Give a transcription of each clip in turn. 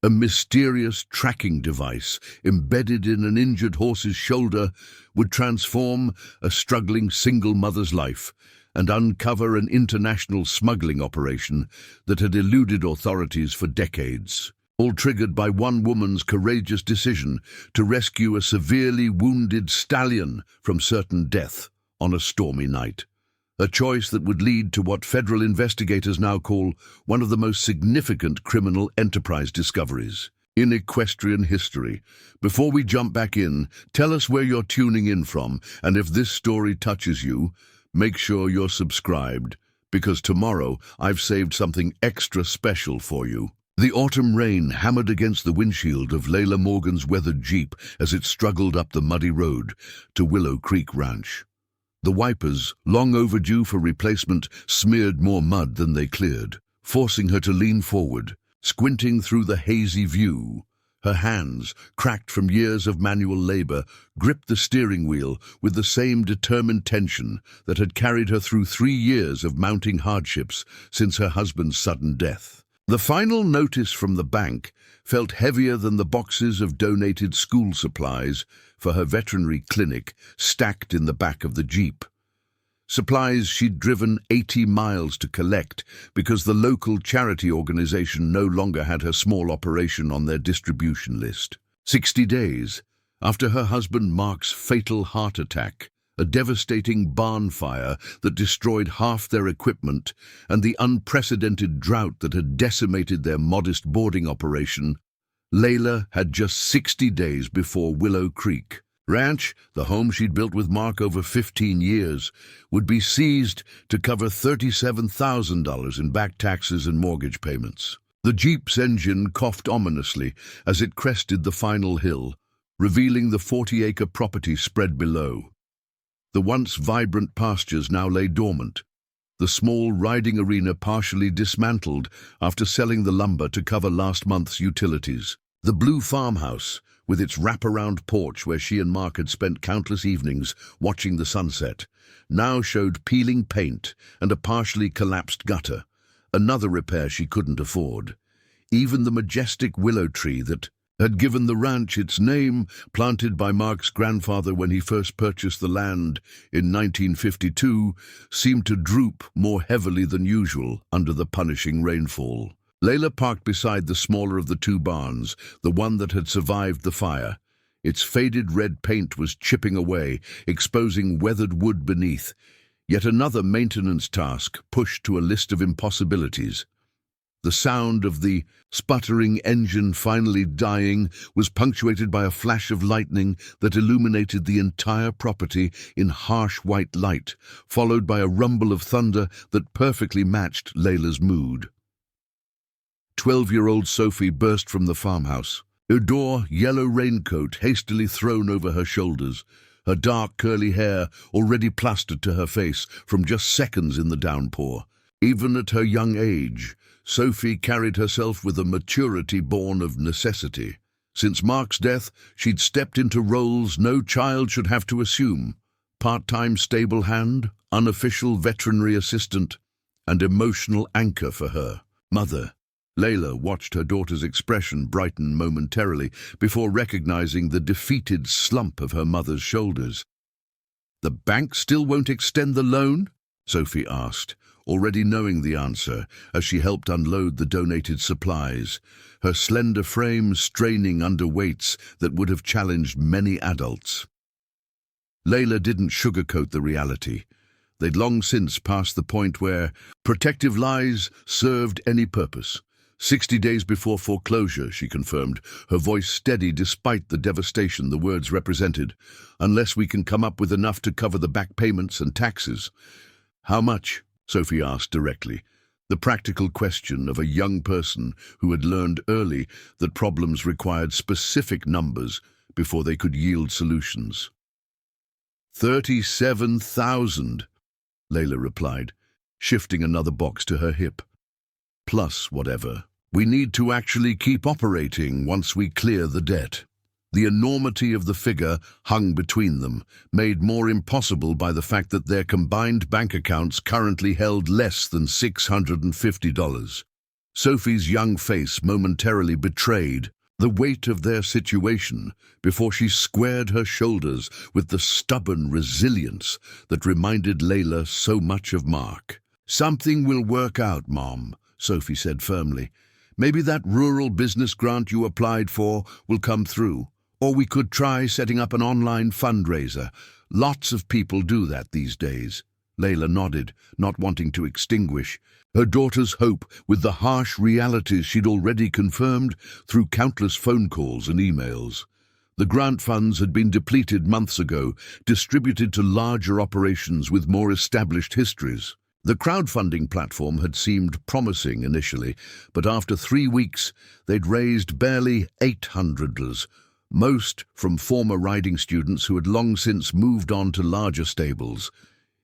A mysterious tracking device embedded in an injured horse's shoulder would transform a struggling single mother's life and uncover an international smuggling operation that had eluded authorities for decades, all triggered by one woman's courageous decision to rescue a severely wounded stallion from certain death on a stormy night. A choice that would lead to what federal investigators now call one of the most significant criminal enterprise discoveries in equestrian history. Before we jump back in, tell us where you're tuning in from, and if this story touches you, make sure you're subscribed, because tomorrow I've saved something extra special for you. The autumn rain hammered against the windshield of Leila Morgan's weathered Jeep as it struggled up the muddy road to Willow Creek Ranch. The wipers, long overdue for replacement, smeared more mud than they cleared, forcing her to lean forward, squinting through the hazy view. Her hands, cracked from years of manual labor, gripped the steering wheel with the same determined tension that had carried her through 3 years of mounting hardships since her husband's sudden death. The final notice from the bank felt heavier than the boxes of donated school supplies for her veterinary clinic stacked in the back of the Jeep. Supplies she'd driven 80 miles to collect because the local charity organization no longer had her small operation on their distribution list. 60 days after her husband Mark's fatal heart attack, a devastating barn fire that destroyed half their equipment, and the unprecedented drought that had decimated their modest boarding operation, Leila had just 60 days before Willow Creek Ranch, the home she'd built with Mark over 15 years, would be seized to cover $37,000 in back taxes and mortgage payments. The Jeep's engine coughed ominously as it crested the final hill, revealing the 40-acre property spread below. The once vibrant pastures now lay dormant, the small riding arena partially dismantled after selling the lumber to cover last month's utilities. The blue farmhouse, with its wraparound porch where she and Mark had spent countless evenings watching the sunset, now showed peeling paint and a partially collapsed gutter, another repair she couldn't afford. Even the majestic willow tree that had given the ranch its name, planted by Mark's grandfather when he first purchased the land in 1952, seemed to droop more heavily than usual under the punishing rainfall. Leila parked beside the smaller of the two barns, the one that had survived the fire. Its faded red paint was chipping away, exposing weathered wood beneath. Yet another maintenance task pushed to a list of impossibilities. The sound of the sputtering engine finally dying was punctuated by a flash of lightning that illuminated the entire property in harsh white light, followed by a rumble of thunder that perfectly matched Leila's mood. 12-year-old Sophie burst from the farmhouse, her yellow raincoat hastily thrown over her shoulders, her dark curly hair already plastered to her face from just seconds in the downpour. Even at her young age, Sophie carried herself with a maturity born of necessity. Since Mark's death, she'd stepped into roles no child should have to assume: part-time stable hand, unofficial veterinary assistant, and emotional anchor for her mother. Leila watched her daughter's expression brighten momentarily before recognizing the defeated slump of her mother's shoulders. "The bank still won't extend the loan?" Sophie asked, already knowing the answer as she helped unload the donated supplies, her slender frame straining under weights that would have challenged many adults. Leila didn't sugarcoat the reality. They'd long since passed the point where protective lies served any purpose. 60 days before foreclosure, she confirmed, her voice steady despite the devastation the words represented. "Unless we can come up with enough to cover the back payments and taxes." "How much?" Sophie asked directly, the practical question of a young person who had learned early that problems required specific numbers before they could yield solutions. $37,000, Leila replied, shifting another box to her hip. "Plus whatever. We need to actually keep operating once we clear the debt." The enormity of the figure hung between them, made more impossible by the fact that their combined bank accounts currently held less than $650. Sophie's young face momentarily betrayed the weight of their situation before she squared her shoulders with the stubborn resilience that reminded Leila so much of Mark. "Something will work out, Mom," Sophie said firmly. "Maybe that rural business grant you applied for will come through. Or we could try setting up an online fundraiser. Lots of people do that these days." Leila nodded, not wanting to extinguish her daughter's hope with the harsh realities she'd already confirmed through countless phone calls and emails. The grant funds had been depleted months ago, distributed to larger operations with more established histories. The crowdfunding platform had seemed promising initially, but after 3 weeks they'd raised barely $800, most from former riding students who had long since moved on to larger stables.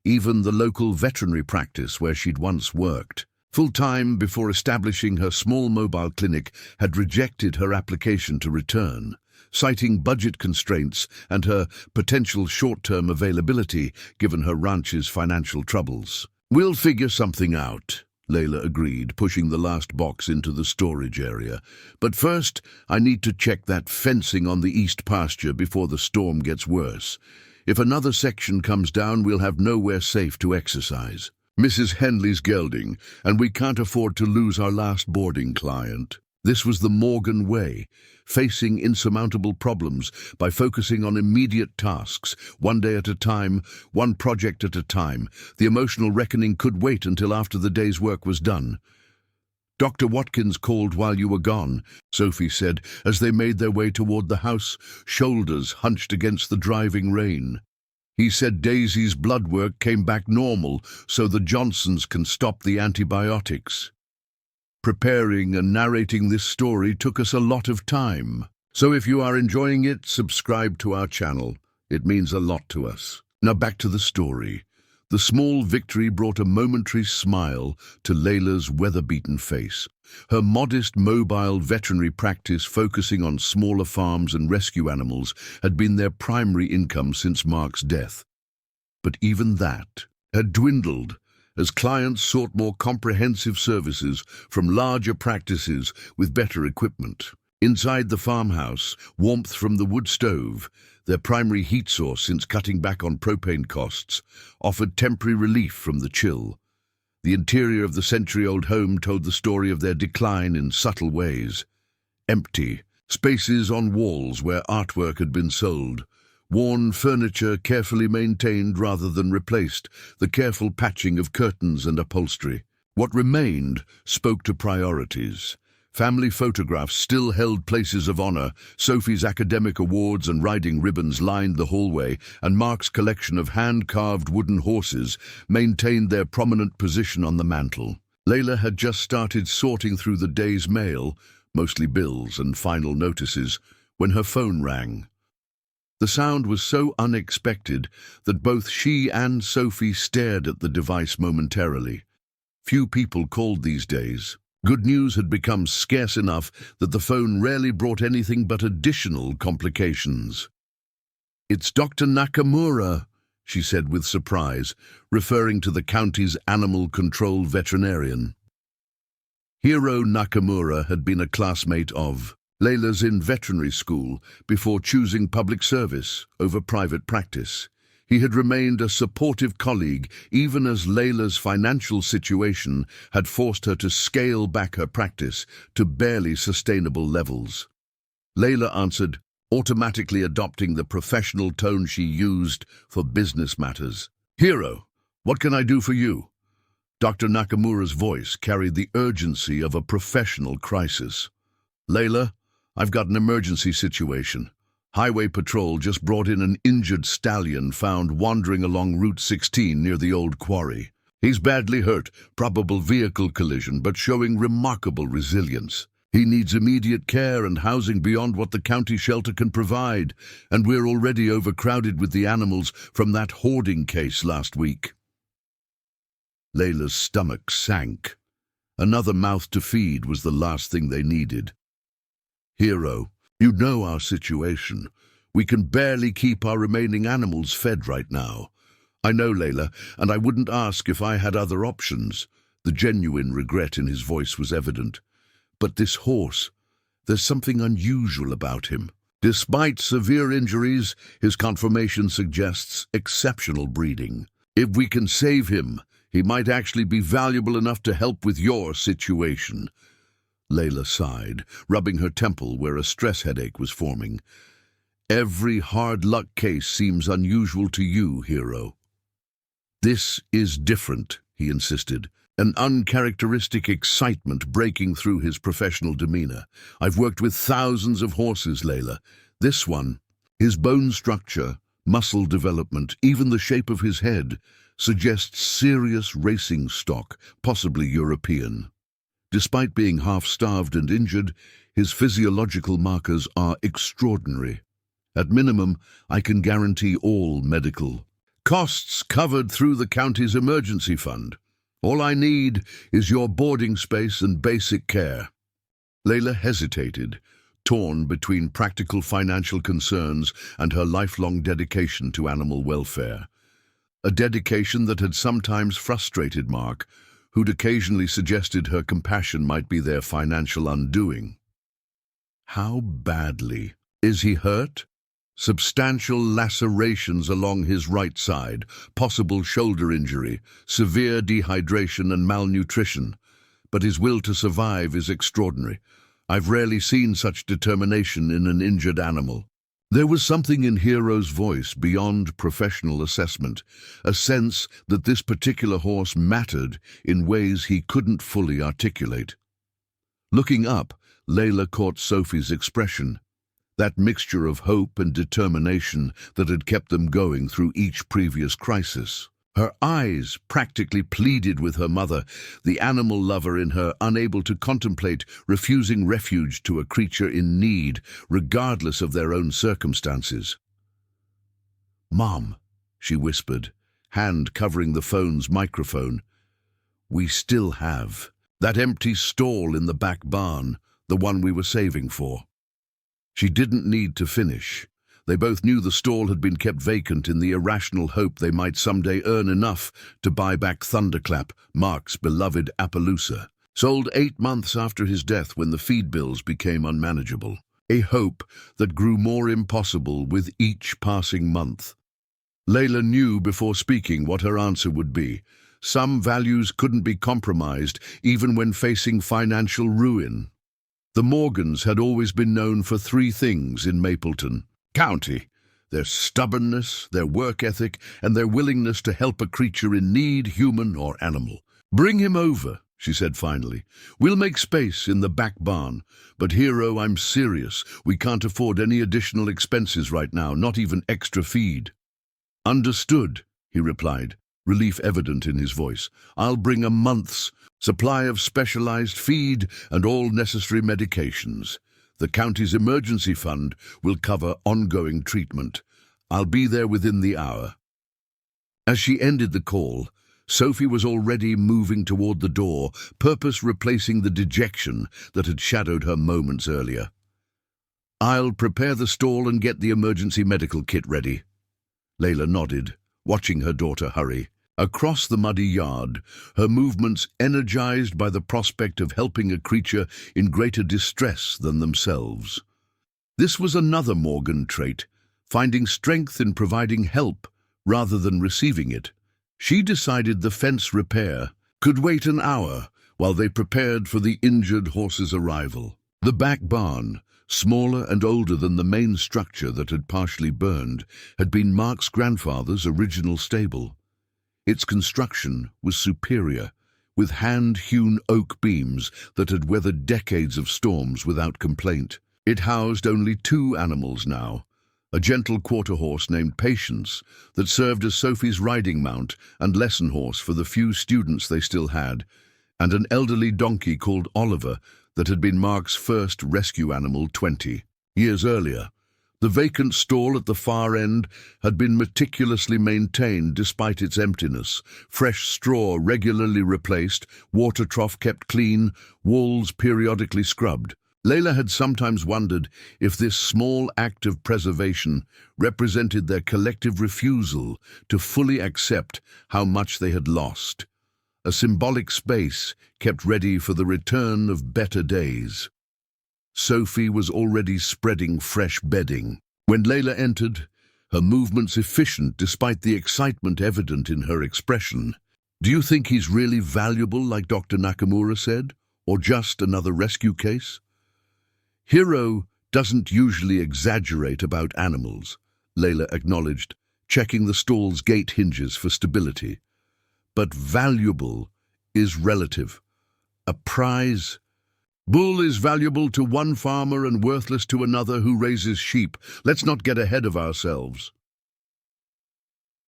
Even the local veterinary practice where she'd once worked full-time before establishing her small mobile clinic had rejected her application to return, citing budget constraints and her potential short-term availability given her ranch's financial troubles. "We'll figure something out," Leila agreed, pushing the last box into the storage area. "But first, I need to check that fencing on the east pasture before the storm gets worse. If another section comes down, we'll have nowhere safe to exercise. Mrs. Henley's gelding, and we can't afford to lose our last boarding client." This was the Morgan way, facing insurmountable problems by focusing on immediate tasks, one day at a time, one project at a time. The emotional reckoning could wait until after the day's work was done. "Dr. Watkins called while you were gone," Sophie said as they made their way toward the house, shoulders hunched against the driving rain. "He said Daisy's blood work came back normal, so the Johnsons can stop the antibiotics." Preparing and narrating this story took us a lot of time. So if you are enjoying it, subscribe to our channel. It means a lot to us. Now back to the story. The small victory brought a momentary smile to Leila's weather-beaten face. Her modest mobile veterinary practice focusing on smaller farms and rescue animals had been their primary income since Mark's death. But even that had dwindled as clients sought more comprehensive services from larger practices with better equipment. Inside the farmhouse, warmth from the wood stove, their primary heat source since cutting back on propane costs, offered temporary relief from the chill. The interior of the century-old home told the story of their decline in subtle ways. Empty, spaces on walls where artwork had been sold, worn furniture carefully maintained rather than replaced, the careful patching of curtains and upholstery. What remained spoke to priorities. Family photographs still held places of honor, Sophie's academic awards and riding ribbons lined the hallway, and Mark's collection of hand-carved wooden horses maintained their prominent position on the mantel. Leila had just started sorting through the day's mail, mostly bills and final notices, when her phone rang. The sound was so unexpected that both she and Sophie stared at the device momentarily. Few people called these days. Good news had become scarce enough that the phone rarely brought anything but additional complications. "It's Dr. Nakamura," she said with surprise, referring to the county's animal control veterinarian. Hiro Nakamura had been a classmate of Leila's in veterinary school before choosing public service over private practice. He had remained a supportive colleague even as Leila's financial situation had forced her to scale back her practice to barely sustainable levels. Leila answered, automatically adopting the professional tone she used for business matters. "Hiro, what can I do for you?" Dr. Nakamura's voice carried the urgency of a professional crisis. "Leila, I've got an emergency situation. Highway Patrol just brought in an injured stallion found wandering along Route 16 near the old quarry. He's badly hurt, probable vehicle collision, but showing remarkable resilience. He needs immediate care and housing beyond what the county shelter can provide, and we're already overcrowded with the animals from that hoarding case last week." Leila's stomach sank. Another mouth to feed was the last thing they needed. "Hiro, you know our situation. We can barely keep our remaining animals fed right now. I know, Leila, and I wouldn't ask if I had other options. The genuine regret in his voice was evident. But this horse, there's something unusual about him. Despite severe injuries, his conformation suggests exceptional breeding. If we can save him, he might actually be valuable enough to help with your situation. Leila sighed, rubbing her temple where a stress headache was forming. Every hard luck case seems unusual to you, hero. This is different, he insisted, an uncharacteristic excitement breaking through his professional demeanor. I've worked with thousands of horses, Leila. This one, his bone structure, muscle development, even the shape of his head, suggests serious racing stock, possibly European. Despite being half-starved and injured, his physiological markers are extraordinary. At minimum, I can guarantee all medical costs covered through the county's emergency fund. All I need is your boarding space and basic care. Leila hesitated, torn between practical financial concerns and her lifelong dedication to animal welfare. A dedication that had sometimes frustrated Mark, who'd occasionally suggested her compassion might be their financial undoing. How badly? Is he hurt? Substantial lacerations along his right side, possible shoulder injury, severe dehydration and malnutrition. But his will to survive is extraordinary. I've rarely seen such determination in an injured animal. There was something in Hero's voice beyond professional assessment, a sense that this particular horse mattered in ways he couldn't fully articulate. Looking up, Leila caught Sophie's expression, that mixture of hope and determination that had kept them going through each previous crisis. Her eyes practically pleaded with her mother, the animal lover in her unable to contemplate refusing refuge to a creature in need, regardless of their own circumstances. "Mom," she whispered, hand covering the phone's microphone, "we still have that empty stall in the back barn, the one we were saving for." She didn't need to finish. They both knew the stall had been kept vacant in the irrational hope they might someday earn enough to buy back Thunderclap, Mark's beloved Appaloosa, sold 8 months after his death when the feed bills became unmanageable. A hope that grew more impossible with each passing month. Leila knew before speaking what her answer would be. Some values couldn't be compromised, even when facing financial ruin. The Morgans had always been known for 3 things in Mapleton County: their stubbornness, their work ethic, and their willingness to help a creature in need, human or animal. "Bring him over," she said finally. "We'll make space in the back barn. But Hero, I'm serious. We can't afford any additional expenses right now, not even extra feed." "Understood," he replied, relief evident in his voice. "I'll bring a month's supply of specialized feed and all necessary medications. The county's emergency fund will cover ongoing treatment. I'll be there within the hour." As she ended the call, Sophie was already moving toward the door, purpose replacing the dejection that had shadowed her moments earlier. "I'll prepare the stall and get the emergency medical kit ready." Leila nodded, watching her daughter hurry. Across the muddy yard, her movements energized by the prospect of helping a creature in greater distress than themselves. This was another Morgan trait, finding strength in providing help rather than receiving it. She decided the fence repair could wait an hour while they prepared for the injured horse's arrival. The back barn, smaller and older than the main structure that had partially burned, had been Mark's grandfather's original stable. Its construction was superior, with hand-hewn oak beams that had weathered decades of storms without complaint. It housed only 2 animals now, a gentle quarter horse named Patience that served as Sophie's riding mount and lesson horse for the few students they still had, and an elderly donkey called Oliver that had been Mark's first rescue animal 20 years earlier. The vacant stall at the far end had been meticulously maintained despite its emptiness, fresh straw regularly replaced, water trough kept clean, walls periodically scrubbed. Leila had sometimes wondered if this small act of preservation represented their collective refusal to fully accept how much they had lost. a symbolic space kept ready for the return of better days. Sophie was already spreading fresh bedding. When Leila entered, her movements efficient despite the excitement evident in her expression. "Do you think he's really valuable, like Dr. Nakamura said, or just another rescue case?" "Hiro doesn't usually exaggerate about animals," Leila acknowledged, checking the stall's gate hinges for stability. "But valuable is relative. A prize. Bull is valuable to one farmer and worthless to another who raises sheep. Let's not get ahead of ourselves."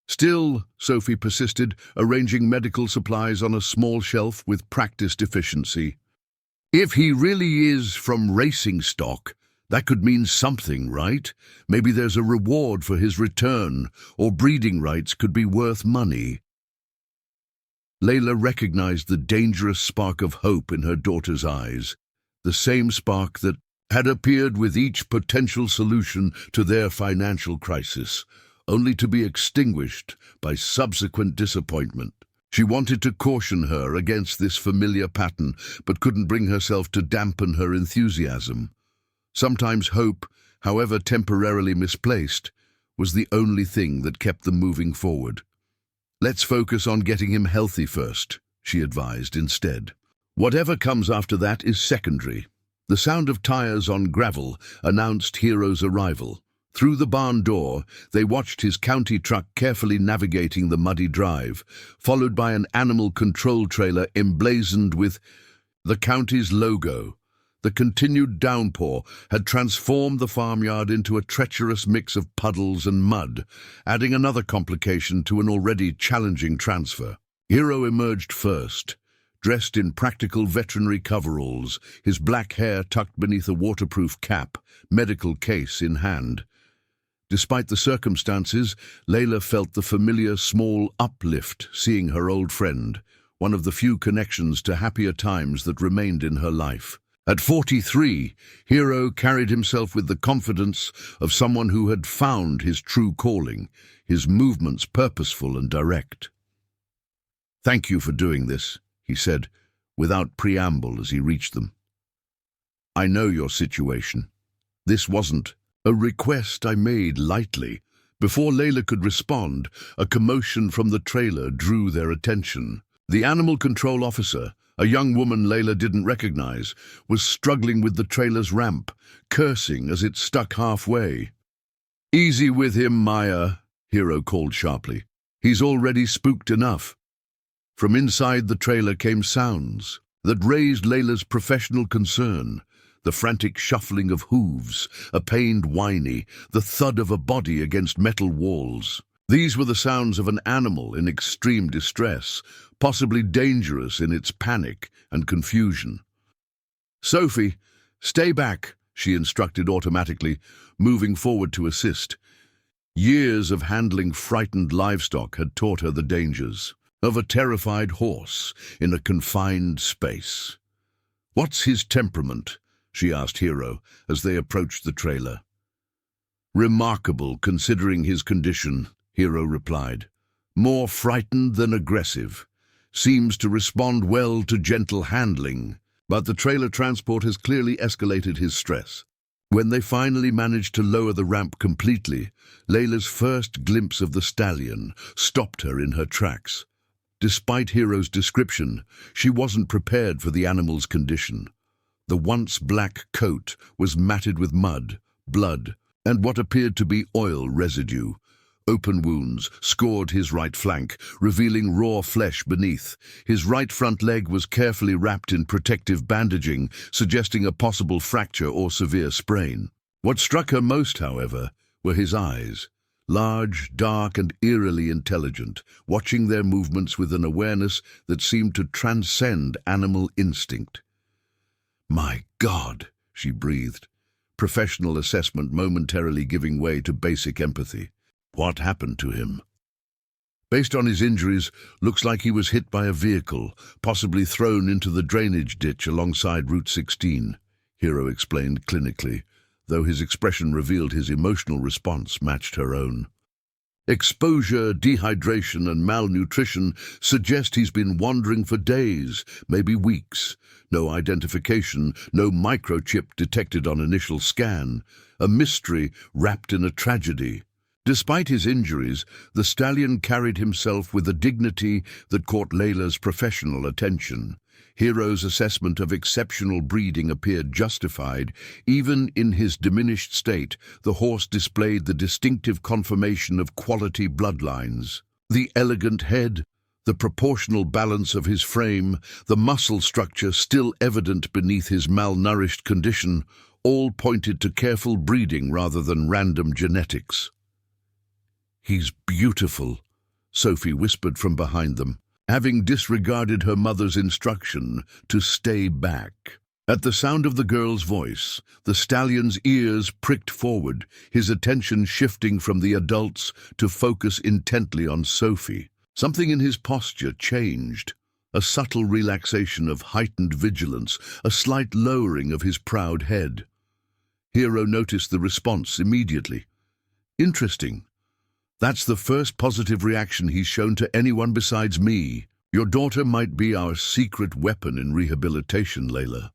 Still, Sophie persisted, arranging medical supplies on a small shelf with practiced efficiency. "If he really is from racing stock, that could mean something, right? Maybe there's a reward for his return, or breeding rights could be worth money." Leila recognized the dangerous spark of hope in her daughter's eyes, the same spark that had appeared with each potential solution to their financial crisis, only to be extinguished by subsequent disappointment. She wanted to caution her against this familiar pattern, but couldn't bring herself to dampen her enthusiasm. Sometimes hope, however temporarily misplaced, was the only thing that kept them moving forward. "Let's focus on getting him healthy first," she advised instead. "Whatever comes after that is secondary." The sound of tires on gravel announced Hiro's arrival. Through the barn door, they watched his county truck carefully navigating the muddy drive, followed by an animal control trailer emblazoned with the county's logo. The continued downpour had transformed the farmyard into a treacherous mix of puddles and mud, adding another complication to an already challenging transfer. Hiro emerged first, dressed in practical veterinary coveralls, his black hair tucked beneath a waterproof cap, medical case in hand. Despite the circumstances, Leila felt the familiar small uplift seeing her old friend, one of the few connections to happier times that remained in her life. At 43, Hiro carried himself with the confidence of someone who had found his true calling, his movements purposeful and direct. "Thank you for doing this," he said, without preamble as he reached them. "I know your situation. This wasn't a request I made lightly." Before Leila could respond, a commotion from the trailer drew their attention. The animal control officer, a young woman Leila didn't recognize, was struggling with the trailer's ramp, cursing as it stuck halfway. "Easy with him, Maya," Hiro called sharply. "He's already spooked enough." From inside the trailer came sounds that raised Leila's professional concern. The frantic shuffling of hooves, a pained whiny, the thud of a body against metal walls. These were the sounds of an animal in extreme distress, possibly dangerous in its panic and confusion. "Sophie, stay back," she instructed automatically, moving forward to assist. Years of handling frightened livestock had taught her the dangers of a terrified horse in a confined space. "What's his temperament?" she asked Hiro as they approached the trailer. "Remarkable considering his condition," Hiro replied. "More frightened than aggressive. Seems to respond well to gentle handling, but the trailer transport has clearly escalated his stress." When they finally managed to lower the ramp completely, Leila's first glimpse of the stallion stopped her in her tracks. Despite Hiro's description, she wasn't prepared for the animal's condition. The once black coat was matted with mud, blood, and what appeared to be oil residue. Open wounds scored his right flank, revealing raw flesh beneath. His right front leg was carefully wrapped in protective bandaging, suggesting a possible fracture or severe sprain. What struck her most, however, were his eyes. Large, dark, and eerily intelligent, watching their movements with an awareness that seemed to transcend animal instinct. "My God," she breathed, professional assessment momentarily giving way to basic empathy. "What happened to him?" "Based on his injuries, looks like he was hit by a vehicle, possibly thrown into the drainage ditch alongside Route 16, Hiro explained clinically, though his expression revealed his emotional response matched her own. Exposure, dehydration, and malnutrition suggest he's been wandering for days, maybe weeks. No identification, no microchip detected on initial scan. A mystery wrapped in a tragedy. Despite his injuries, the stallion carried himself with a dignity that caught Leila's professional attention. Hero's assessment of exceptional breeding appeared justified. Even in his diminished state, the horse displayed the distinctive confirmation of quality bloodlines. The elegant head, the proportional balance of his frame, the muscle structure still evident beneath his malnourished condition, all pointed to careful breeding rather than random genetics. "He's beautiful," Sophie whispered from behind them, having disregarded her mother's instruction to stay back. At the sound of the girl's voice, the stallion's ears pricked forward, his attention shifting from the adults to focus intently on Sophie. Something in his posture changed, a subtle relaxation of heightened vigilance, a slight lowering of his proud head. Hero noticed the response immediately. "Interesting. That's the first positive reaction he's shown to anyone besides me. Your daughter might be our secret weapon in rehabilitation, Leila."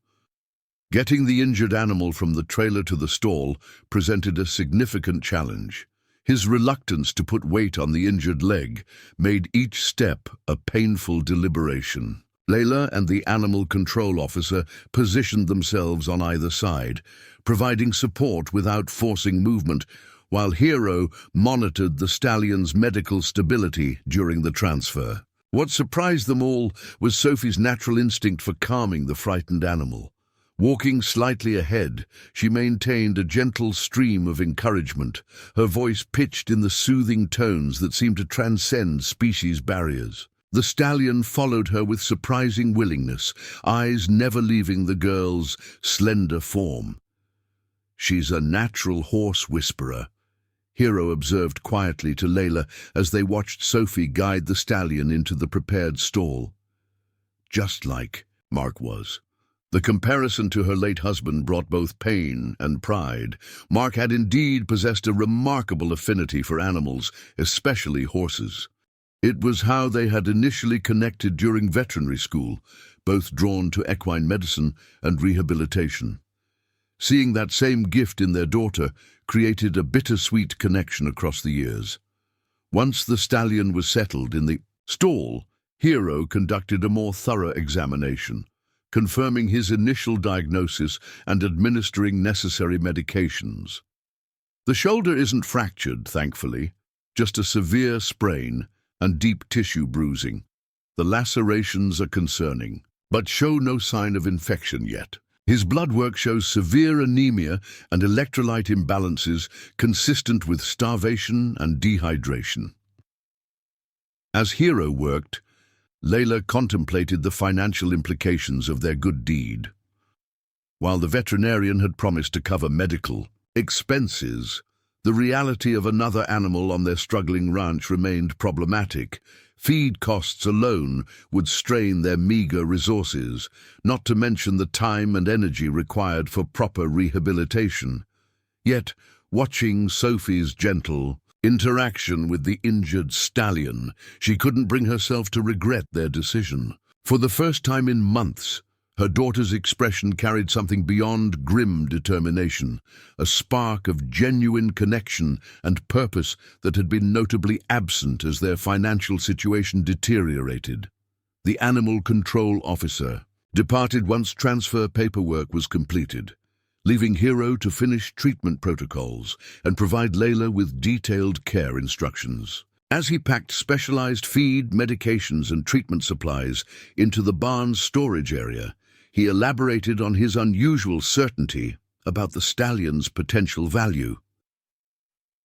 Getting the injured animal from the trailer to the stall presented a significant challenge. His reluctance to put weight on the injured leg made each step a painful deliberation. Leila and the animal control officer positioned themselves on either side, providing support without forcing movement, while Hero monitored the stallion's medical stability during the transfer. What surprised them all was Sophie's natural instinct for calming the frightened animal. Walking slightly ahead, she maintained a gentle stream of encouragement, her voice pitched in the soothing tones that seemed to transcend species barriers. The stallion followed her with surprising willingness, eyes never leaving the girl's slender form. "She's a natural horse whisperer," Hero observed quietly to Leila as they watched Sophie guide the stallion into the prepared stall. Just like Mark was. The comparison to her late husband brought both pain and pride. Mark had indeed possessed a remarkable affinity for animals, especially horses. It was how they had initially connected during veterinary school, both drawn to equine medicine and rehabilitation. Seeing that same gift in their daughter created a bittersweet connection across the years. Once the stallion was settled in the stall, Hero conducted a more thorough examination, confirming his initial diagnosis and administering necessary medications. The shoulder isn't fractured, thankfully, just a severe sprain and deep tissue bruising. The lacerations are concerning, but show no sign of infection yet. His blood work shows severe anemia and electrolyte imbalances consistent with starvation and dehydration. As Hero worked, Leila contemplated the financial implications of their good deed. While the veterinarian had promised to cover medical expenses, the reality of another animal on their struggling ranch remained problematic. Feed costs alone would strain their meager resources, not to mention the time and energy required for proper rehabilitation. Yet, watching Sophie's gentle interaction with the injured stallion, she couldn't bring herself to regret their decision. For the first time in months, her daughter's expression carried something beyond grim determination, a spark of genuine connection and purpose that had been notably absent as their financial situation deteriorated. The animal control officer departed once transfer paperwork was completed, leaving Hero to finish treatment protocols and provide Leila with detailed care instructions. As he packed specialized feed, medications, and treatment supplies into the barn's storage area, he elaborated on his unusual certainty about the stallion's potential value.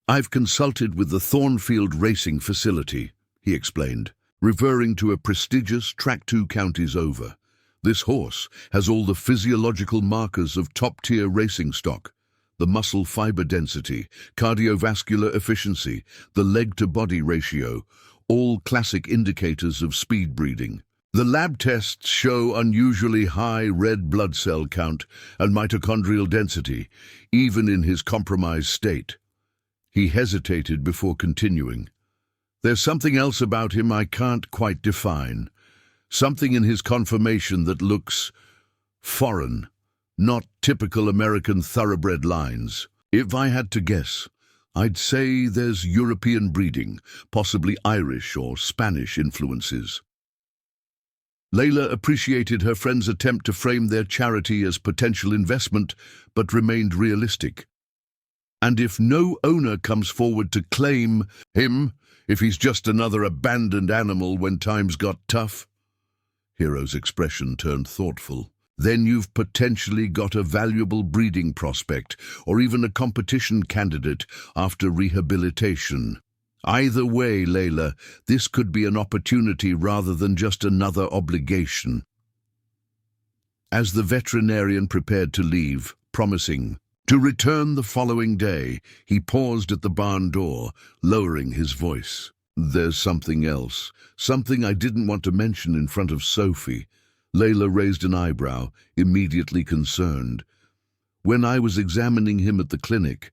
"I've consulted with the Thornfield Racing Facility," he explained, referring to a prestigious track 2 counties over. "This horse has all the physiological markers of top-tier racing stock: the muscle fiber density, cardiovascular efficiency, the leg-to-body ratio, all classic indicators of speed breeding. The lab tests show unusually high red blood cell count and mitochondrial density, even in his compromised state." He hesitated before continuing. There's something else about him I can't quite define. Something in his conformation that looks foreign, not typical American thoroughbred lines. If I had to guess, I'd say there's European breeding, possibly Irish or Spanish influences. Leila appreciated her friend's attempt to frame their charity as potential investment, but remained realistic. And if no owner comes forward to claim him, if he's just another abandoned animal when times got tough? Hero's expression turned thoughtful. Then you've potentially got a valuable breeding prospect, or even a competition candidate after rehabilitation. Either way, Leila, this could be an opportunity rather than just another obligation. As the veterinarian prepared to leave, promising to return the following day, he paused at the barn door, lowering his voice. There's something else, something I didn't want to mention in front of Sophie. Leila raised an eyebrow, immediately concerned. When I was examining him at the clinic,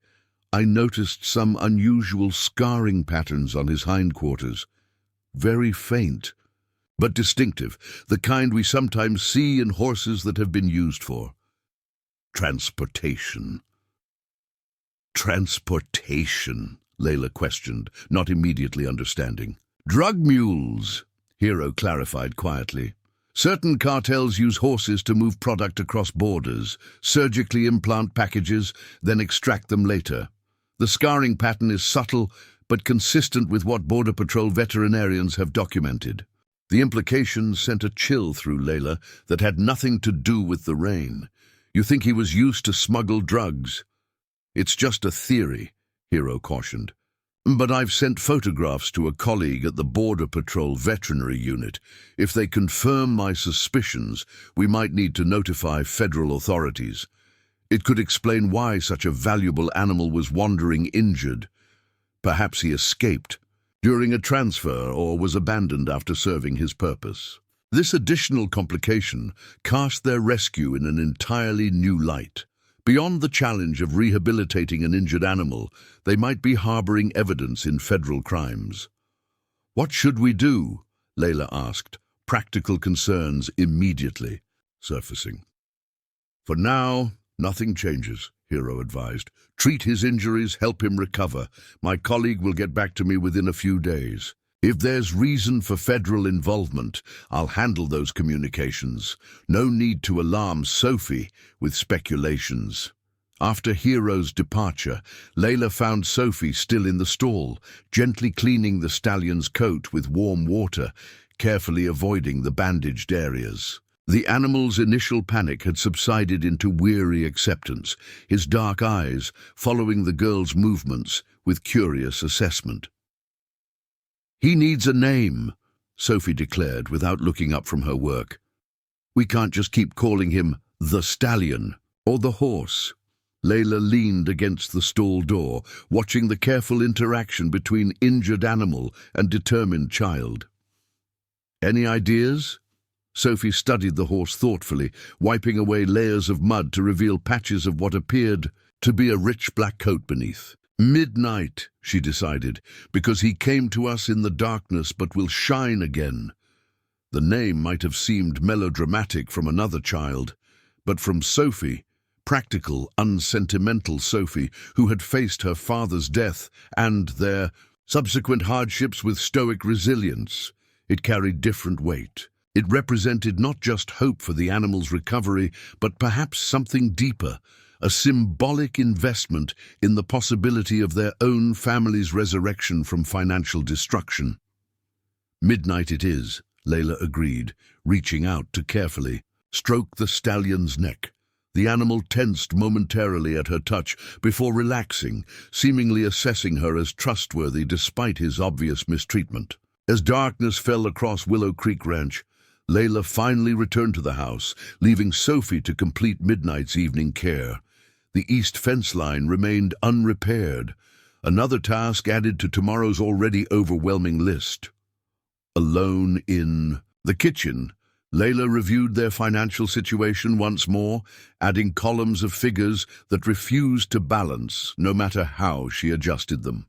I noticed some unusual scarring patterns on his hindquarters. Very faint, but distinctive, the kind we sometimes see in horses that have been used for transportation. Transportation, Leila questioned, not immediately understanding. Drug mules, Hero clarified quietly. Certain cartels use horses to move product across borders, surgically implant packages, then extract them later. The scarring pattern is subtle, but consistent with what Border Patrol veterinarians have documented. The implications sent a chill through Leila that had nothing to do with the rain. You think he was used to smuggle drugs? It's just a theory, Hero cautioned. But I've sent photographs to a colleague at the Border Patrol Veterinary Unit. If they confirm my suspicions, we might need to notify federal authorities. It could explain why such a valuable animal was wandering injured. Perhaps he escaped during a transfer or was abandoned after serving his purpose. This additional complication cast their rescue in an entirely new light. Beyond the challenge of rehabilitating an injured animal, they might be harboring evidence in federal crimes. What should we do? Leila asked, practical concerns immediately surfacing. For now, nothing changes, Hero advised. Treat his injuries, help him recover. My colleague will get back to me within a few days. If there's reason for federal involvement, I'll handle those communications. No need to alarm Sophie with speculations. After Hero's departure, Leila found Sophie still in the stall, gently cleaning the stallion's coat with warm water, carefully avoiding the bandaged areas. The animal's initial panic had subsided into weary acceptance, his dark eyes following the girl's movements with curious assessment. He needs a name, Sophie declared without looking up from her work. We can't just keep calling him the stallion or the horse. Leila leaned against the stall door, watching the careful interaction between injured animal and determined child. Any ideas? Sophie studied the horse thoughtfully, wiping away layers of mud to reveal patches of what appeared to be a rich black coat beneath. Midnight, she decided, because he came to us in the darkness but will shine again. The name might have seemed melodramatic from another child, but from Sophie, practical, unsentimental Sophie, who had faced her father's death and their subsequent hardships with stoic resilience, it carried different weight. It represented not just hope for the animal's recovery, but perhaps something deeper, a symbolic investment in the possibility of their own family's resurrection from financial destruction. Midnight it is, Leila agreed, reaching out to carefully stroke the stallion's neck. The animal tensed momentarily at her touch before relaxing, seemingly assessing her as trustworthy despite his obvious mistreatment. As darkness fell across Willow Creek Ranch, Leila finally returned to the house, leaving Sophie to complete Midnight's evening care. The east fence line remained unrepaired, another task added to tomorrow's already overwhelming list. Alone in the kitchen, Leila reviewed their financial situation once more, adding columns of figures that refused to balance no matter how she adjusted them.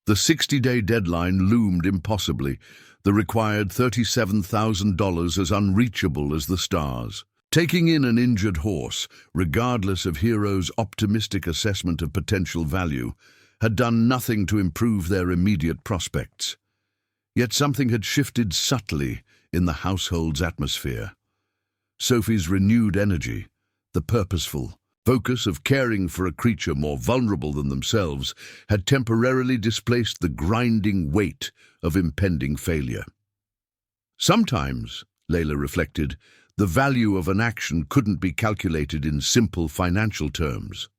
The 60-day deadline loomed impossibly, the required $37,000 as unreachable as the stars. Taking in an injured horse, regardless of Hero's optimistic assessment of potential value, had done nothing to improve their immediate prospects. Yet something had shifted subtly in the household's atmosphere. Sophie's renewed energy, the purposeful focus of caring for a creature more vulnerable than themselves, had temporarily displaced the grinding weight of impending failure. Sometimes, Leila reflected, the value of an action couldn't be calculated in simple financial terms.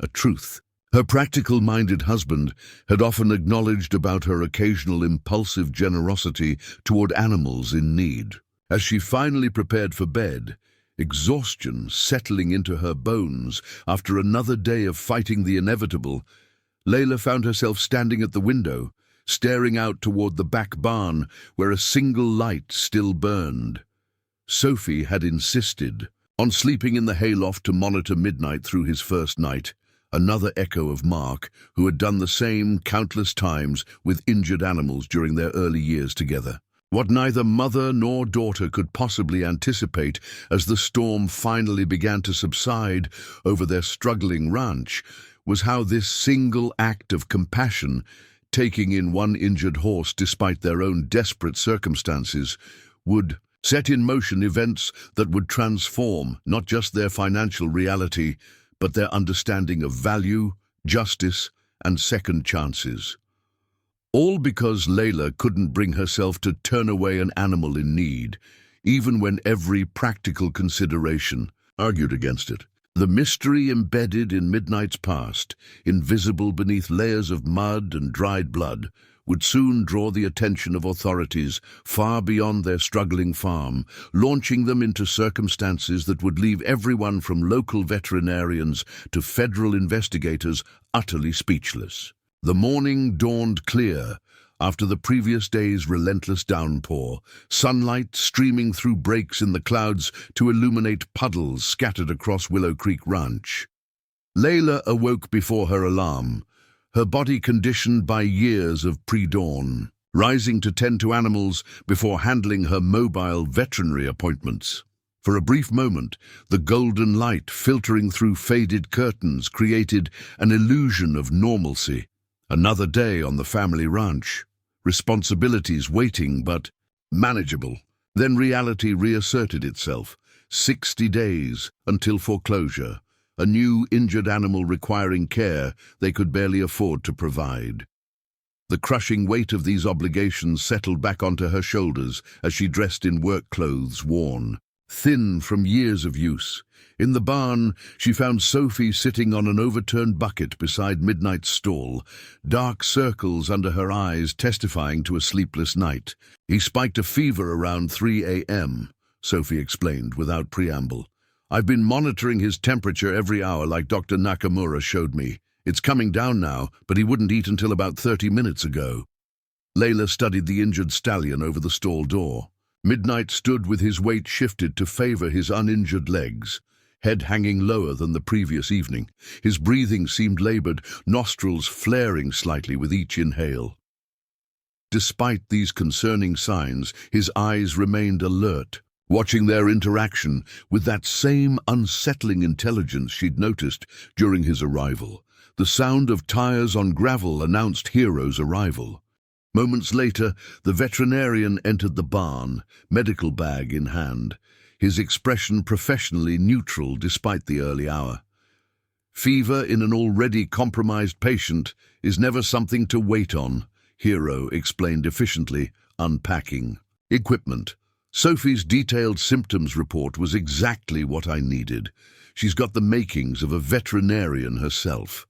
A truth her practical-minded husband had often acknowledged about her occasional impulsive generosity toward animals in need. As she finally prepared for bed, exhaustion settling into her bones after another day of fighting the inevitable, Leila found herself standing at the window, staring out toward the back barn where a single light still burned. Sophie had insisted on sleeping in the hayloft to monitor midnight through his first night, another echo of Mark, who had done the same countless times with injured animals during their early years together. What neither mother nor daughter could possibly anticipate as the storm finally began to subside over their struggling ranch was how this single act of compassion, taking in one injured horse despite their own desperate circumstances, would set in motion events that would transform not just their financial reality, but their understanding of value, justice, and second chances. All because Leila couldn't bring herself to turn away an animal in need, even when every practical consideration argued against it. The mystery embedded in Midnight's past, invisible beneath layers of mud and dried blood, would soon draw the attention of authorities far beyond their struggling farm, launching them into circumstances that would leave everyone from local veterinarians to federal investigators utterly speechless. The morning dawned clear after the previous day's relentless downpour, sunlight streaming through breaks in the clouds to illuminate puddles scattered across Willow Creek Ranch. Leila awoke before her alarm, her body conditioned by years of pre-dawn, rising to tend to animals before handling her mobile veterinary appointments. For a brief moment, the golden light filtering through faded curtains created an illusion of normalcy. Another day on the family ranch, responsibilities waiting but manageable. Then reality reasserted itself. 60 days until foreclosure. A new injured animal requiring care they could barely afford to provide. The crushing weight of these obligations settled back onto her shoulders as she dressed in work clothes worn, thin from years of use. In the barn, she found Sophie sitting on an overturned bucket beside Midnight's stall, dark circles under her eyes testifying to a sleepless night. "He spiked a fever around 3 a.m., Sophie explained without preamble. "I've been monitoring his temperature every hour like Dr. Nakamura showed me. It's coming down now, but he wouldn't eat until about 30 minutes ago." Leila studied the injured stallion over the stall door. Midnight stood with his weight shifted to favor his uninjured legs, head hanging lower than the previous evening. His breathing seemed labored, nostrils flaring slightly with each inhale. Despite these concerning signs, his eyes remained alert, watching their interaction with that same unsettling intelligence she'd noticed during his arrival. The sound of tires on gravel announced Hero's arrival. Moments later, the veterinarian entered the barn, medical bag in hand, his expression professionally neutral despite the early hour. Fever in an already compromised patient is never something to wait on, Hero explained efficiently, unpacking. Equipment. Sophie's detailed symptoms report was exactly what I needed. She's got the makings of a veterinarian herself.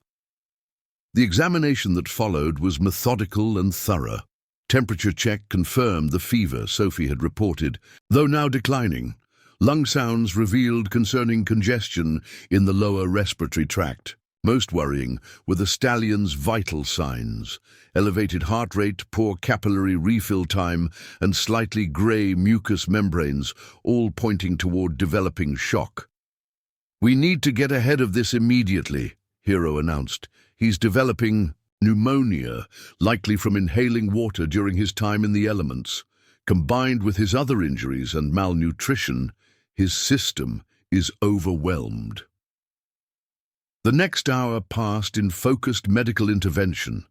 The examination that followed was methodical and thorough. Temperature check confirmed the fever Sophie had reported, though now declining. Lung sounds revealed concerning congestion in the lower respiratory tract. Most worrying were the stallion's vital signs: elevated heart rate, poor capillary refill time, and slightly grey mucous membranes, all pointing toward developing shock. "We need to get ahead of this immediately," Hero announced. "He's developing Pneumonia, likely from inhaling water during his time in the elements. Combined with his other injuries and malnutrition, his system is overwhelmed. The next hour passed in focused medical intervention.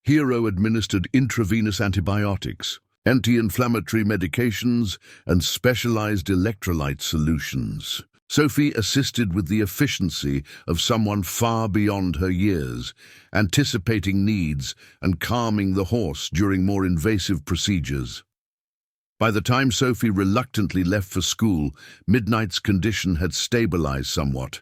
Hero administered intravenous antibiotics, anti-inflammatory medications, and specialized electrolyte solutions. Sophie assisted with the efficiency of someone far beyond her years, anticipating needs and calming the horse during more invasive procedures. By the time Sophie reluctantly left for school, Midnight's condition had stabilized somewhat.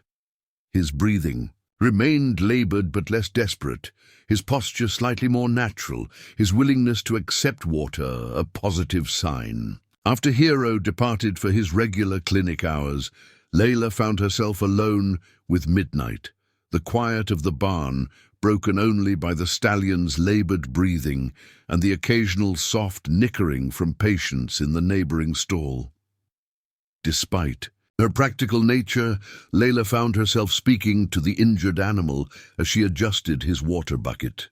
His breathing remained labored but less desperate, his posture slightly more natural, his willingness to accept water a positive sign. After Hero departed for his regular clinic hours, Leila found herself alone with Midnight, the quiet of the barn broken only by the stallion's labored breathing and the occasional soft nickering from patients in the neighboring stall. Despite her practical nature, Leila found herself speaking to the injured animal as she adjusted his water bucket.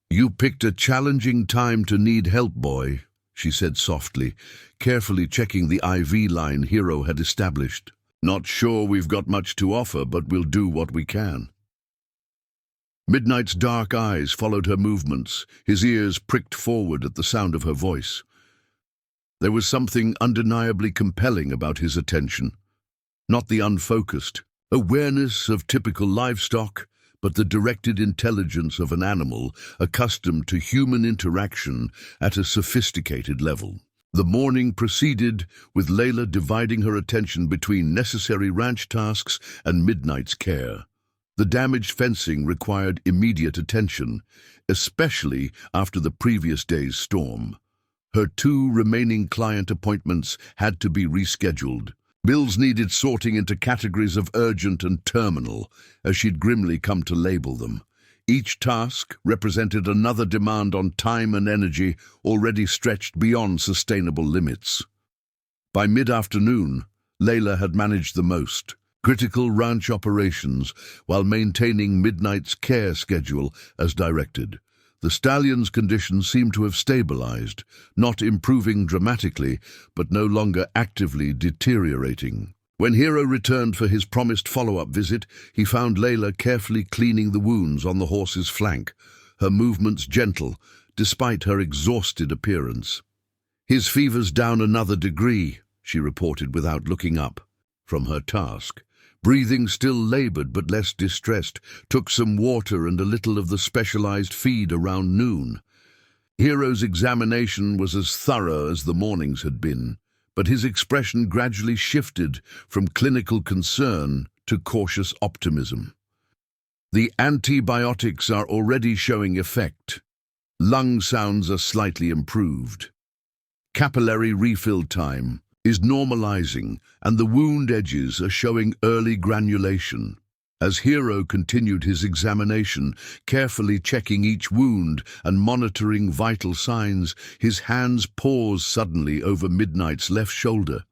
"You picked a challenging time to need help, boy," she said softly, carefully checking the IV line Hero had established. "Not sure we've got much to offer, but we'll do what we can." Midnight's dark eyes followed her movements, his ears pricked forward at the sound of her voice. There was something undeniably compelling about his attention. Not the unfocused awareness of typical livestock, but the directed intelligence of an animal accustomed to human interaction at a sophisticated level. The morning proceeded, with Leila dividing her attention between necessary ranch tasks and Midnight's care. The damaged fencing required immediate attention, especially after the previous day's storm. Her 2 remaining client appointments had to be rescheduled. Bills needed sorting into categories of urgent and terminal, as she'd grimly come to label them. Each task represented another demand on time and energy already stretched beyond sustainable limits. By mid-afternoon, Leila had managed the most critical ranch operations while maintaining Midnight's care schedule as directed. The stallion's condition seemed to have stabilized, not improving dramatically, but no longer actively deteriorating. When Hero returned for his promised follow-up visit, he found Leila carefully cleaning the wounds on the horse's flank, her movements gentle, despite her exhausted appearance. "His fever's down another degree," she reported without looking up from her task. Breathing still labored but less distressed, took some water and a little of the specialized feed around noon. Hero's examination was as thorough as the morning's had been, but his expression gradually shifted from clinical concern to cautious optimism. "The antibiotics are already showing effect. Lung sounds are slightly improved. Capillary refill time is normalizing, and the wound edges are showing early granulation." As Hero continued his examination, carefully checking each wound and monitoring vital signs, his hands paused suddenly over Midnight's left shoulder.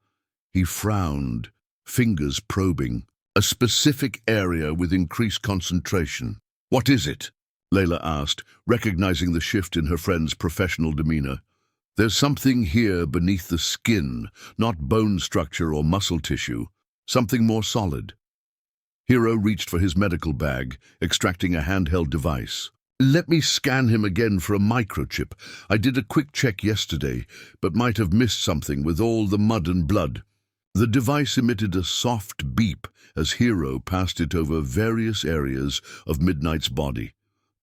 He frowned, fingers probing a specific area with increased concentration. "What is it?" Leila asked, recognizing the shift in her friend's professional demeanor. "There's something here beneath the skin, not bone structure or muscle tissue, something more solid." Hero reached for his medical bag, extracting a handheld device. "Let me scan him again for a microchip. I did a quick check yesterday, but might have missed something with all the mud and blood." The device emitted a soft beep as Hero passed it over various areas of Midnight's body,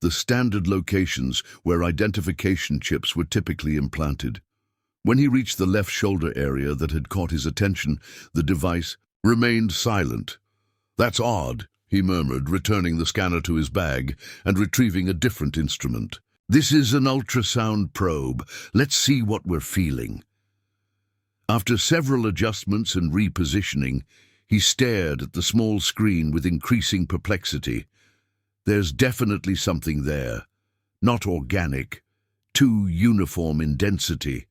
the standard locations where identification chips were typically implanted. When he reached the left shoulder area that had caught his attention, the device remained silent. "That's odd," he murmured, returning the scanner to his bag and retrieving a different instrument. "This is an ultrasound probe. Let's see what we're feeling." After several adjustments and repositioning, he stared at the small screen with increasing perplexity. There's definitely something there. Not organic, too uniform in density.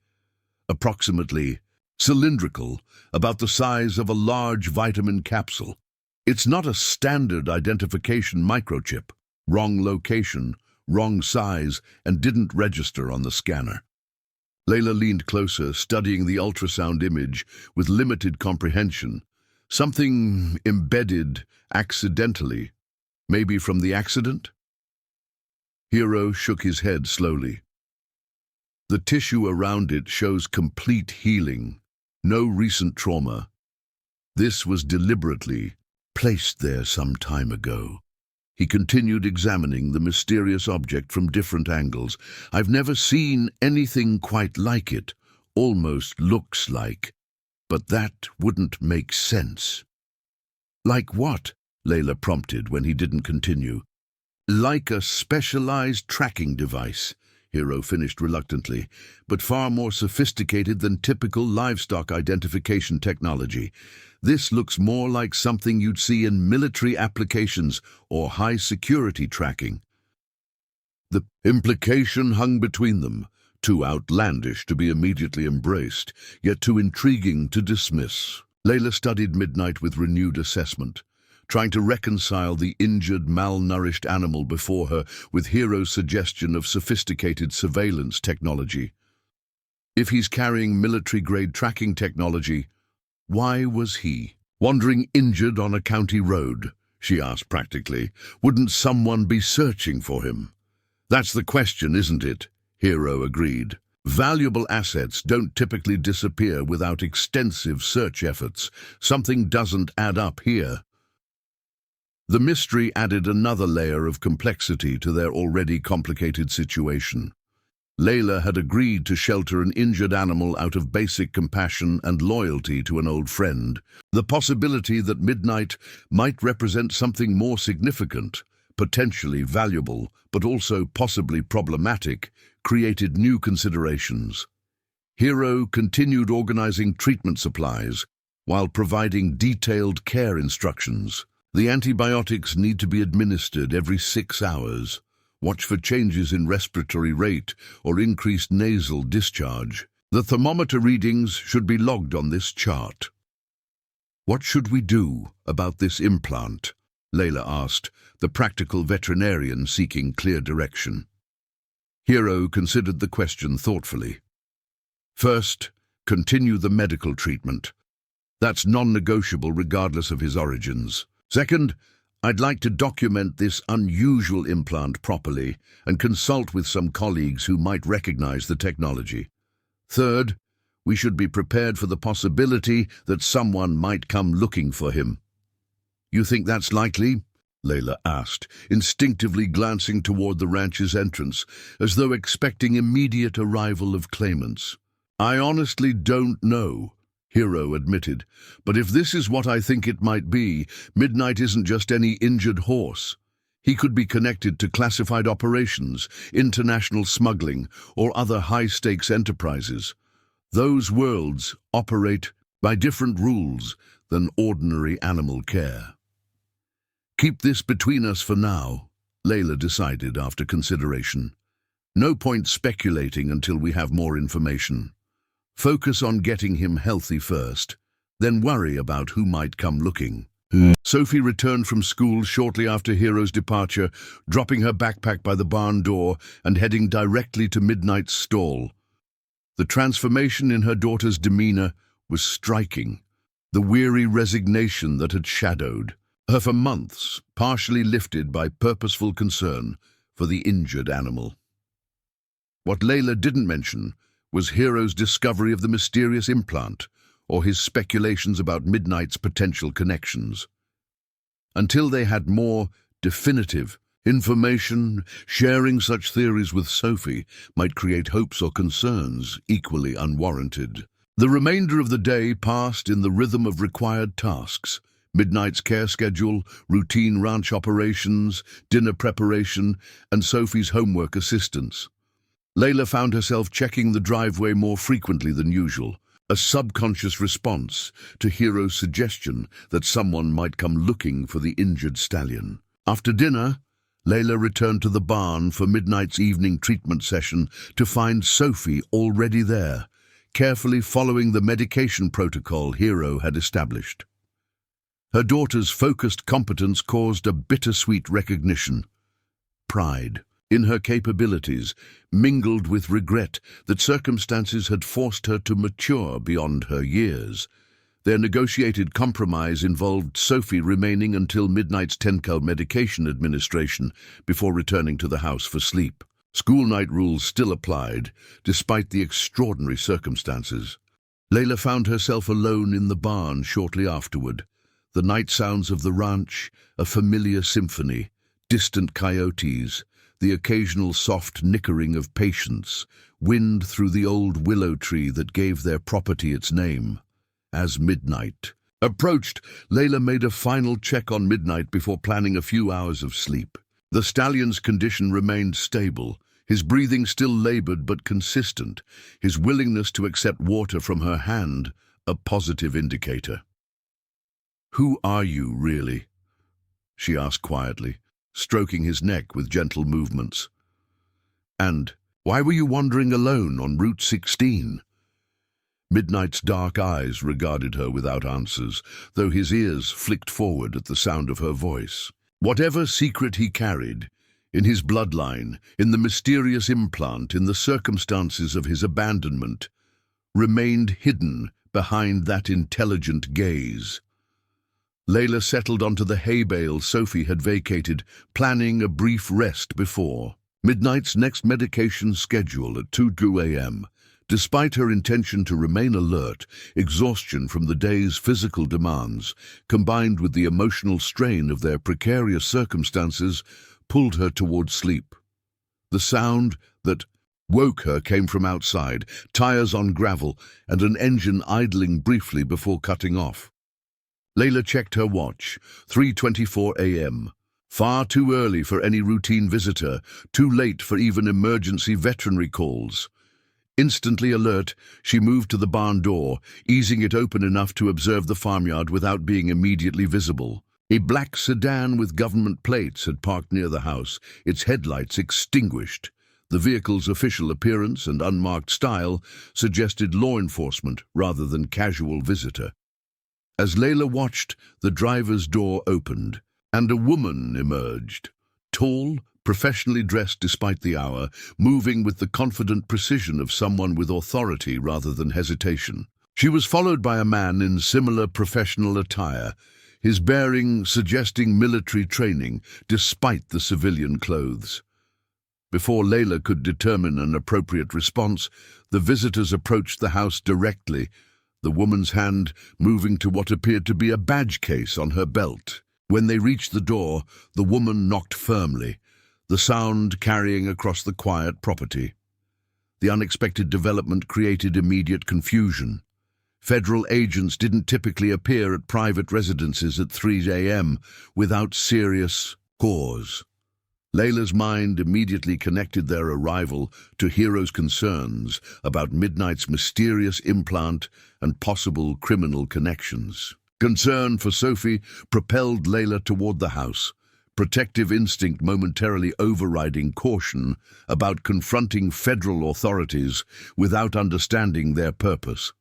Approximately cylindrical, about the size of a large vitamin capsule. It's not a standard identification microchip. Wrong location, wrong size, and didn't register on the scanner. Leila leaned closer, studying the ultrasound image with limited comprehension. Something embedded accidentally, maybe from the accident? Hero shook his head slowly. The tissue around it shows complete healing, no recent trauma. This was deliberately placed there some time ago. He continued examining the mysterious object from different angles. I've never seen anything quite like it. Almost looks like. But that wouldn't make sense. Like what? Leila prompted when he didn't continue. Like a specialized tracking device, Hero finished reluctantly, but far more sophisticated than typical livestock identification technology. This looks more like something you'd see in military applications or high-security tracking. The implication hung between them, too outlandish to be immediately embraced, yet too intriguing to dismiss. Leila studied Midnight with renewed assessment, trying to reconcile the injured, malnourished animal before her with Hero's suggestion of sophisticated surveillance technology. If he's carrying military-grade tracking technology, why was he wandering injured on a county road? She asked practically. Wouldn't someone be searching for him? That's the question, isn't it? Hero agreed. Valuable assets don't typically disappear without extensive search efforts. Something doesn't add up here. The mystery added another layer of complexity to their already complicated situation. Leila had agreed to shelter an injured animal out of basic compassion and loyalty to an old friend. The possibility that Midnight might represent something more significant, potentially valuable, but also possibly problematic, created new considerations. Hero continued organizing treatment supplies while providing detailed care instructions. The antibiotics need to be administered every 6 hours. Watch for changes in respiratory rate or increased nasal discharge. The thermometer readings should be logged on this chart. What should we do about this implant? Leila asked, the practical veterinarian seeking clear direction. Hero considered the question thoughtfully. First, continue the medical treatment. That's non-negotiable regardless of his origins. Second, I'd like to document this unusual implant properly and consult with some colleagues who might recognize the technology. Third, we should be prepared for the possibility that someone might come looking for him. You think that's likely? Leila asked, instinctively glancing toward the ranch's entrance, as though expecting immediate arrival of claimants. I honestly don't know, Hero admitted, but if this is what I think it might be, Midnight isn't just any injured horse. He could be connected to classified operations, international smuggling, or other high-stakes enterprises. Those worlds operate by different rules than ordinary animal care. Keep this between us for now, Leila decided after consideration. No point speculating until we have more information. Focus on getting him healthy first, then worry about who might come looking. Sophie returned from school shortly after Hero's departure, dropping her backpack by the barn door and heading directly to Midnight's stall. The transformation in her daughter's demeanor was striking, the weary resignation that had shadowed her for months, partially lifted by purposeful concern for the injured animal. What Leila didn't mention was Hero's discovery of the mysterious implant, or his speculations about Midnight's potential connections. Until they had more definitive information, sharing such theories with Sophie might create hopes or concerns equally unwarranted. The remainder of the day passed in the rhythm of required tasks: Midnight's care schedule, routine ranch operations, dinner preparation, and Sophie's homework assistance. Leila found herself checking the driveway more frequently than usual, a subconscious response to Hero's suggestion that someone might come looking for the injured stallion. After dinner, Leila returned to the barn for Midnight's evening treatment session to find Sophie already there, carefully following the medication protocol Hero had established. Her daughter's focused competence caused a bittersweet recognition. Pride, in her capabilities, mingled with regret that circumstances had forced her to mature beyond her years. Their negotiated compromise involved Sophie remaining until midnight's 10-cal medication administration before returning to the house for sleep. School night rules still applied, despite the extraordinary circumstances. Leila found herself alone in the barn shortly afterward. The night sounds of the ranch, a familiar symphony, distant coyotes, the occasional soft nickering of patients, wind through the old willow tree that gave their property its name. As midnight approached, Leila made a final check on midnight before planning a few hours of sleep. The stallion's condition remained stable, his breathing still labored but consistent, his willingness to accept water from her hand a positive indicator. "Who are you, really?" she asked quietly, stroking his neck with gentle movements. "And why were you wandering alone on Route 16? Midnight's dark eyes regarded her without answers, though his ears flicked forward at the sound of her voice. Whatever secret he carried, in his bloodline, in the mysterious implant, in the circumstances of his abandonment, remained hidden behind that intelligent gaze. Leila settled onto the hay bale Sophie had vacated, planning a brief rest before Midnight's next medication schedule at 2 a.m. Despite her intention to remain alert, exhaustion from the day's physical demands, combined with the emotional strain of their precarious circumstances, pulled her toward sleep. The sound that woke her came from outside, tires on gravel and an engine idling briefly before cutting off. Leila checked her watch, 3:24 a.m. Far too early for any routine visitor, too late for even emergency veterinary calls. Instantly alert, she moved to the barn door, easing it open enough to observe the farmyard without being immediately visible. A black sedan with government plates had parked near the house, its headlights extinguished. The vehicle's official appearance and unmarked style suggested law enforcement rather than casual visitor. As Leila watched, the driver's door opened, and a woman emerged. Tall, professionally dressed despite the hour, moving with the confident precision of someone with authority rather than hesitation. She was followed by a man in similar professional attire, his bearing suggesting military training despite the civilian clothes. Before Leila could determine an appropriate response, the visitors approached the house directly, the woman's hand moving to what appeared to be a badge case on her belt. When they reached the door, the woman knocked firmly, the sound carrying across the quiet property. The unexpected development created immediate confusion. Federal agents didn't typically appear at private residences at 3 a.m. without serious cause. Leila's mind immediately connected their arrival to Hero's concerns about Midnight's mysterious implant and possible criminal connections. Concern for Sophie propelled Leila toward the house, protective instinct momentarily overriding caution about confronting federal authorities without understanding their purpose.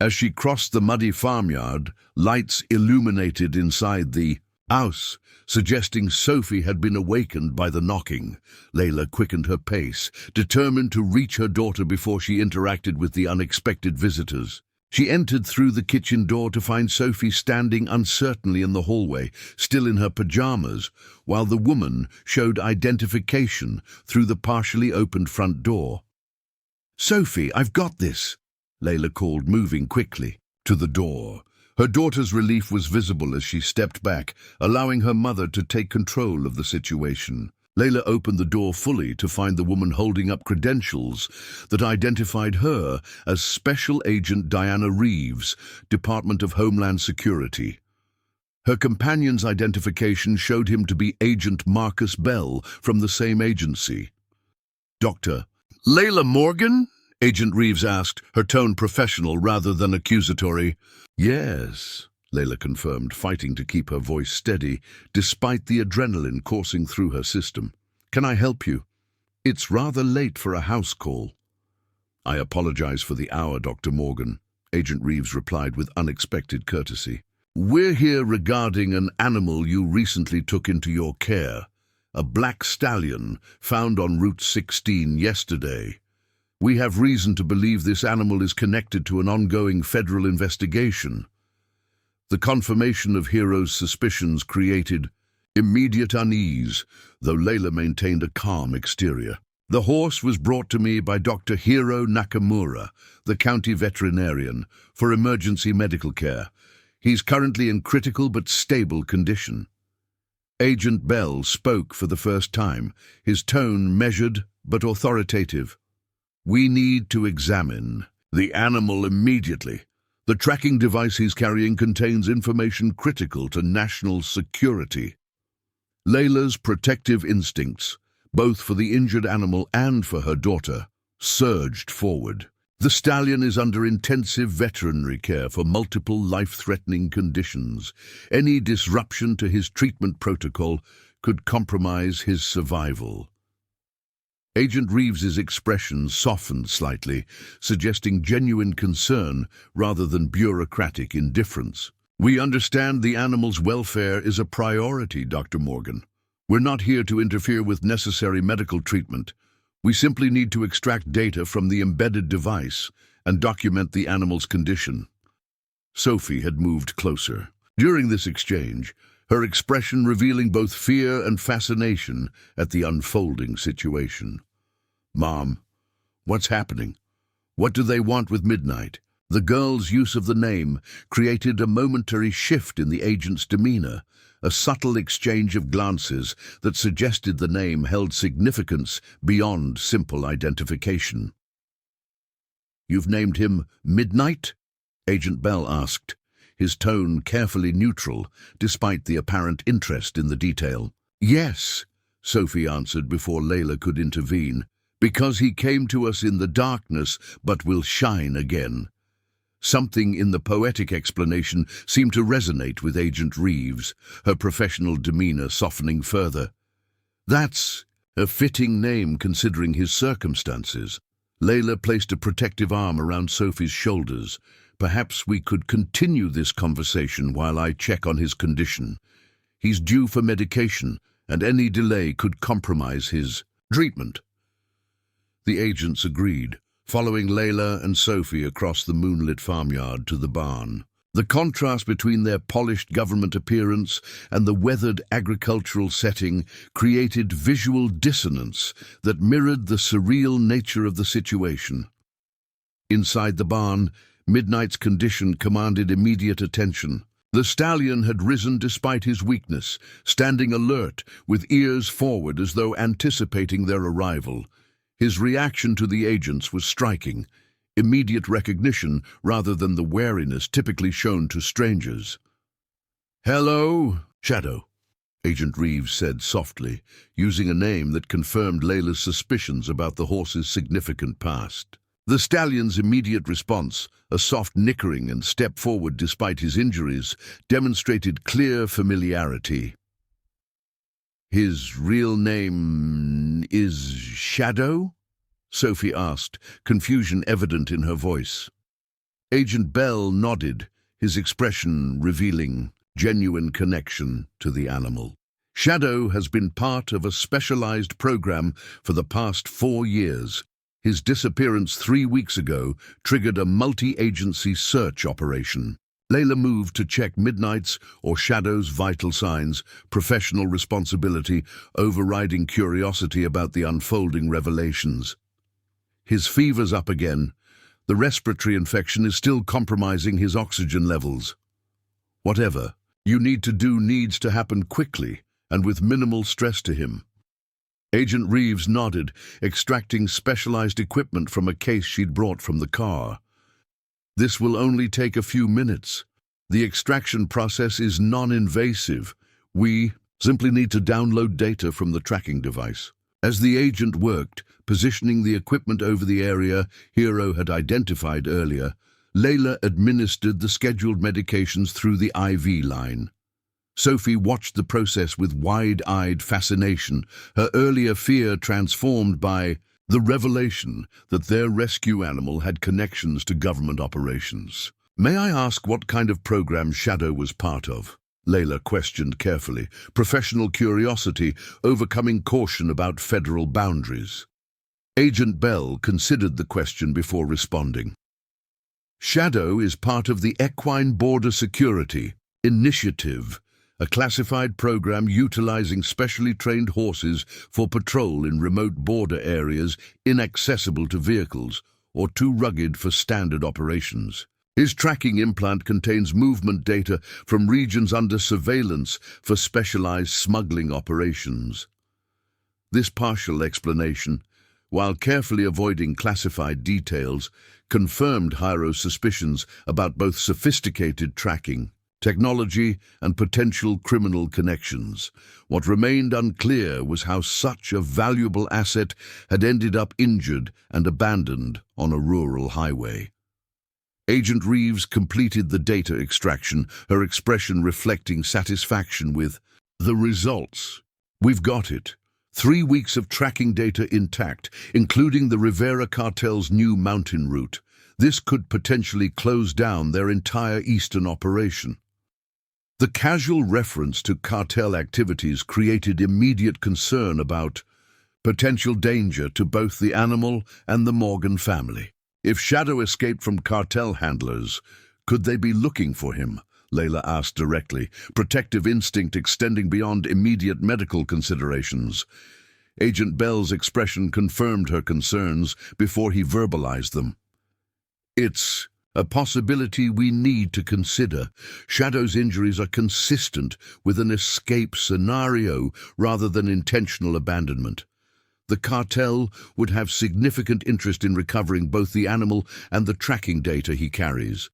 As she crossed the muddy farmyard, lights illuminated inside the house, suggesting Sophie had been awakened by the knocking. Leila quickened her pace, determined to reach her daughter before she interacted with the unexpected visitors. She entered through the kitchen door to find Sophie standing uncertainly in the hallway, still in her pajamas, while the woman showed identification through the partially opened front door. "Sophie, I've got this," Leila called, moving quickly to the door. Her daughter's relief was visible as she stepped back, allowing her mother to take control of the situation. Leila opened the door fully to find the woman holding up credentials that identified her as Special Agent Diana Reeves, Department of Homeland Security. Her companion's identification showed him to be Agent Marcus Bell from the same agency. "Dr. Leila Morgan?" Agent Reeves asked, her tone professional rather than accusatory. "Yes," Leila confirmed, fighting to keep her voice steady, despite the adrenaline coursing through her system. "Can I help you?" "It's rather late for a house call." "I apologize for the hour, Dr. Morgan," Agent Reeves replied with unexpected courtesy. "We're here regarding an animal you recently took into your care, a black stallion found on Route 16 yesterday. We have reason to believe this animal is connected to an ongoing federal investigation. The confirmation of Hero's suspicions created immediate unease, though Leila maintained a calm exterior. The horse was brought to me by Dr. Hiro Nakamura, the county veterinarian, for emergency medical care. He's currently in critical but stable condition. Agent Bell spoke for the first time, his tone measured but authoritative. We need to examine the animal immediately. The tracking device he's carrying contains information critical to national security. Leila's protective instincts, both for the injured animal and for her daughter, surged forward. The stallion is under intensive veterinary care for multiple life-threatening conditions. Any disruption to his treatment protocol could compromise his survival. Agent Reeves's expression softened slightly, suggesting genuine concern rather than bureaucratic indifference. We understand the animal's welfare is a priority, Dr. Morgan. We're not here to interfere with necessary medical treatment. We simply need to extract data from the embedded device and document the animal's condition. Sophie had moved closer. During this exchange, her expression revealing both fear and fascination at the unfolding situation. Mom, what's happening? What do they want with Midnight? The girl's use of the name created a momentary shift in the agent's demeanor, a subtle exchange of glances that suggested the name held significance beyond simple identification. You've named him Midnight? Agent Bell asked, his tone carefully neutral, despite the apparent interest in the detail. Yes, Sophie answered before Leila could intervene, because he came to us in the darkness but will shine again. Something in the poetic explanation seemed to resonate with Agent Reeves, her professional demeanor softening further. That's a fitting name considering his circumstances. Leila placed a protective arm around Sophie's shoulders. Perhaps we could continue this conversation while I check on his condition. He's due for medication, and any delay could compromise his treatment. The agents agreed, following Leila and Sophie across the moonlit farmyard to the barn. The contrast between their polished government appearance and the weathered agricultural setting created visual dissonance that mirrored the surreal nature of the situation. Inside the barn, Midnight's condition commanded immediate attention. The stallion had risen despite his weakness, standing alert, with ears forward as though anticipating their arrival. His reaction to the agents was striking, immediate recognition rather than the wariness typically shown to strangers. "Hello, Shadow," Agent Reeves said softly, using a name that confirmed Leila's suspicions about the horse's significant past. The stallion's immediate response, a soft nickering and step forward despite his injuries, demonstrated clear familiarity. "His real name is Shadow?" Sophie asked, confusion evident in her voice. Agent Bell nodded, his expression revealing genuine connection to the animal. "Shadow has been part of a specialized program for the past 4 years. His disappearance 3 weeks ago triggered a multi-agency search operation." Leila moved to check Midnight's or Shadow's vital signs, professional responsibility overriding curiosity about the unfolding revelations. His fever's up again. The respiratory infection is still compromising his oxygen levels. Whatever you need to do needs to happen quickly and with minimal stress to him. Agent Reeves nodded, extracting specialized equipment from a case she'd brought from the car. "This will only take a few minutes. The extraction process is non-invasive. We simply need to download data from the tracking device." As the agent worked, positioning the equipment over the area Hiro had identified earlier, Leila administered the scheduled medications through the IV line. Sophie watched the process with wide-eyed fascination, her earlier fear transformed by the revelation that their rescue animal had connections to government operations. "May I ask what kind of program Shadow was part of?" Leila questioned carefully, professional curiosity overcoming caution about federal boundaries. Agent Bell considered the question before responding. Shadow is part of the Equine Border Security Initiative, a classified program utilizing specially trained horses for patrol in remote border areas inaccessible to vehicles or too rugged for standard operations. His tracking implant contains movement data from regions under surveillance for specialized smuggling operations. This partial explanation, while carefully avoiding classified details, confirmed Hyro's suspicions about both sophisticated tracking technology and potential criminal connections. What remained unclear was how such a valuable asset had ended up injured and abandoned on a rural highway. Agent Reeves completed the data extraction, her expression reflecting satisfaction with the results. "We've got it. 3 weeks of tracking data intact, including the Rivera cartel's new mountain route. This could potentially close down their entire eastern operation." The casual reference to cartel activities created immediate concern about potential danger to both the animal and the Morgan family. If Shadow escaped from cartel handlers, could they be looking for him? Leila asked directly, protective instinct extending beyond immediate medical considerations. Agent Bell's expression confirmed her concerns before he verbalized them. "It's a possibility we need to consider. Shadow's injuries are consistent with an escape scenario rather than intentional abandonment. The cartel would have significant interest in recovering both the animal and the tracking data he carries."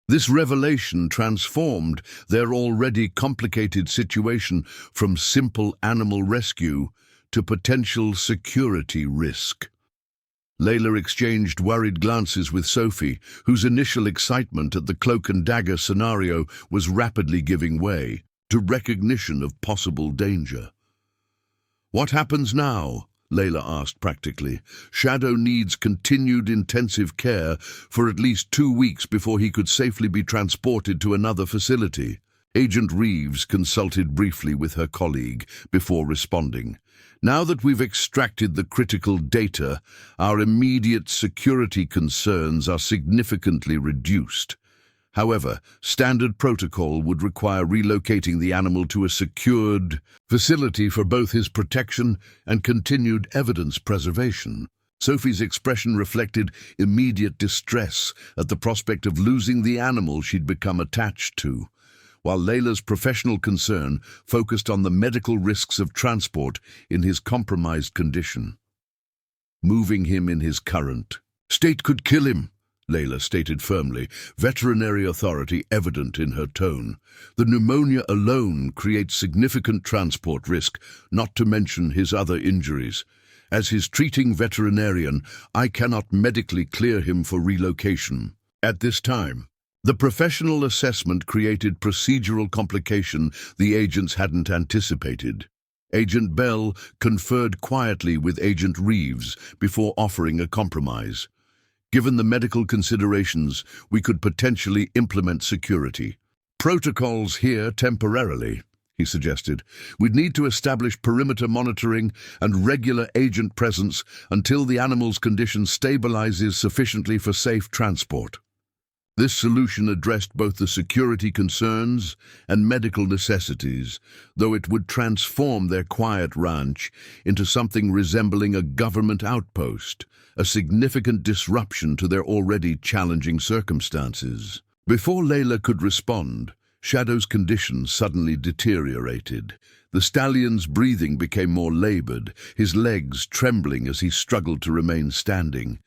This revelation transformed their already complicated situation from simple animal rescue to potential security risk. Leila exchanged worried glances with Sophie, whose initial excitement at the cloak and dagger scenario was rapidly giving way to recognition of possible danger. "What happens now?" Leila asked practically. "Shadow needs continued intensive care for at least 2 weeks before he could safely be transported to another facility." Agent Reeves consulted briefly with her colleague before responding. "Now that we've extracted the critical data, our immediate security concerns are significantly reduced. However, standard protocol would require relocating the animal to a secured facility for both his protection and continued evidence preservation." Sophie's expression reflected immediate distress at the prospect of losing the animal she'd become attached to, while Leila's professional concern focused on the medical risks of transport in his compromised condition. "Moving him in his current state could kill him," Leila stated firmly, veterinary authority evident in her tone. "The pneumonia alone creates significant transport risk, not to mention his other injuries. As his treating veterinarian, I cannot medically clear him for relocation at this time." The professional assessment created procedural complication the agents hadn't anticipated. Agent Bell conferred quietly with Agent Reeves before offering a compromise. "Given the medical considerations, we could potentially implement security protocols here temporarily," he suggested. "We'd need to establish perimeter monitoring and regular agent presence until the animal's condition stabilizes sufficiently for safe transport." This solution addressed both the security concerns and medical necessities, though it would transform their quiet ranch into something resembling a government outpost, a significant disruption to their already challenging circumstances. Before Leila could respond, Shadow's condition suddenly deteriorated. The stallion's breathing became more labored, his legs trembling as he struggled to remain standing.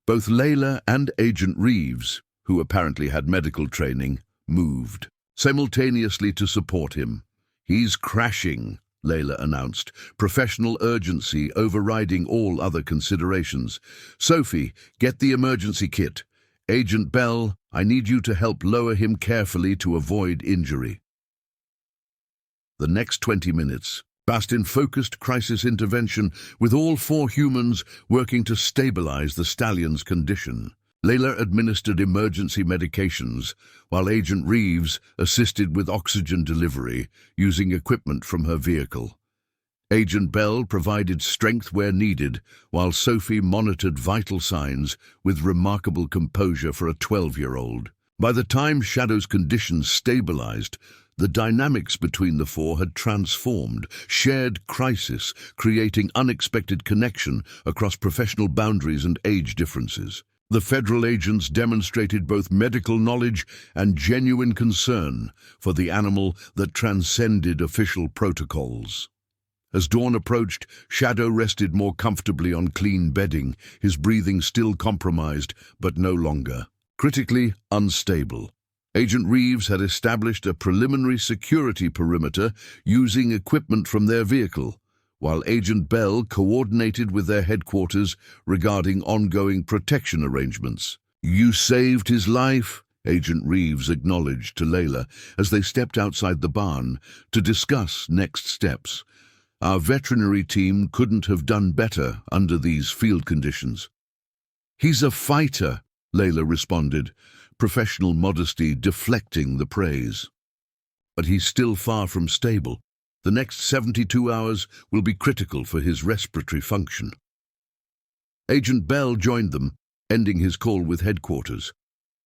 Both Leila and Agent Reeves, who apparently had medical training, moved simultaneously to support him. "He's crashing," Leila announced, professional urgency overriding all other considerations. "Sophie, get the emergency kit. Agent Bell, I need you to help lower him carefully to avoid injury." The next 20 minutes passed in focused crisis intervention, with all 4 humans working to stabilize the stallion's condition. Leila administered emergency medications, while Agent Reeves assisted with oxygen delivery using equipment from her vehicle. Agent Bell provided strength where needed, while Sophie monitored vital signs with remarkable composure for a 12-year-old. By the time Shadow's conditions stabilized, the dynamics between the four had transformed, shared crisis, creating unexpected connection across professional boundaries and age differences. The federal agents demonstrated both medical knowledge and genuine concern for the animal that transcended official protocols. As dawn approached, Shadow rested more comfortably on clean bedding, his breathing still compromised, but no longer critically unstable. Agent Reeves had established a preliminary security perimeter using equipment from their vehicle, while Agent Bell coordinated with their headquarters regarding ongoing protection arrangements. "You saved his life," Agent Reeves acknowledged to Leila as they stepped outside the barn to discuss next steps. "Our veterinary team couldn't have done better under these field conditions." "He's a fighter," Leila responded, professional modesty deflecting the praise. "But he's still far from stable. The next 72 hours will be critical for his respiratory function." Agent Bell joined them, ending his call with headquarters.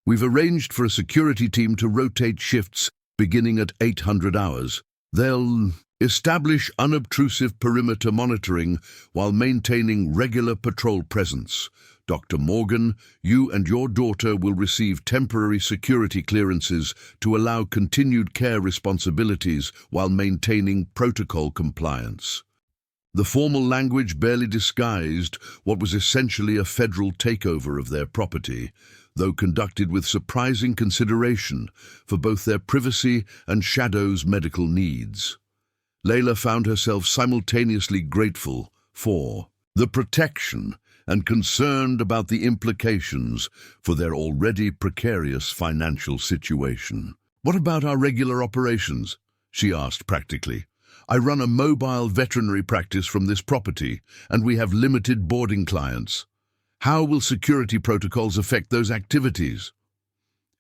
"We've arranged for a security team to rotate shifts beginning at 800 hours. They'll establish unobtrusive perimeter monitoring while maintaining regular patrol presence. Dr. Morgan, you and your daughter will receive temporary security clearances to allow continued care responsibilities while maintaining protocol compliance." The formal language barely disguised what was essentially a federal takeover of their property, though conducted with surprising consideration for both their privacy and Shadow's medical needs. Leila found herself simultaneously grateful for the protection and concerned about the implications for their already precarious financial situation. "What about our regular operations?" she asked practically. "I run a mobile veterinary practice from this property, and we have limited boarding clients. How will security protocols affect those activities?"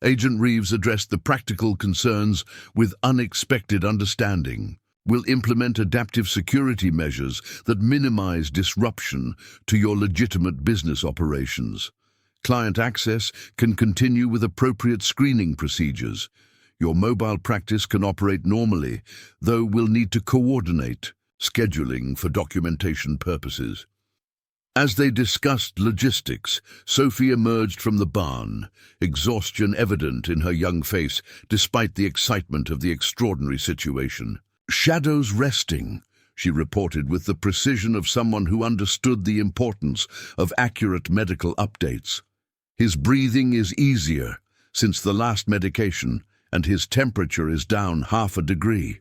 Agent Reeves addressed the practical concerns with unexpected understanding. "We'll implement adaptive security measures that minimize disruption to your legitimate business operations. Client access can continue with appropriate screening procedures. Your mobile practice can operate normally, though we'll need to coordinate scheduling for documentation purposes." As they discussed logistics, Sophie emerged from the barn, exhaustion evident in her young face despite the excitement of the extraordinary situation. "Shadow's resting," she reported with the precision of someone who understood the importance of accurate medical updates. "His breathing is easier since the last medication, and his temperature is down 1/2 a degree."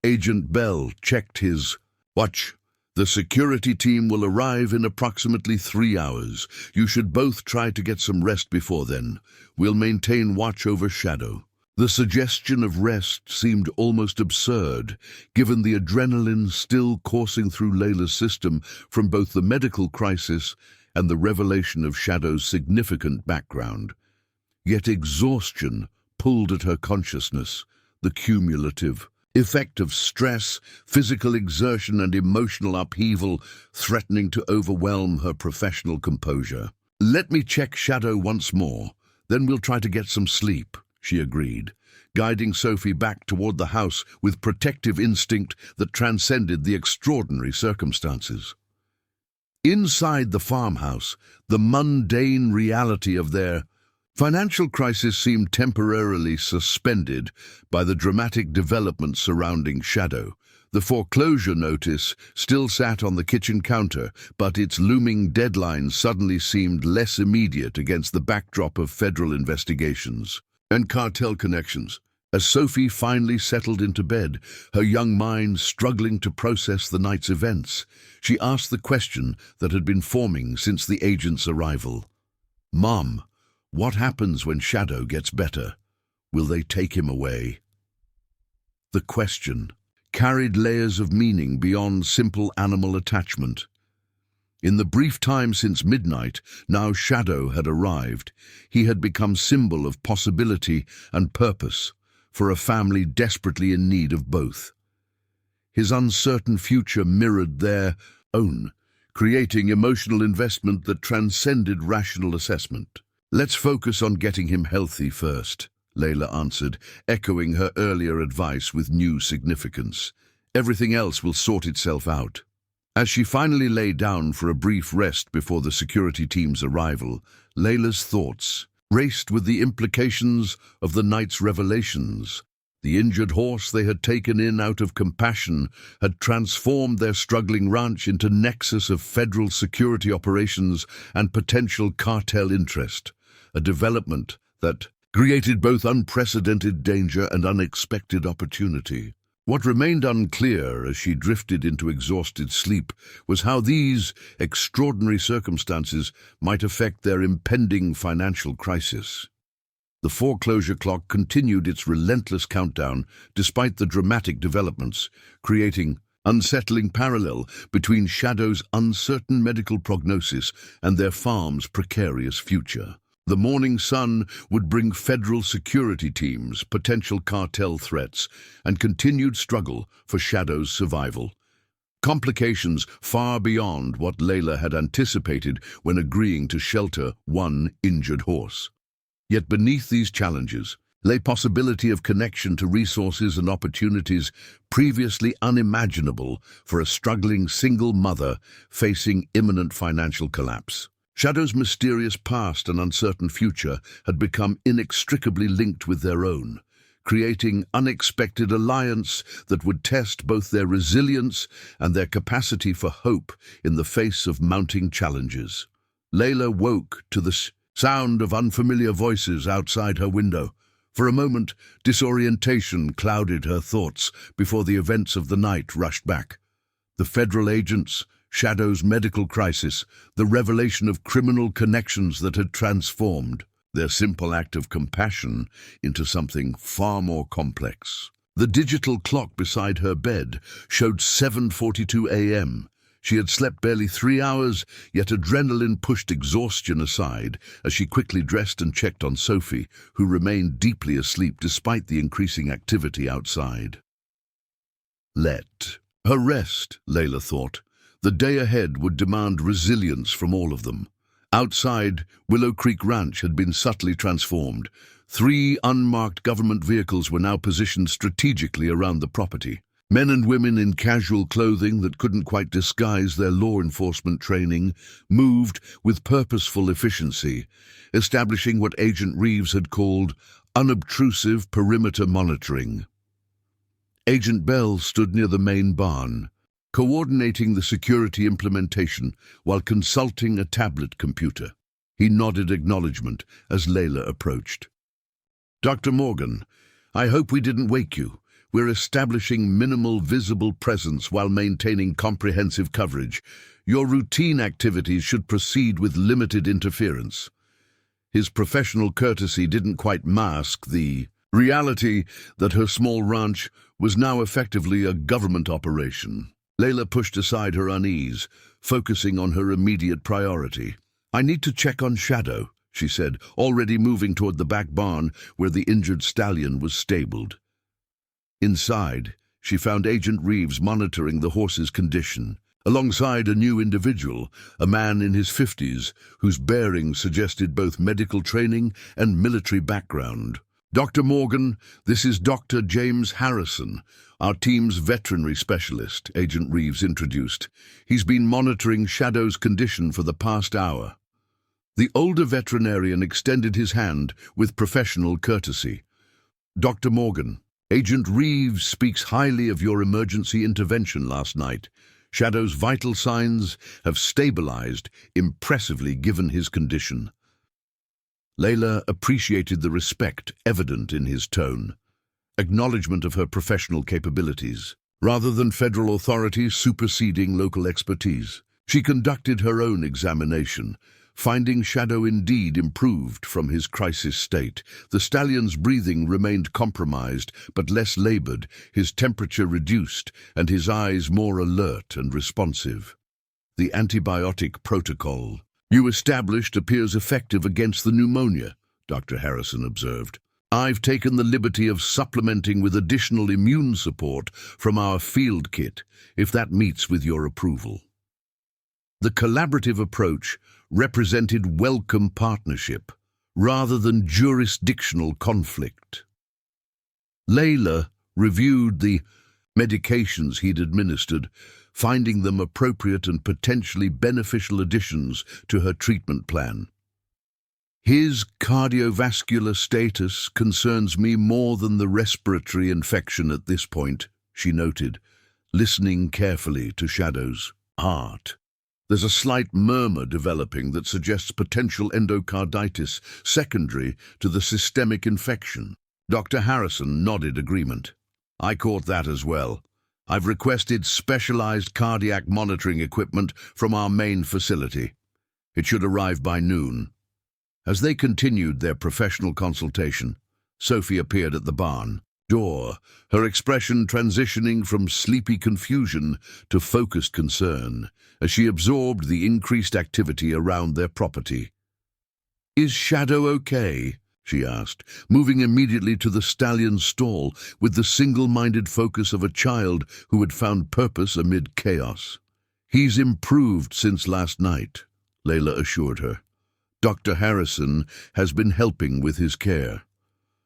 Agent Bell checked his watch. "The security team will arrive in approximately 3 hours. You should both try to get some rest before then. We'll maintain watch over Shadow." The suggestion of rest seemed almost absurd, given the adrenaline still coursing through Leila's system from both the medical crisis and the revelation of Shadow's significant background. Yet exhaustion pulled at her consciousness, the cumulative effect of stress, physical exertion, and emotional upheaval threatening to overwhelm her professional composure. "Let me check Shadow once more, then we'll try to get some sleep," she agreed, guiding Sophie back toward the house with protective instinct that transcended the extraordinary circumstances. Inside the farmhouse, the mundane reality of their financial crisis seemed temporarily suspended by the dramatic developments surrounding Shadow. The foreclosure notice still sat on the kitchen counter, but its looming deadline suddenly seemed less immediate against the backdrop of federal investigations and cartel connections. As Sophie finally settled into bed, her young mind struggling to process the night's events, she asked the question that had been forming since the agent's arrival. "Mom, what happens when Shadow gets better? Will they take him away?" The question carried layers of meaning beyond simple animal attachment. In the brief time since midnight, now Shadow had arrived. He had become symbol of possibility and purpose for a family desperately in need of both. His uncertain future mirrored their own, creating emotional investment that transcended rational assessment. "Let's focus on getting him healthy first," Leila answered, echoing her earlier advice with new significance. "Everything else will sort itself out." As she finally lay down for a brief rest before the security team's arrival, Leila's thoughts raced with the implications of the night's revelations. The injured horse they had taken in out of compassion had transformed their struggling ranch into nexus of federal security operations and potential cartel interest, a development that created both unprecedented danger and unexpected opportunity. What remained unclear as she drifted into exhausted sleep was how these extraordinary circumstances might affect their impending financial crisis. The foreclosure clock continued its relentless countdown despite the dramatic developments, creating unsettling parallel between Shadow's uncertain medical prognosis and their farm's precarious future. The morning sun would bring federal security teams, potential cartel threats, and continued struggle for Shadow's survival. Complications far beyond what Leila had anticipated when agreeing to shelter one injured horse. Yet beneath these challenges lay possibility of connection to resources and opportunities previously unimaginable for a struggling single mother facing imminent financial collapse. Shadow's mysterious past and uncertain future had become inextricably linked with their own, creating unexpected alliance that would test both their resilience and their capacity for hope in the face of mounting challenges. Leila woke to the sound of unfamiliar voices outside her window. For a moment, disorientation clouded her thoughts before the events of the night rushed back. The federal agents, Shadow's medical crisis, the revelation of criminal connections that had transformed their simple act of compassion into something far more complex. The digital clock beside her bed showed 7:42 a.m. She had slept barely 3 hours, yet adrenaline pushed exhaustion aside as she quickly dressed and checked on Sophie, who remained deeply asleep despite the increasing activity outside. Let her rest, Leila thought. The day ahead would demand resilience from all of them. Outside, Willow Creek Ranch had been subtly transformed. 3 unmarked government vehicles were now positioned strategically around the property. Men and women in casual clothing that couldn't quite disguise their law enforcement training moved with purposeful efficiency, establishing what Agent Reeves had called unobtrusive perimeter monitoring. Agent Bell stood near the main barn, coordinating the security implementation while consulting a tablet computer. He nodded acknowledgement as Leila approached. "Dr. Morgan, I hope we didn't wake you. We're establishing minimal visible presence while maintaining comprehensive coverage. Your routine activities should proceed with limited interference." His professional courtesy didn't quite mask the reality that her small ranch was now effectively a government operation. Leila pushed aside her unease, focusing on her immediate priority. "I need to check on Shadow," she said, already moving toward the back barn where the injured stallion was stabled. Inside, she found Agent Reeves monitoring the horse's condition, alongside a new individual, a man in his 50s, whose bearing suggested both medical training and military background. "Dr. Morgan, this is Dr. James Harrison, our team's veterinary specialist," Agent Reeves introduced. "He's been monitoring Shadow's condition for the past hour." The older veterinarian extended his hand with professional courtesy. "Dr. Morgan, Agent Reeves speaks highly of your emergency intervention last night. Shadow's vital signs have stabilized impressively given his condition." Leila appreciated the respect evident in his tone, acknowledgement of her professional capabilities, rather than federal authorities superseding local expertise. She conducted her own examination, finding Shadow indeed improved from his crisis state. The stallion's breathing remained compromised, but less labored, his temperature reduced, and his eyes more alert and responsive. the antibiotic protocol you established appears effective against the pneumonia, Dr. Harrison observed. I've taken the liberty of supplementing with additional immune support from our field kit, if that meets with your approval. The collaborative approach represented welcome partnership, rather than jurisdictional conflict. Leila reviewed the medications he'd administered, finding them appropriate and potentially beneficial additions to her treatment plan. His cardiovascular status concerns me more than the respiratory infection at this point, she noted, listening carefully to Shadow's heart. There's a slight murmur developing that suggests potential endocarditis secondary to the systemic infection. Dr. Harrison nodded agreement. I caught that as well. I've requested specialized cardiac monitoring equipment from our main facility. It should arrive by noon. As they continued their professional consultation, Sophie appeared at the barn door, her expression transitioning from sleepy confusion to focused concern as she absorbed the increased activity around their property. "Is Shadow okay?" she asked, moving immediately to the stallion's stall with the single-minded focus of a child who had found purpose amid chaos. "He's improved since last night," Leila assured her. "Dr. Harrison has been helping with his care."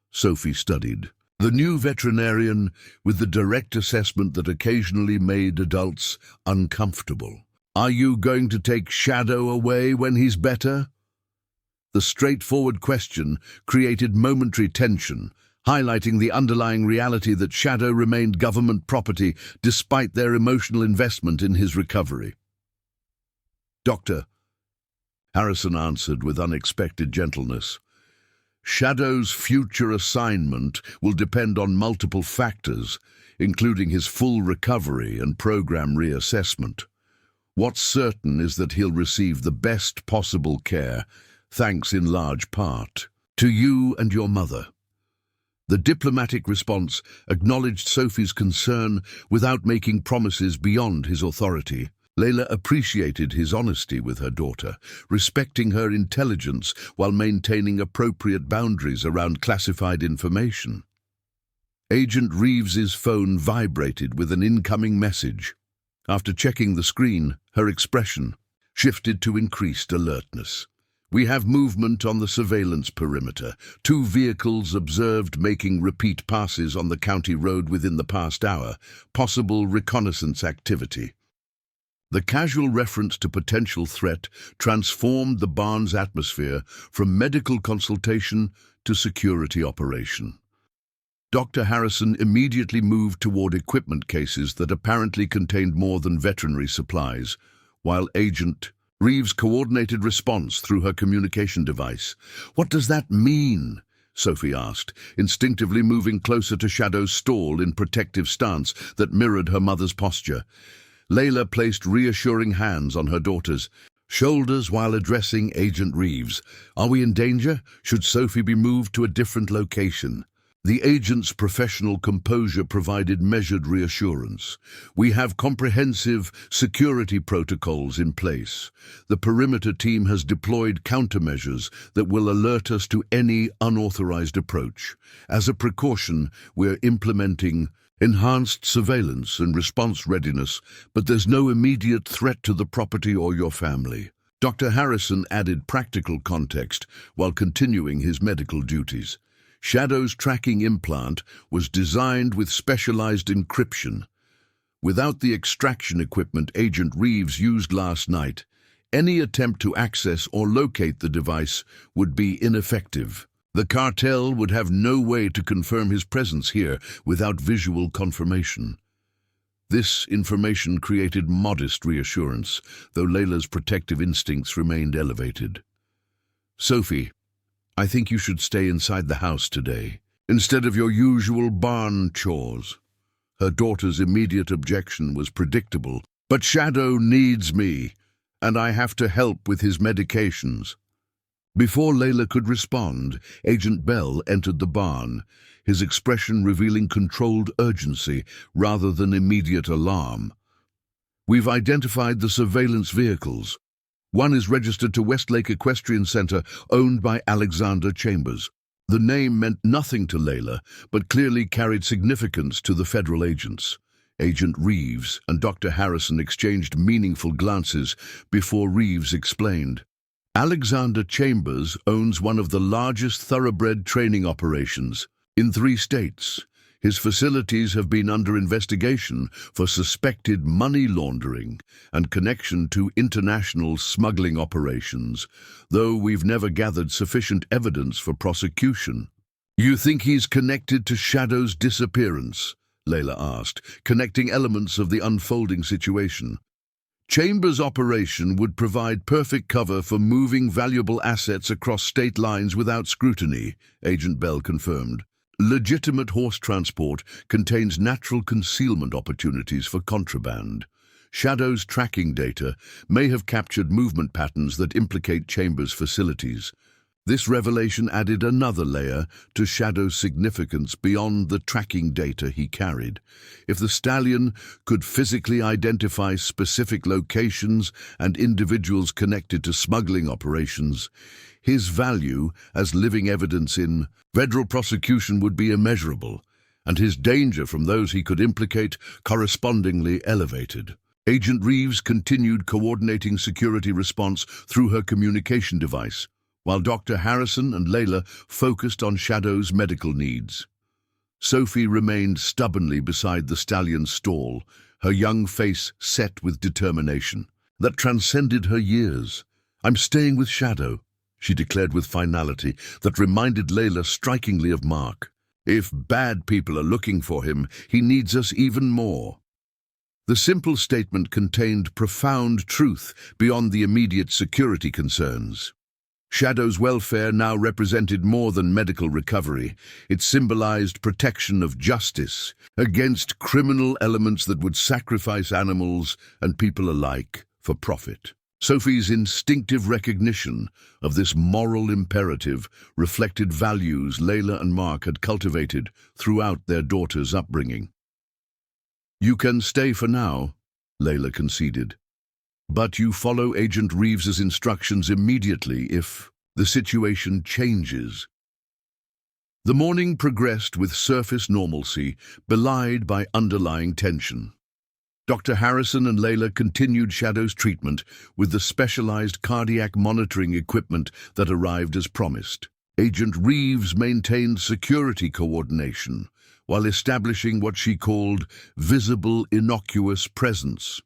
Sophie studied. The new veterinarian with the direct assessment that occasionally made adults uncomfortable. "Are you going to take Shadow away when he's better?" The straightforward question created momentary tension, highlighting the underlying reality that Shadow remained government property despite their emotional investment in his recovery. "Doctor," Harrison answered with unexpected gentleness, "Shadow's future assignment will depend on multiple factors, including his full recovery and program reassessment. What's certain is that he'll receive the best possible care, thanks in large part to you and your mother." The diplomatic response acknowledged Sophie's concern without making promises beyond his authority. Leila appreciated his honesty with her daughter, respecting her intelligence while maintaining appropriate boundaries around classified information. Agent Reeves's phone vibrated with an incoming message. After checking the screen, her expression shifted to increased alertness. "We have movement on the surveillance perimeter. 2 vehicles observed making repeat passes on the county road within the past hour. Possible reconnaissance activity." The casual reference to potential threat transformed the barn's atmosphere from medical consultation to security operation. Dr. Harrison immediately moved toward equipment cases that apparently contained more than veterinary supplies, while Agent Reeves coordinated response through her communication device. "What does that mean?" Sophie asked, instinctively moving closer to Shadow's stall in protective stance that mirrored her mother's posture. Leila placed reassuring hands on her daughter's shoulders while addressing Agent Reeves. "Are we in danger? Should Sophie be moved to a different location?" The agent's professional composure provided measured reassurance. "We have comprehensive security protocols in place. The perimeter team has deployed countermeasures that will alert us to any unauthorized approach. As a precaution, we're implementing enhanced surveillance and response readiness, but there's no immediate threat to the property or your family." Dr. Harrison added practical context while continuing his medical duties. Shadow's tracking implant was designed with specialized encryption. Without the extraction equipment Agent Reeves used last night, any attempt to access or locate the device would be ineffective. The cartel would have no way to confirm his presence here without visual confirmation. This information created modest reassurance, though Leila's protective instincts remained elevated. "Sophie, I think you should stay inside the house today, instead of your usual barn chores." Her daughter's immediate objection was predictable. "But Shadow needs me, and I have to help with his medications." Before Leila could respond, Agent Bell entered the barn, his expression revealing controlled urgency rather than immediate alarm. We've identified the surveillance vehicles. One is registered to Westlake Equestrian Center, owned by Alexander Chambers. The name meant nothing to Leila, but clearly carried significance to the federal agents. Agent Reeves and Dr. Harrison exchanged meaningful glances before Reeves explained. Alexander Chambers owns one of the largest thoroughbred training operations in 3 states. His facilities have been under investigation for suspected money laundering and connection to international smuggling operations, though we've never gathered sufficient evidence for prosecution. You think he's connected to Shadow's disappearance? Leila asked, connecting elements of the unfolding situation. Chambers' operation would provide perfect cover for moving valuable assets across state lines without scrutiny, Agent Bell confirmed. Legitimate horse transport contains natural concealment opportunities for contraband. Shadow's tracking data may have captured movement patterns that implicate Chambers' facilities. This revelation added another layer to Shadow's significance beyond the tracking data he carried. If the stallion could physically identify specific locations and individuals connected to smuggling operations, his value as living evidence in federal prosecution would be immeasurable, and his danger from those he could implicate correspondingly elevated. Agent Reeves continued coordinating security response through her communication device, while Dr. Harrison and Leila focused on Shadow's medical needs. Sophie remained stubbornly beside the stallion's stall, her young face set with determination that transcended her years. "I'm staying with Shadow," she declared with finality that reminded Leila strikingly of Mark. "If bad people are looking for him, he needs us even more." The simple statement contained profound truth beyond the immediate security concerns. Shadow's welfare now represented more than medical recovery. It symbolized protection of justice against criminal elements that would sacrifice animals and people alike for profit. Sophie's instinctive recognition of this moral imperative reflected values Leila and Mark had cultivated throughout their daughter's upbringing. "You can stay for now," Leila conceded. "But you follow Agent Reeves's instructions immediately if the situation changes." The morning progressed with surface normalcy, belied by underlying tension. Dr. Harrison and Leila continued Shadow's treatment with the specialized cardiac monitoring equipment that arrived as promised. Agent Reeves maintained security coordination while establishing what she called visible innocuous presence.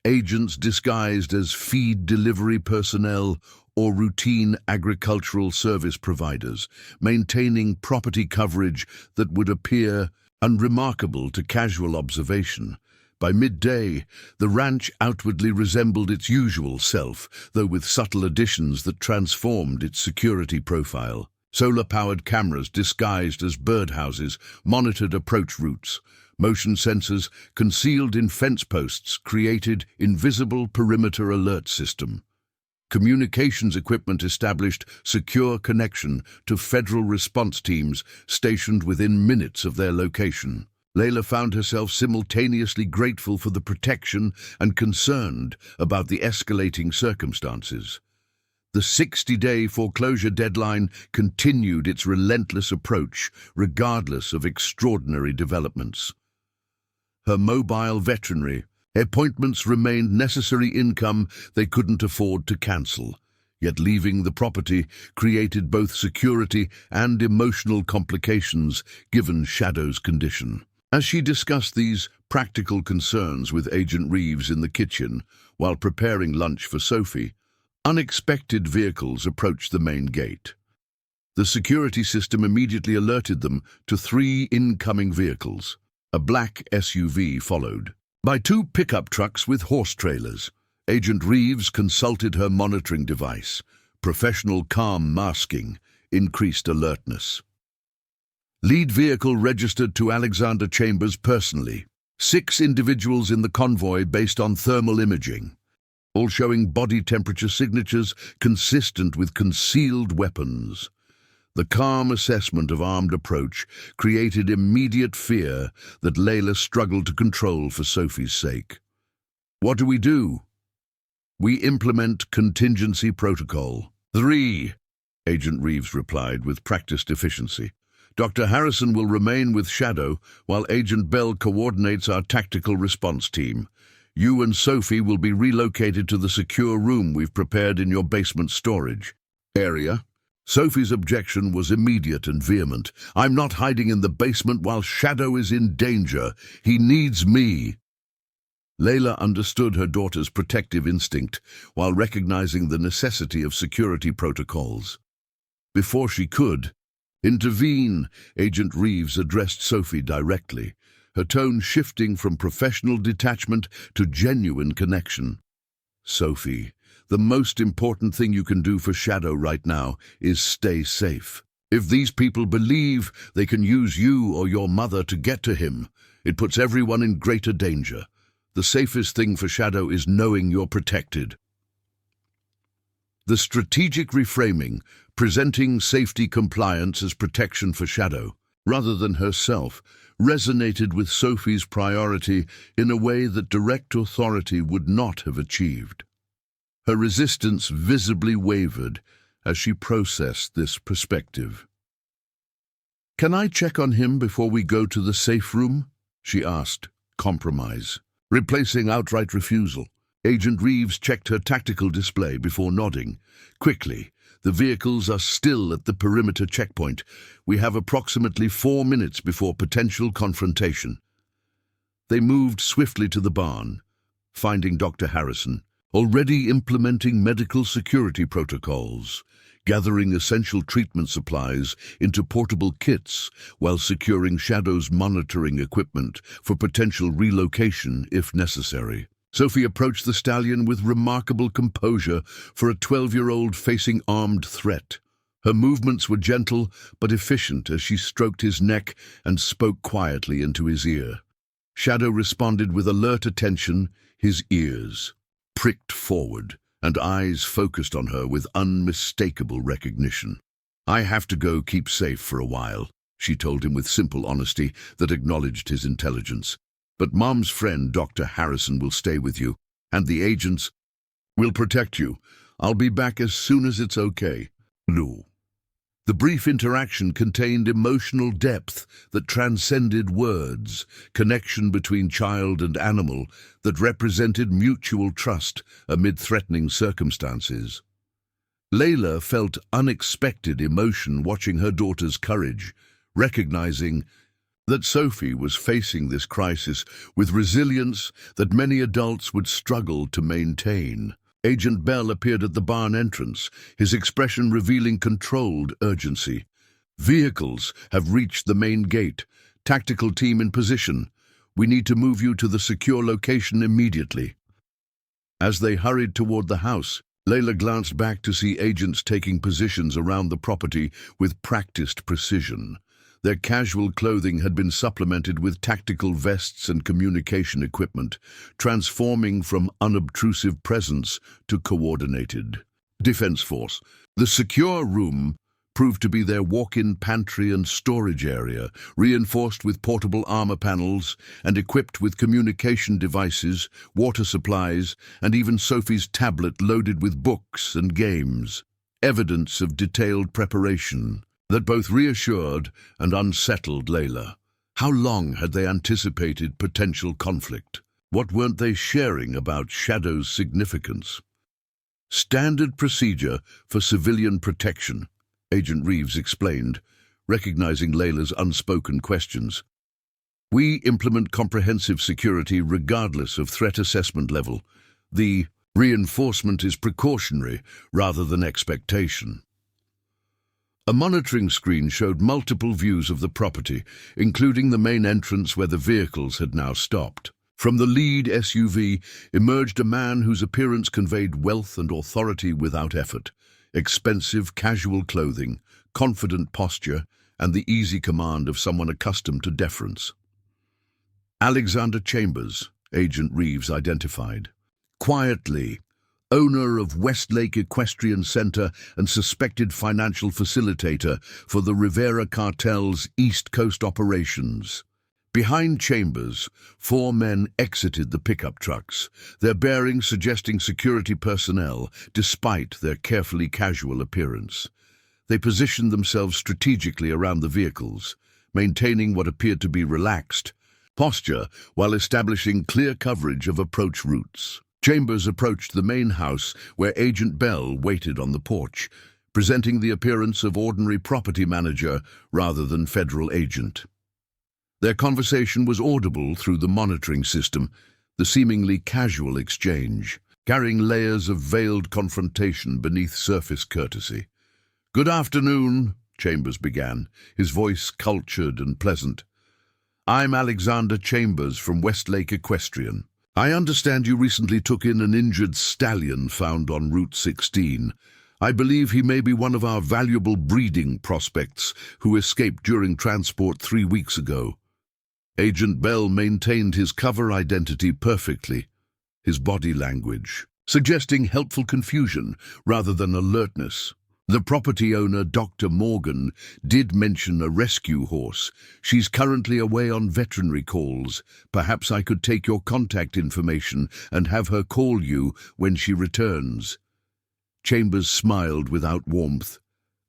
Agents disguised as feed delivery personnel or routine agricultural service providers, maintaining property coverage that would appear unremarkable to casual observation. By midday, the ranch outwardly resembled its usual self, though with subtle additions that transformed its security profile. Solar-powered cameras disguised as birdhouses monitored approach routes. Motion sensors concealed in fence posts created invisible perimeter alert system. Communications equipment established secure connection to federal response teams stationed within minutes of their location. Leila found herself simultaneously grateful for the protection and concerned about the escalating circumstances. The 60-day foreclosure deadline continued its relentless approach, regardless of extraordinary developments. Her mobile veterinary appointments remained necessary income they couldn't afford to cancel, yet leaving the property created both security and emotional complications given Shadow's condition. As she discussed these practical concerns with Agent Reeves in the kitchen while preparing lunch for Sophie, unexpected vehicles approached the main gate. The security system immediately alerted them to 3 incoming vehicles. A black SUV followed by 2 pickup trucks with horse trailers. Agent Reeves consulted her monitoring device. Professional calm masking increased alertness. Lead vehicle registered to Alexander Chambers personally. 6 individuals in the convoy based on thermal imaging, all showing body temperature signatures consistent with concealed weapons. The calm assessment of armed approach created immediate fear that Leila struggled to control for Sophie's sake. What do? We implement contingency protocol. 3, Agent Reeves replied with practiced efficiency. Dr. Harrison will remain with Shadow while Agent Bell coordinates our tactical response team. You and Sophie will be relocated to the secure room we've prepared in your basement storage area. Sophie's objection was immediate and vehement. I'm not hiding in the basement while Shadow is in danger. He needs me. Leila understood her daughter's protective instinct while recognizing the necessity of security protocols. Before she could intervene, Agent Reeves addressed Sophie directly, her tone shifting from professional detachment to genuine connection. Sophie, the most important thing you can do for Shadow right now is stay safe. If these people believe they can use you or your mother to get to him, it puts everyone in greater danger. The safest thing for Shadow is knowing you're protected. The strategic reframing, presenting safety compliance as protection for Shadow, rather than herself, resonated with Sophie's priority in a way that direct authority would not have achieved. Her resistance visibly wavered as she processed this perspective. "Can I check on him before we go to the safe room?" she asked, compromise. Replacing outright refusal, Agent Reeves checked her tactical display before nodding. "Quickly, the vehicles are still at the perimeter checkpoint. We have approximately 4 minutes before potential confrontation." They moved swiftly to the barn, finding Dr. Harrison already implementing medical security protocols, gathering essential treatment supplies into portable kits while securing Shadow's monitoring equipment for potential relocation if necessary. Sophie approached the stallion with remarkable composure for a 12-year-old facing armed threat. Her movements were gentle but efficient as she stroked his neck and spoke quietly into his ear. Shadow responded with alert attention, his ears pricked forward and eyes focused on her with unmistakable recognition. "I have to go keep safe for a while," she told him with simple honesty that acknowledged his intelligence. "But Mom's friend, Dr. Harrison, will stay with you, and the agents will protect you. I'll be back as soon as it's okay." No. The brief interaction contained emotional depth that transcended words, connection between child and animal that represented mutual trust amid threatening circumstances. Leila felt unexpected emotion watching her daughter's courage, recognizing that Sophie was facing this crisis with resilience that many adults would struggle to maintain. Agent Bell appeared at the barn entrance, his expression revealing controlled urgency. "Vehicles have reached the main gate. Tactical team in position. We need to move you to the secure location immediately." As they hurried toward the house, Leila glanced back to see agents taking positions around the property with practiced precision. Their casual clothing had been supplemented with tactical vests and communication equipment, transforming from unobtrusive presence to coordinated defense force. The secure room proved to be their walk-in pantry and storage area, reinforced with portable armor panels and equipped with communication devices, water supplies, and even Sophie's tablet loaded with books and games. Evidence of detailed preparation that both reassured and unsettled Leila. How long had they anticipated potential conflict? What weren't they sharing about Shadow's significance? "Standard procedure for civilian protection," Agent Reeves explained, recognizing Leila's unspoken questions. "We implement comprehensive security regardless of threat assessment level. The reinforcement is precautionary rather than expectation." A monitoring screen showed multiple views of the property, including the main entrance where the vehicles had now stopped. From the lead SUV emerged a man whose appearance conveyed wealth and authority without effort. Expensive, casual clothing, confident posture, and the easy command of someone accustomed to deference. Alexander Chambers, Agent Reeves identified. Quietly, owner of Westlake Equestrian Center and suspected financial facilitator for the Rivera Cartel's East Coast operations. Behind Chambers, 4 men exited the pickup trucks, their bearing suggesting security personnel despite their carefully casual appearance. They positioned themselves strategically around the vehicles, maintaining what appeared to be relaxed posture while establishing clear coverage of approach routes. Chambers approached the main house where Agent Bell waited on the porch, presenting the appearance of ordinary property manager rather than federal agent. Their conversation was audible through the monitoring system, the seemingly casual exchange, carrying layers of veiled confrontation beneath surface courtesy. "Good afternoon," Chambers began, his voice cultured and pleasant. "I'm Alexander Chambers from Westlake Equestrian. I understand you recently took in an injured stallion found on Route 16. I believe he may be one of our valuable breeding prospects who escaped during transport 3 weeks ago." Agent Bell maintained his cover identity perfectly, his body language suggesting helpful confusion rather than alertness. The property owner, Dr. Morgan, did mention a rescue horse. "She's currently away on veterinary calls. Perhaps I could take your contact information and have her call you when she returns." Chambers smiled without warmth.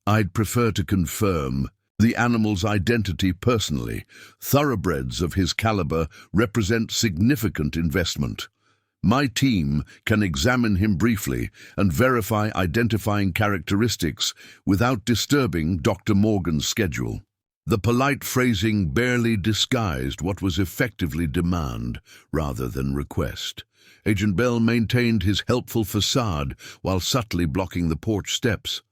"I'd prefer to confirm the animal's identity personally. Thoroughbreds of his caliber represent significant investment. My team can examine him briefly and verify identifying characteristics without disturbing Dr. Morgan's schedule." The polite phrasing barely disguised what was effectively demand rather than request. Agent Bell maintained his helpful facade while subtly blocking the porch steps.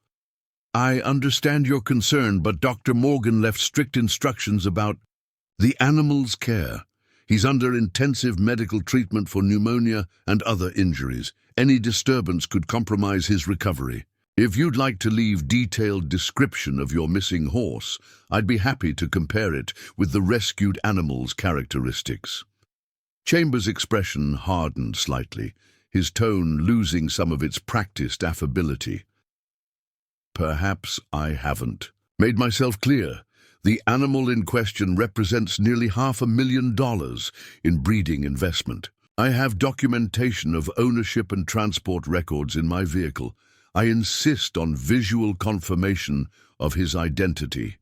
"I understand your concern, but Dr. Morgan left strict instructions about the animal's care. He's under intensive medical treatment for pneumonia and other injuries. Any disturbance could compromise his recovery. If you'd like to leave detailed description of your missing horse, I'd be happy to compare it with the rescued animal's characteristics." Chambers' expression hardened slightly, his tone losing some of its practiced affability. "Perhaps I haven't made myself clear. The animal in question represents nearly $500,000 in breeding investment. I have documentation of ownership and transport records in my vehicle. I insist on visual confirmation of his identity."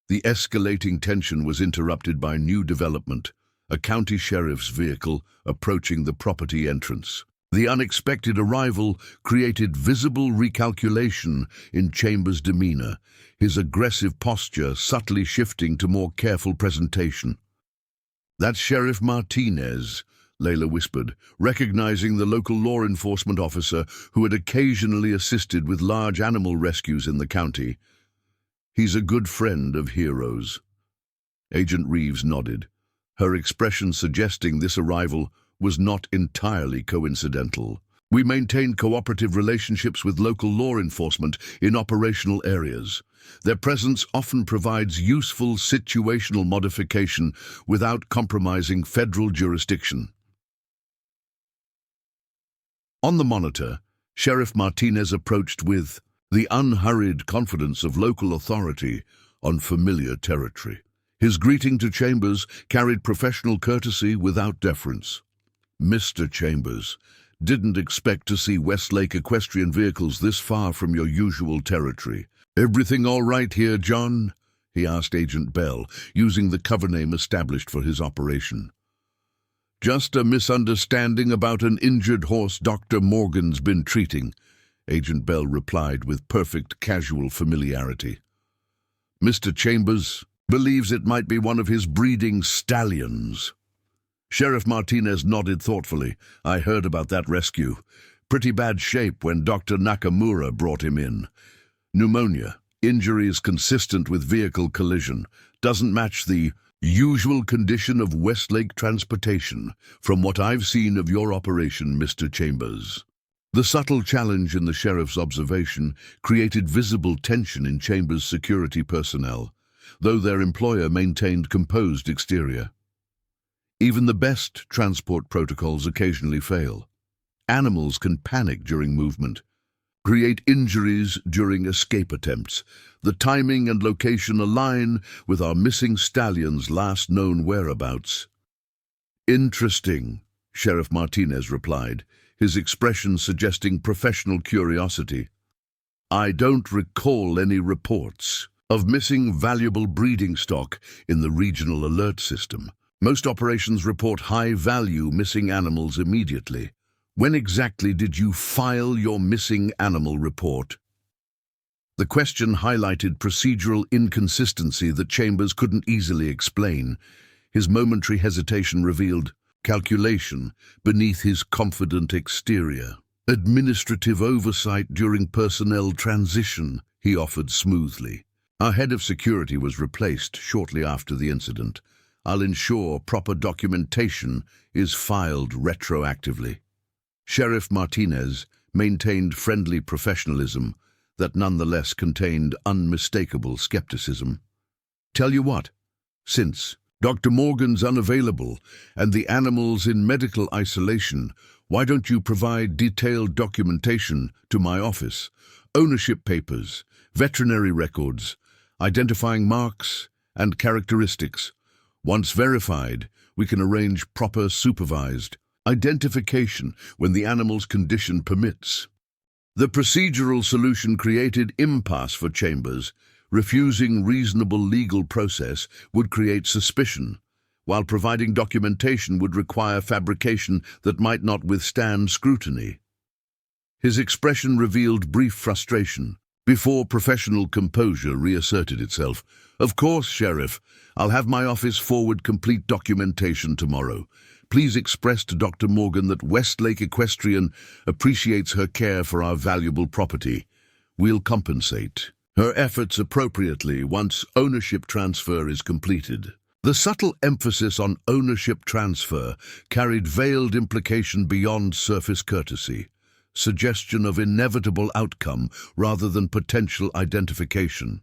The escalating tension was interrupted by new development, a county sheriff's vehicle approaching the property entrance. The unexpected arrival created visible recalculation in Chambers' demeanor, his aggressive posture subtly shifting to more careful presentation. "That's Sheriff Martinez," Leila whispered, recognizing the local law enforcement officer who had occasionally assisted with large animal rescues in the county. "He's a good friend of Heroes." Agent Reeves nodded, her expression suggesting this arrival was not entirely coincidental. "We maintain cooperative relationships with local law enforcement in operational areas. Their presence often provides useful situational modification without compromising federal jurisdiction." On the monitor, Sheriff Martinez approached with the unhurried confidence of local authority on familiar territory. His greeting to Chambers carried professional courtesy without deference. "Mr. Chambers, didn't expect to see Westlake Equestrian vehicles this far from your usual territory. Everything all right here, John?" he asked Agent Bell, using the cover name established for his operation. "Just a misunderstanding about an injured horse Dr. Morgan's been treating," Agent Bell replied with perfect casual familiarity. "Mr. Chambers believes it might be one of his breeding stallions." Sheriff Martinez nodded thoughtfully. "I heard about that rescue. Pretty bad shape when Dr. Nakamura brought him in. Pneumonia, injuries consistent with vehicle collision, doesn't match the usual condition of Westlake transportation, from what I've seen of your operation, Mr. Chambers." The subtle challenge in the sheriff's observation created visible tension in Chambers' security personnel, though their employer maintained composed exterior. Even the best transport protocols occasionally fail. Animals can panic during movement. create injuries during escape attempts. The timing and location align with our missing stallion's last known whereabouts. Interesting, Sheriff Martinez replied, his expression suggesting professional curiosity. I don't recall any reports of missing valuable breeding stock in the regional alert system. Most operations report high-value missing animals immediately. When exactly did you file your missing animal report? The question highlighted procedural inconsistency that Chambers couldn't easily explain. His momentary hesitation revealed calculation beneath his confident exterior. Administrative oversight during personnel transition, he offered smoothly. Our head of security was replaced shortly after the incident. I'll ensure proper documentation is filed retroactively. Sheriff Martinez maintained friendly professionalism that nonetheless contained unmistakable skepticism. Tell you what, since Dr. Morgan's unavailable and the animal's in medical isolation, why don't you provide detailed documentation to my office? Ownership papers, veterinary records, identifying marks and characteristics. Once verified, we can arrange proper supervised identification when the animal's condition permits. The procedural solution created impasse for Chambers. Refusing reasonable legal process would create suspicion, while providing documentation would require fabrication that might not withstand scrutiny. His expression revealed brief frustration before professional composure reasserted itself. Of course, Sheriff, I'll have my office forward complete documentation tomorrow. Please express to Dr. Morgan that Westlake Equestrian appreciates her care for our valuable property. We'll compensate her efforts appropriately once ownership transfer is completed. The subtle emphasis on ownership transfer carried veiled implication beyond surface courtesy, suggestion of inevitable outcome rather than potential identification.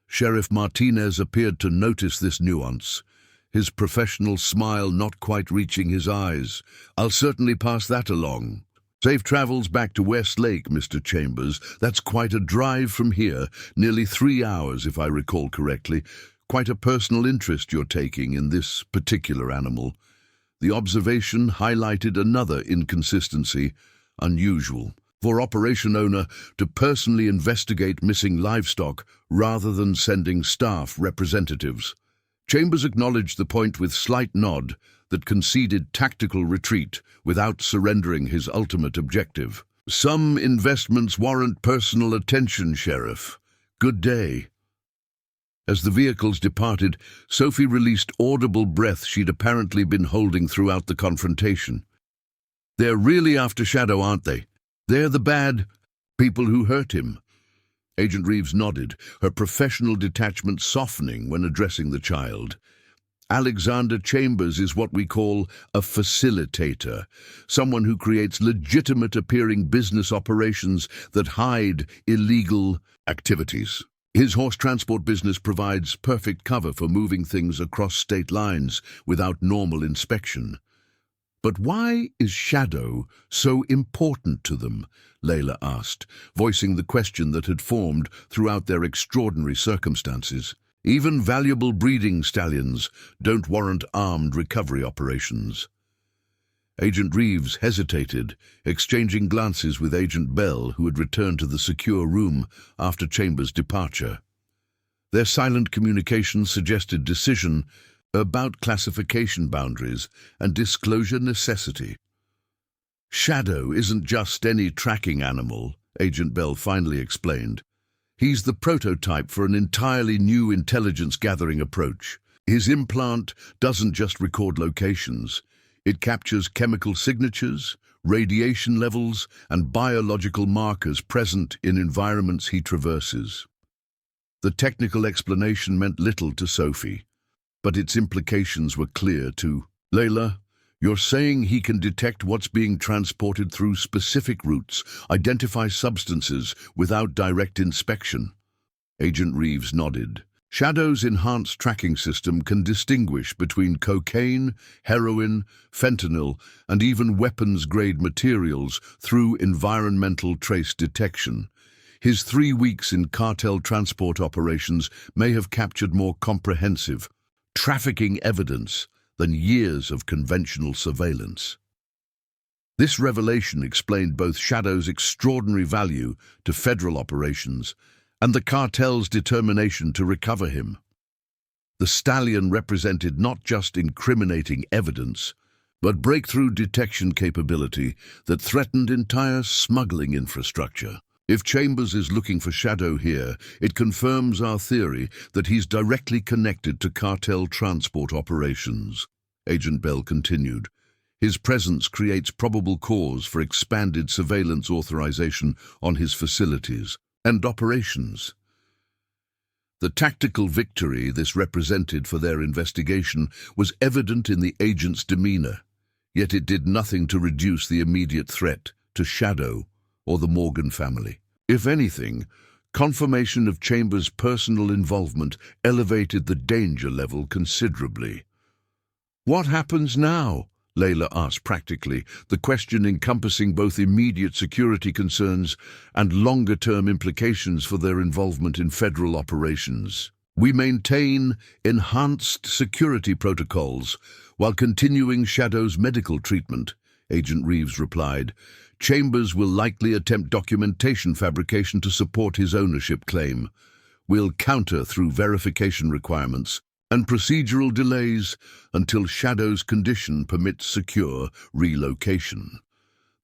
Sheriff Martinez appeared to notice this nuance, his professional smile not quite reaching his eyes. I'll certainly pass that along. Safe travels back to Westlake, Mr. Chambers. That's quite a drive from here, nearly 3 hours if I recall correctly. Quite a personal interest you're taking in this particular animal. The observation highlighted another inconsistency, unusual for operation owner to personally investigate missing livestock rather than sending staff representatives. Chambers acknowledged the point with slight nod that conceded tactical retreat without surrendering his ultimate objective. Some investments warrant personal attention, Sheriff. Good day. As the vehicles departed, Sophie released audible breath she'd apparently been holding throughout the confrontation. They're really after Shadow, aren't they? They're the bad people who hurt him. Agent Reeves nodded, her professional detachment softening when addressing the child. Alexander Chambers is what we call a facilitator, someone who creates legitimate-appearing business operations that hide illegal activities. His horse transport business provides perfect cover for moving things across state lines without normal inspection. But why is Shadow so important to them? Leila asked, voicing the question that had formed throughout their extraordinary circumstances. Even valuable breeding stallions don't warrant armed recovery operations. Agent Reeves hesitated, exchanging glances with Agent Bell, who had returned to the secure room after Chambers' departure. Their silent communication suggested decision about classification boundaries and disclosure necessity. Shadow isn't just any tracking animal, Agent Bell finally explained. He's the prototype for an entirely new intelligence-gathering approach. His implant doesn't just record locations. It captures chemical signatures, radiation levels, and biological markers present in environments he traverses. The technical explanation meant little to Sophie, but its implications were clear to Leila. You're saying he can detect what's being transported through specific routes, identify substances without direct inspection? Agent Reeves nodded, Shadow's enhanced tracking system can distinguish between cocaine, heroin, fentanyl, and even weapons-grade materials through environmental trace detection. His 3 weeks in cartel transport operations may have captured more comprehensive trafficking evidence than years of conventional surveillance. This revelation explained both Shadow's extraordinary value to federal operations and the cartel's determination to recover him. The stallion represented not just incriminating evidence, but breakthrough detection capability that threatened entire smuggling infrastructure. If Chambers is looking for Shadow here, it confirms our theory that he's directly connected to cartel transport operations. Agent Bell continued. His presence creates probable cause for expanded surveillance authorization on his facilities and operations. The tactical victory this represented for their investigation was evident in the agent's demeanor, yet it did nothing to reduce the immediate threat to Shadow or the Morgan family. If anything, confirmation of Chambers' personal involvement elevated the danger level considerably. "What happens now?" Leila asked practically, the question encompassing both immediate security concerns and longer-term implications for their involvement in federal operations. "We maintain enhanced security protocols while continuing Shadow's medical treatment," Agent Reeves replied. "Chambers will likely attempt documentation fabrication to support his ownership claim. We'll counter through verification requirements and procedural delays until Shadow's condition permits secure relocation."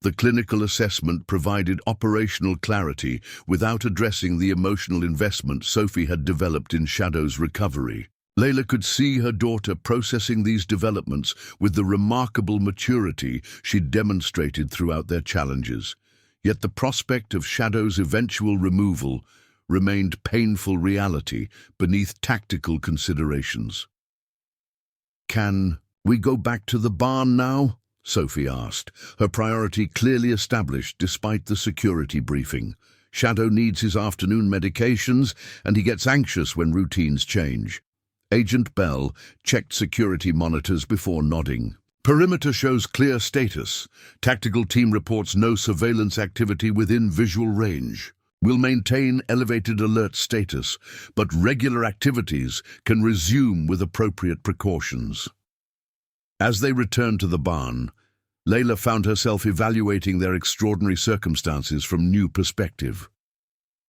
The clinical assessment provided operational clarity without addressing the emotional investment Sophie had developed in Shadow's recovery. Leila could see her daughter processing these developments with the remarkable maturity she'd demonstrated throughout their challenges. Yet the prospect of Shadow's eventual removal remained painful reality beneath tactical considerations. "Can we go back to the barn now?" Sophie asked, her priority clearly established despite the security briefing. Shadow needs his afternoon medications, and he gets anxious when routines change. Agent Bell checked security monitors before nodding. "Perimeter shows clear status. Tactical team reports no surveillance activity within visual range. We'll maintain elevated alert status, but regular activities can resume with appropriate precautions." As they returned to the barn, Leila found herself evaluating their extraordinary circumstances from new perspective.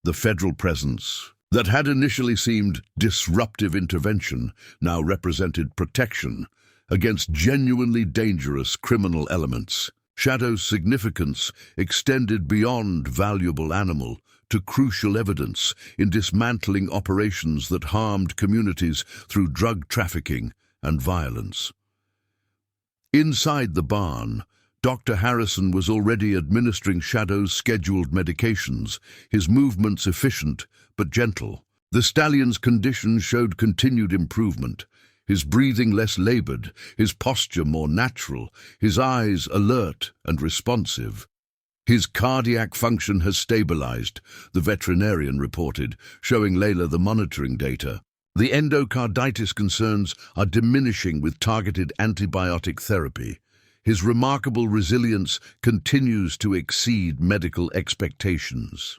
The federal presence that had initially seemed disruptive intervention now represented protection against genuinely dangerous criminal elements. Shadow's significance extended beyond valuable animal to crucial evidence in dismantling operations that harmed communities through drug trafficking and violence. Inside the barn, Dr. Harrison was already administering Shadow's scheduled medications, his movements efficient but gentle. The stallion's condition showed continued improvement, his breathing less labored, his posture more natural, his eyes alert and responsive. "His cardiac function has stabilized," the veterinarian reported, showing Leila the monitoring data. "The endocarditis concerns are diminishing with targeted antibiotic therapy. His remarkable resilience continues to exceed medical expectations."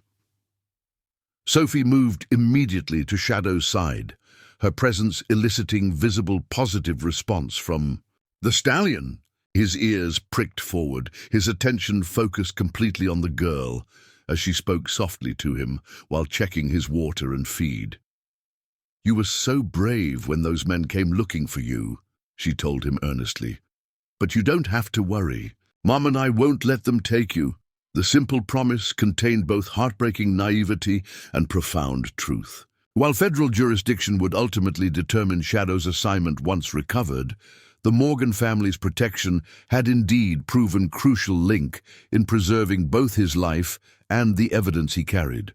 Sophie moved immediately to Shadow's side, her presence eliciting visible positive response from the stallion. His ears pricked forward, his attention focused completely on the girl as she spoke softly to him while checking his water and feed. "You were so brave when those men came looking for you," she told him earnestly. "But you don't have to worry. Mom and I won't let them take you." The simple promise contained both heartbreaking naivety and profound truth. While federal jurisdiction would ultimately determine Shadow's assignment once recovered, the Morgan family's protection had indeed proven crucial link in preserving both his life and the evidence he carried.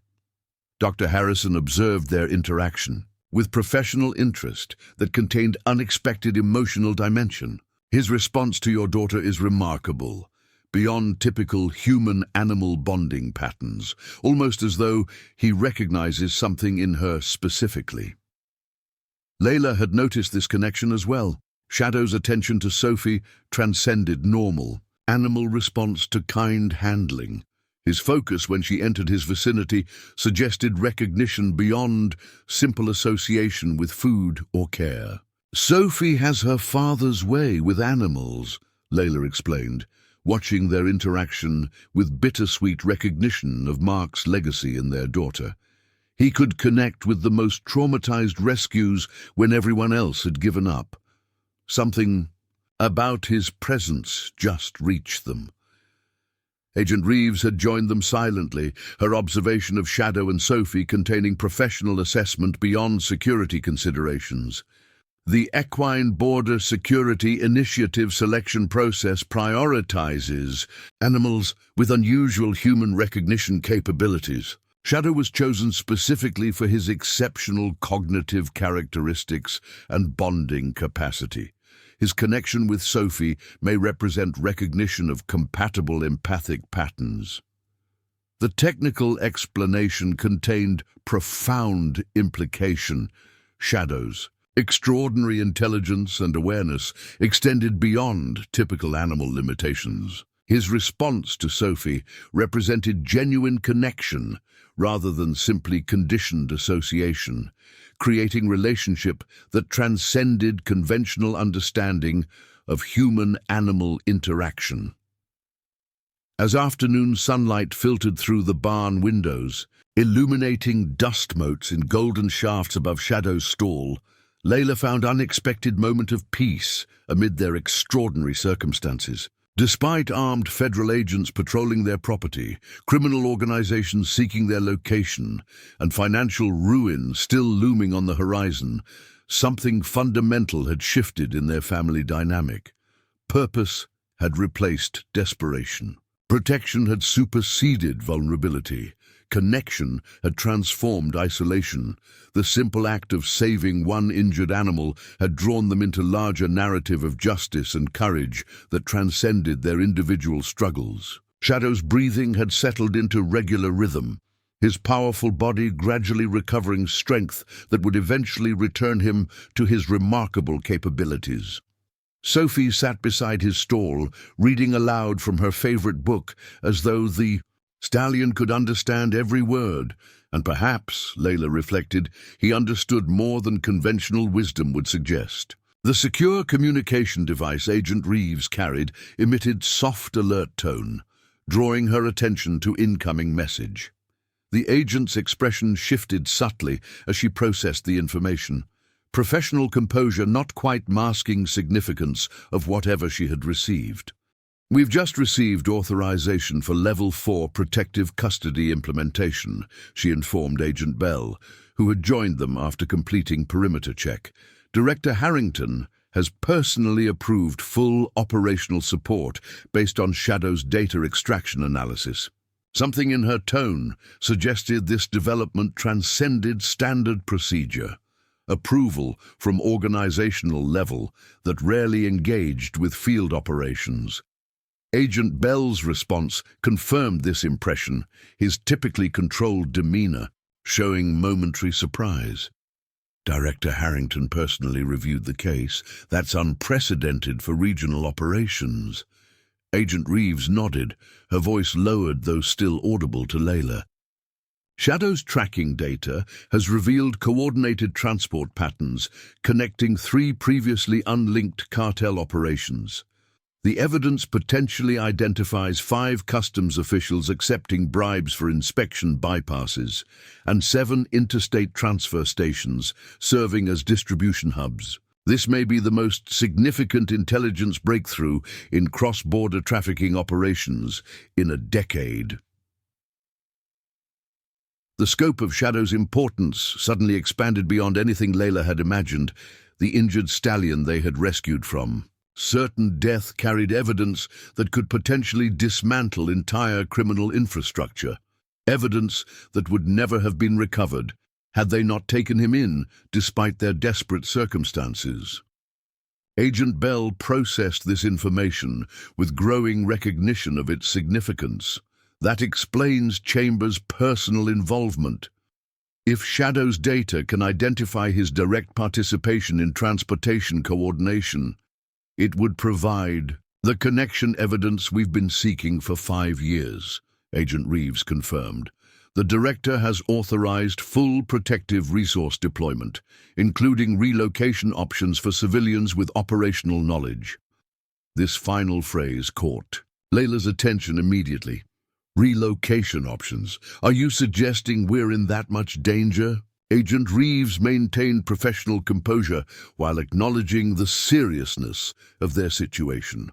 Dr. Harrison observed their interaction with professional interest that contained unexpected emotional dimension. "His response to your daughter is remarkable, beyond typical human-animal bonding patterns, almost as though he recognizes something in her specifically." Leila had noticed this connection as well. Shadow's attention to Sophie transcended normal, animal response to kind handling. His focus when she entered his vicinity suggested recognition beyond simple association with food or care. Sophie has her father's way with animals, Leila explained, watching their interaction with bittersweet recognition of Mark's legacy in their daughter. He could connect with the most traumatized rescues when everyone else had given up. Something about his presence just reached them. Agent Reeves had joined them silently, her observation of Shadow and Sophie containing professional assessment beyond security considerations. The Equine Border Security Initiative selection process prioritizes animals with unusual human recognition capabilities. Shadow was chosen specifically for his exceptional cognitive characteristics and bonding capacity. His connection with Sophie may represent recognition of compatible empathic patterns. The technical explanation contained profound implication. Shadow's extraordinary intelligence and awareness extended beyond typical animal limitations. His response to Sophie represented genuine connection rather than simply conditioned association, creating relationship that transcended conventional understanding of human-animal interaction. As afternoon sunlight filtered through the barn windows, illuminating dust motes in golden shafts above Shadow's stall, Leila found unexpected moment of peace amid their extraordinary circumstances. Despite armed federal agents patrolling their property, criminal organizations seeking their location, and financial ruin still looming on the horizon, something fundamental had shifted in their family dynamic. Purpose had replaced desperation. Protection had superseded vulnerability. Connection had transformed isolation. The simple act of saving one injured animal had drawn them into larger narrative of justice and courage that transcended their individual struggles. Shadow's breathing had settled into regular rhythm, his powerful body gradually recovering strength that would eventually return him to his remarkable capabilities. Sophie sat beside his stall, reading aloud from her favorite book, as though the stallion could understand every word, and perhaps, Leila reflected, he understood more than conventional wisdom would suggest. The secure communication device Agent Reeves carried emitted soft alert tone, drawing her attention to incoming message. The agent's expression shifted subtly as she processed the information, professional composure not quite masking significance of whatever she had received. "We've just received authorization for Level 4 protective custody implementation," she informed Agent Bell, who had joined them after completing perimeter check. "Director Harrington has personally approved full operational support based on Shadow's data extraction analysis." Something in her tone suggested this development transcended standard procedure. Approval from organizational level that rarely engaged with field operations. Agent Bell's response confirmed this impression, his typically controlled demeanor showing momentary surprise. "Director Harrington personally reviewed the case. That's unprecedented for regional operations." Agent Reeves nodded, her voice lowered though still audible to Leila. "Shadow's tracking data has revealed coordinated transport patterns connecting 3 previously unlinked cartel operations. The evidence potentially identifies 5 customs officials accepting bribes for inspection bypasses and 7 interstate transfer stations serving as distribution hubs. This may be the most significant intelligence breakthrough in cross-border trafficking operations in a decade." The scope of Shadow's importance suddenly expanded beyond anything Leila had imagined, the injured stallion they had rescued from. Certain death carried evidence that could potentially dismantle entire criminal infrastructure, evidence that would never have been recovered had they not taken him in despite their desperate circumstances. Agent Bell processed this information with growing recognition of its significance. That explains Chambers' personal involvement. If Shadow's data can identify his direct participation in transportation coordination, it would provide the connection evidence we've been seeking for 5 years, Agent Reeves confirmed. The director has authorized full protective resource deployment, including relocation options for civilians with operational knowledge. This final phrase caught Leila's attention immediately. Relocation options. Are you suggesting we're in that much danger? Agent Reeves maintained professional composure while acknowledging the seriousness of their situation.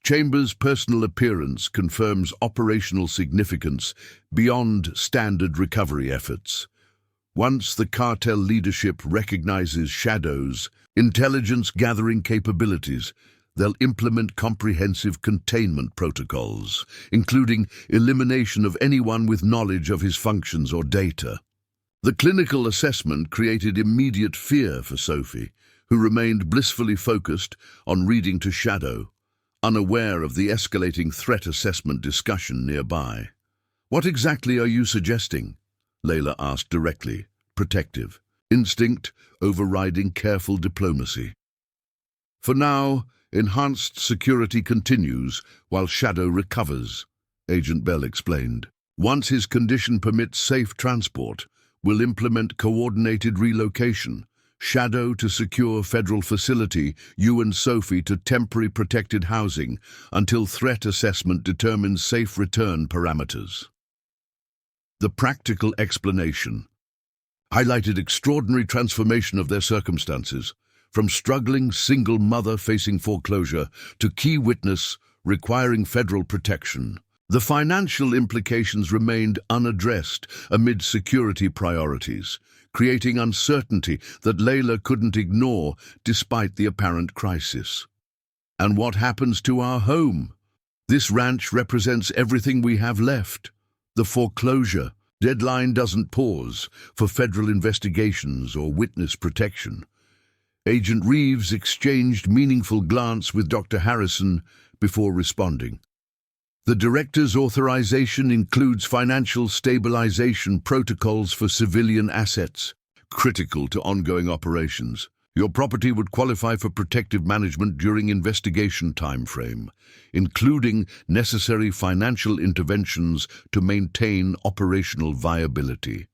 Chambers' personal appearance confirms operational significance beyond standard recovery efforts. Once the cartel leadership recognizes Shadow's intelligence-gathering capabilities, they'll implement comprehensive containment protocols, including elimination of anyone with knowledge of his functions or data. The clinical assessment created immediate fear for Sophie, who remained blissfully focused on reading to Shadow, unaware of the escalating threat assessment discussion nearby. "What exactly are you suggesting?" Leila asked directly, protective, instinct overriding careful diplomacy. "For now, enhanced security continues while Shadow recovers," Agent Bell explained. "Once his condition permits safe transport, we'll implement coordinated relocation. Shadow to secure federal facility, you and Sophie to temporary protected housing until threat assessment determines safe return parameters." The practical explanation highlighted extraordinary transformation of their circumstances, from struggling single mother facing foreclosure to key witness requiring federal protection. The financial implications remained unaddressed amid security priorities, creating uncertainty that Leila couldn't ignore despite the apparent crisis. "And what happens to our home? This ranch represents everything we have left. The foreclosure deadline doesn't pause for federal investigations or witness protection." Agent Reeves exchanged meaningful glance with Dr. Harrison before responding. "The director's authorization includes financial stabilization protocols for civilian assets, critical to ongoing operations. Your property would qualify for protective management during investigation timeframe, including necessary financial interventions to maintain operational viability."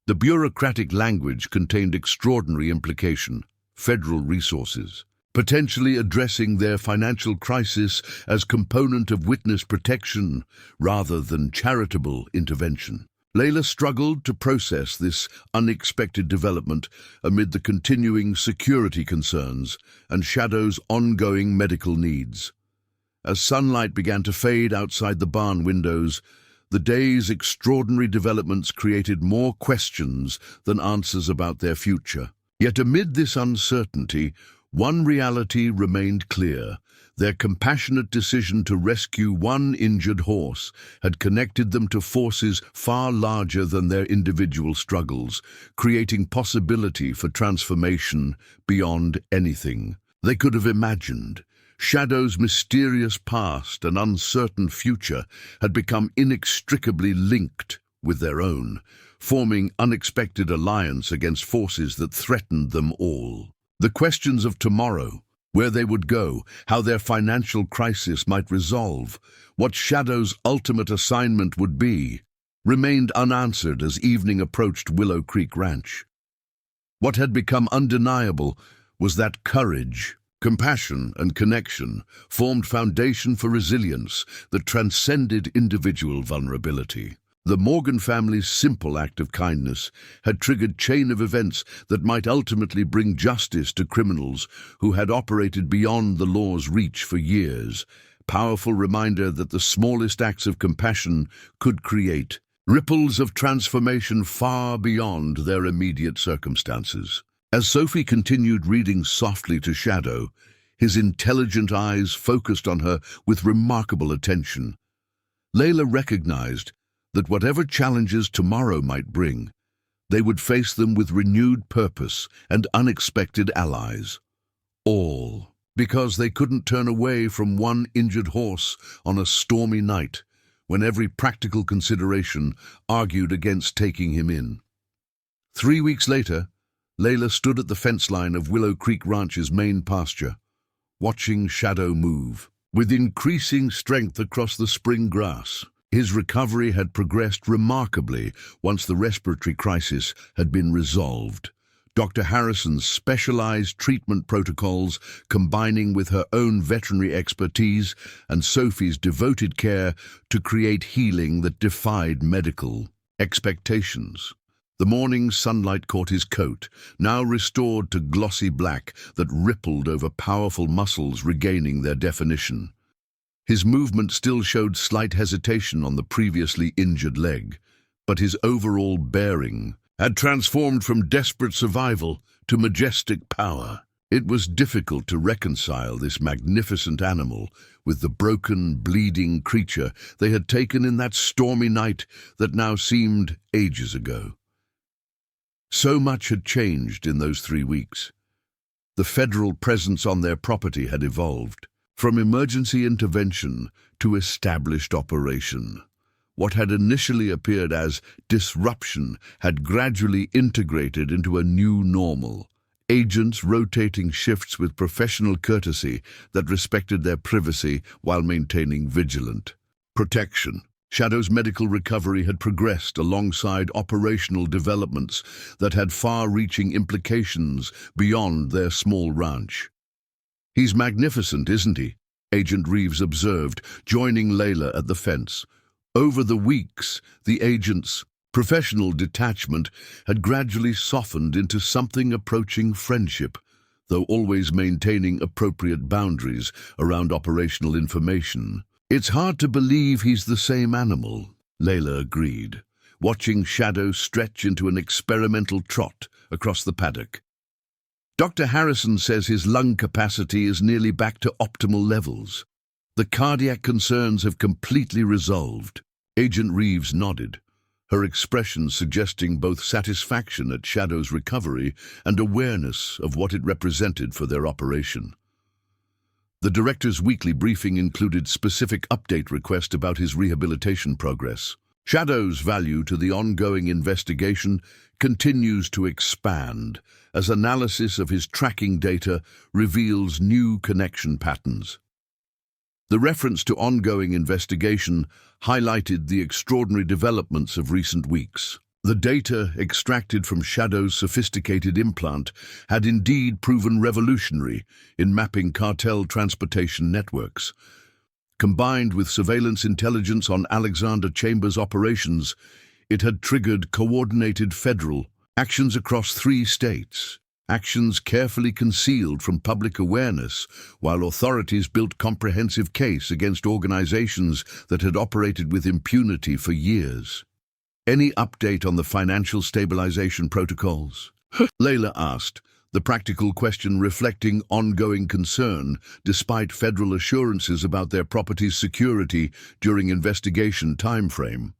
The bureaucratic language contained extraordinary implication: federal resources, potentially addressing their financial crisis as component of witness protection rather than charitable intervention. Leila struggled to process this unexpected development amid the continuing security concerns and Shadow's ongoing medical needs. As sunlight began to fade outside the barn windows, the day's extraordinary developments created more questions than answers about their future. Yet amid this uncertainty, one reality remained clear. Their compassionate decision to rescue one injured horse had connected them to forces far larger than their individual struggles, creating possibility for transformation beyond anything they could have imagined. Shadow's mysterious past and uncertain future had become inextricably linked with their own, forming unexpected alliance against forces that threatened them all. The questions of tomorrow, where they would go, how their financial crisis might resolve, what Shadow's ultimate assignment would be, remained unanswered as evening approached Willow Creek Ranch. What had become undeniable was that courage, compassion, and connection formed foundation for resilience that transcended individual vulnerability. The Morgan family's simple act of kindness had triggered chain of events that might ultimately bring justice to criminals who had operated beyond the law's reach for years. Powerful reminder that the smallest acts of compassion could create ripples of transformation far beyond their immediate circumstances. As Sophie continued reading softly to Shadow, his intelligent eyes focused on her with remarkable attention. Leila recognized that whatever challenges tomorrow might bring, they would face them with renewed purpose and unexpected allies. All because they couldn't turn away from one injured horse on a stormy night when every practical consideration argued against taking him in. 3 weeks later, Leila stood at the fence line of Willow Creek Ranch's main pasture, watching Shadow move. With increasing strength across the spring grass, his recovery had progressed remarkably once the respiratory crisis had been resolved. Dr. Harrison's specialized treatment protocols, combining with her own veterinary expertise and Sophie's devoted care to create healing that defied medical expectations. The morning sunlight caught his coat, now restored to glossy black that rippled over powerful muscles regaining their definition. His movement still showed slight hesitation on the previously injured leg, but his overall bearing had transformed from desperate survival to majestic power. It was difficult to reconcile this magnificent animal with the broken, bleeding creature they had taken in that stormy night that now seemed ages ago. So much had changed in those 3 weeks. The federal presence on their property had evolved, from emergency intervention to established operation. What had initially appeared as disruption had gradually integrated into a new normal. Agents rotating shifts with professional courtesy that respected their privacy while maintaining vigilant protection. Shadow's medical recovery had progressed alongside operational developments that had far-reaching implications beyond their small ranch. "He's magnificent, isn't he?" Agent Reeves observed, joining Leila at the fence. Over the weeks, the agent's professional detachment had gradually softened into something approaching friendship, though always maintaining appropriate boundaries around operational information. "It's hard to believe he's the same animal," Leila agreed, watching Shadow stretch into an experimental trot across the paddock. "Dr. Harrison says his lung capacity is nearly back to optimal levels. The cardiac concerns have completely resolved." Agent Reeves nodded, her expression suggesting both satisfaction at Shadow's recovery and awareness of what it represented for their operation. The director's weekly briefing included specific update requests about his rehabilitation progress. Shadow's value to the ongoing investigation continues to expand as analysis of his tracking data reveals new connection patterns. The reference to ongoing investigation highlighted the extraordinary developments of recent weeks. The data extracted from Shadow's sophisticated implant had indeed proven revolutionary in mapping cartel transportation networks. Combined with surveillance intelligence on Alexander Chambers' operations, it had triggered coordinated federal actions across 3 states. Actions carefully concealed from public awareness, while authorities built comprehensive case against organizations that had operated with impunity for years. "Any update on the financial stabilization protocols?" Leila asked, the practical question reflecting ongoing concern despite federal assurances about their property's security during investigation timeframe.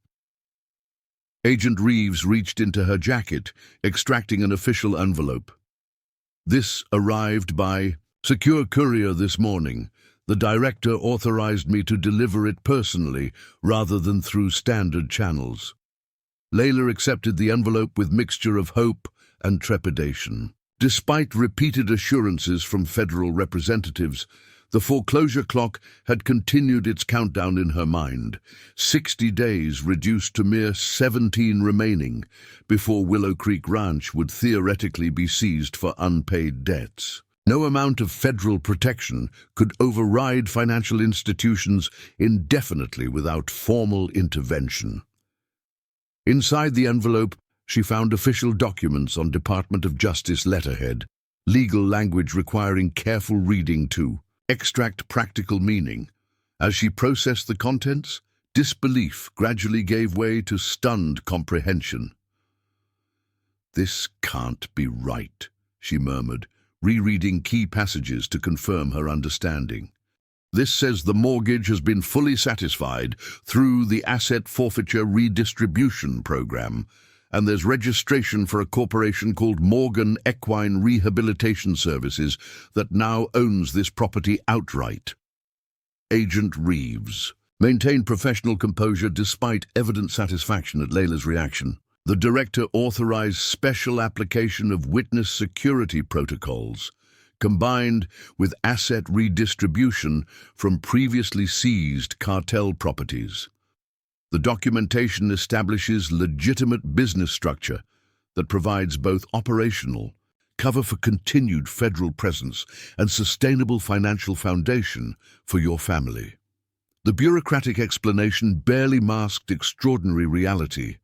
Agent Reeves reached into her jacket, extracting an official envelope. "This arrived by secure courier this morning. The director authorized me to deliver it personally rather than through standard channels." Leila accepted the envelope with mixture of hope and trepidation. Despite repeated assurances from federal representatives, the foreclosure clock had continued its countdown in her mind, 60 days reduced to mere 17 remaining before Willow Creek Ranch would theoretically be seized for unpaid debts. No amount of federal protection could override financial institutions indefinitely without formal intervention. Inside the envelope, she found official documents on Department of Justice letterhead, legal language requiring careful reading to extract practical meaning. As she processed the contents, disbelief gradually gave way to stunned comprehension. "This can't be right," she murmured, rereading key passages to confirm her understanding. "This says the mortgage has been fully satisfied through the Asset Forfeiture Redistribution Program, and there's registration for a corporation called Morgan Equine Rehabilitation Services that now owns this property outright." Agent Reeves maintained professional composure despite evident satisfaction at Leila's reaction. The director authorized special application of witness security protocols, combined with asset redistribution from previously seized cartel properties. The documentation establishes legitimate business structure that provides both operational cover for continued federal presence and sustainable financial foundation for your family. The bureaucratic explanation barely masked extraordinary reality.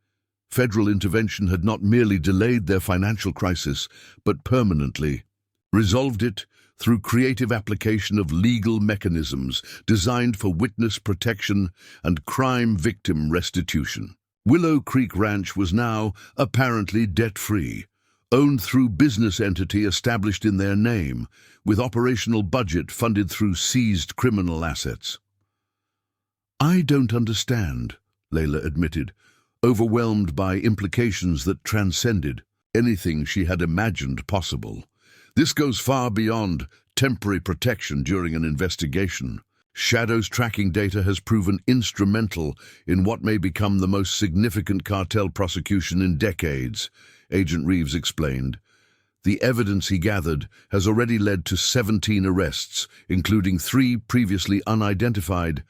Federal intervention had not merely delayed their financial crisis, but permanently resolved it through creative application of legal mechanisms designed for witness protection and crime victim restitution. Willow Creek Ranch was now apparently debt-free, owned through business entity established in their name, with operational budget funded through seized criminal assets. "I don't understand," Leila admitted, overwhelmed by implications that transcended anything she had imagined possible. This goes far beyond temporary protection during an investigation. Shadow's tracking data has proven instrumental in what may become the most significant cartel prosecution in decades, Agent Reeves explained. The evidence he gathered has already led to 17 arrests, including 3 previously unidentified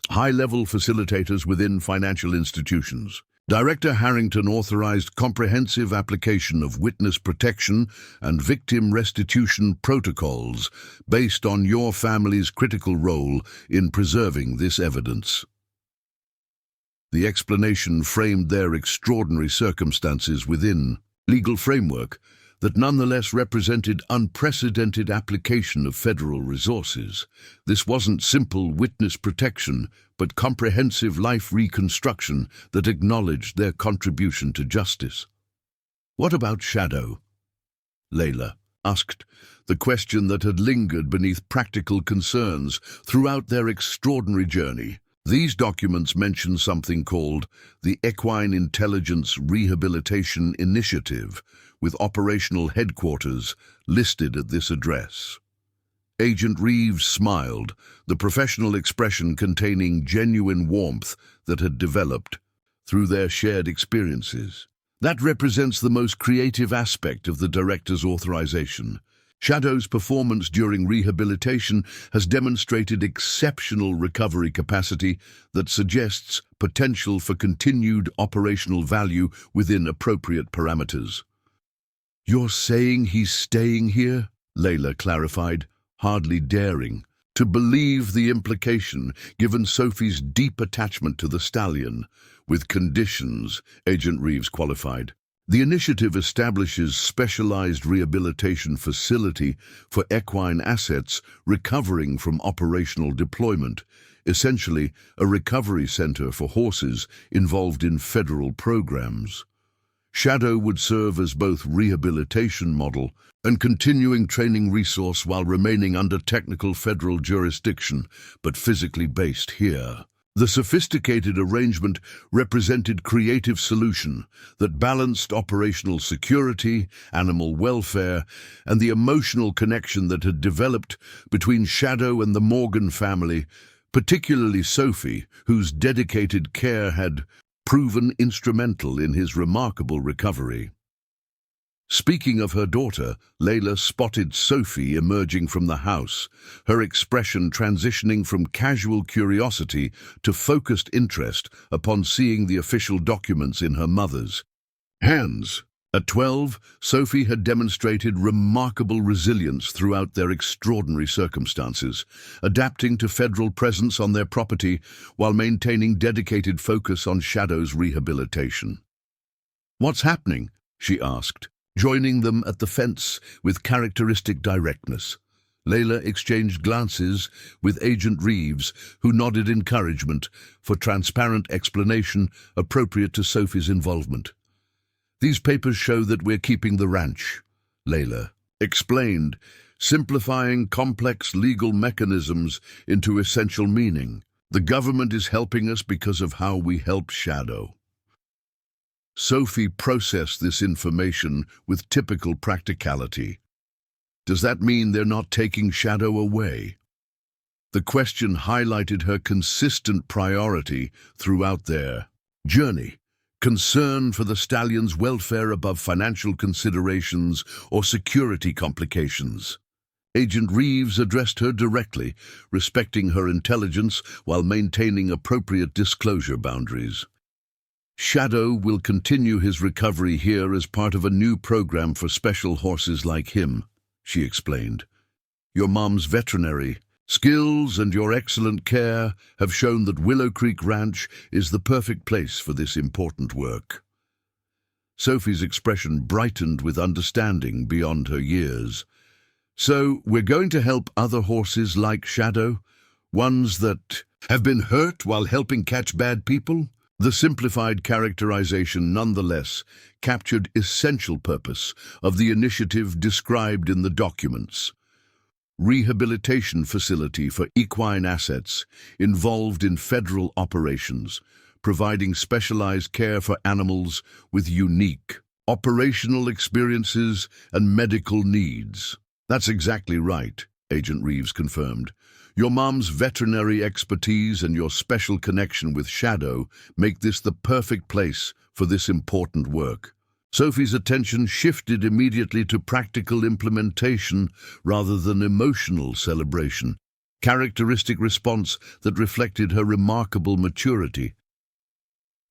high-level facilitators within financial institutions. Director Harrington authorized comprehensive application of witness protection and victim restitution protocols based on your family's critical role in preserving this evidence. The explanation framed their extraordinary circumstances within legal framework that nonetheless represented unprecedented application of federal resources. This wasn't simple witness protection, but comprehensive life reconstruction that acknowledged their contribution to justice. "What about Shadow?" Leila asked, the question that had lingered beneath practical concerns throughout their extraordinary journey. These documents mention something called the Equine Intelligence Rehabilitation Initiative, with operational headquarters listed at this address. Agent Reeves smiled, the professional expression containing genuine warmth that had developed through their shared experiences. That represents the most creative aspect of the director's authorization. Shadow's performance during rehabilitation has demonstrated exceptional recovery capacity that suggests potential for continued operational value within appropriate parameters. "You're saying he's staying here?" Leila clarified, hardly daring to believe the implication given Sophie's deep attachment to the stallion. "With conditions," Agent Reeves qualified. The initiative establishes specialized rehabilitation facility for equine assets recovering from operational deployment, essentially a recovery center for horses involved in federal programs. Shadow would serve as both rehabilitation model and continuing training resource while remaining under technical federal jurisdiction, but physically based here. The sophisticated arrangement represented creative solution that balanced operational security, animal welfare, and the emotional connection that had developed between Shadow and the Morgan family, particularly Sophie, whose dedicated care had proven instrumental in his remarkable recovery. Speaking of her daughter, Leila spotted Sophie emerging from the house, her expression transitioning from casual curiosity to focused interest upon seeing the official documents in her mother's hands. At 12, Sophie had demonstrated remarkable resilience throughout their extraordinary circumstances, adapting to federal presence on their property while maintaining dedicated focus on Shadow's rehabilitation. "What's happening?" she asked, joining them at the fence with characteristic directness. Leila exchanged glances with Agent Reeves, who nodded encouragement for transparent explanation appropriate to Sophie's involvement. "These papers show that we're keeping the ranch," Leila explained, simplifying complex legal mechanisms into essential meaning. "The government is helping us because of how we help Shadow." Sophie processed this information with typical practicality. "Does that mean they're not taking Shadow away?" The question highlighted her consistent priority throughout their journey: concern for the stallion's welfare above financial considerations or security complications. Agent Reeves addressed her directly, respecting her intelligence while maintaining appropriate disclosure boundaries. Shadow will continue his recovery here as part of a new program for special horses like him, she explained. Your mom's veterinary skills and your excellent care have shown that Willow Creek Ranch is the perfect place for this important work. Sophie's expression brightened with understanding beyond her years. So, we're going to help other horses like Shadow? Ones that have been hurt while helping catch bad people? The simplified characterization nonetheless captured essential purpose of the initiative described in the documents. Rehabilitation facility for equine assets involved in federal operations, providing specialized care for animals with unique operational experiences and medical needs. That's exactly right, Agent Reeves confirmed. Your mom's veterinary expertise and your special connection with Shadow make this the perfect place for this important work. Sophie's attention shifted immediately to practical implementation rather than emotional celebration, characteristic response that reflected her remarkable maturity.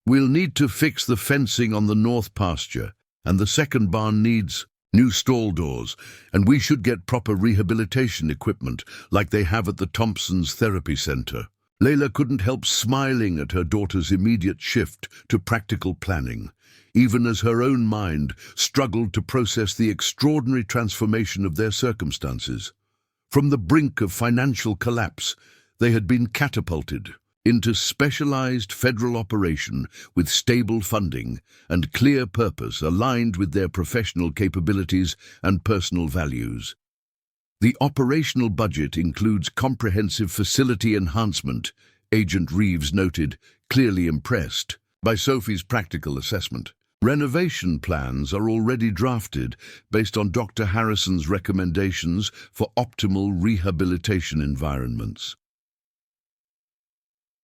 We'll need to fix the fencing on the north pasture, and the second barn needs new stall doors, and we should get proper rehabilitation equipment like they have at the Thompson's Therapy Center. Leila couldn't help smiling at her daughter's immediate shift to practical planning, even as her own mind struggled to process the extraordinary transformation of their circumstances. From the brink of financial collapse, they had been catapulted into specialized federal operation with stable funding and clear purpose aligned with their professional capabilities and personal values. The operational budget includes comprehensive facility enhancement, Agent Reeves noted, clearly impressed by Sophie's practical assessment. Renovation plans are already drafted based on Dr. Harrison's recommendations for optimal rehabilitation environments.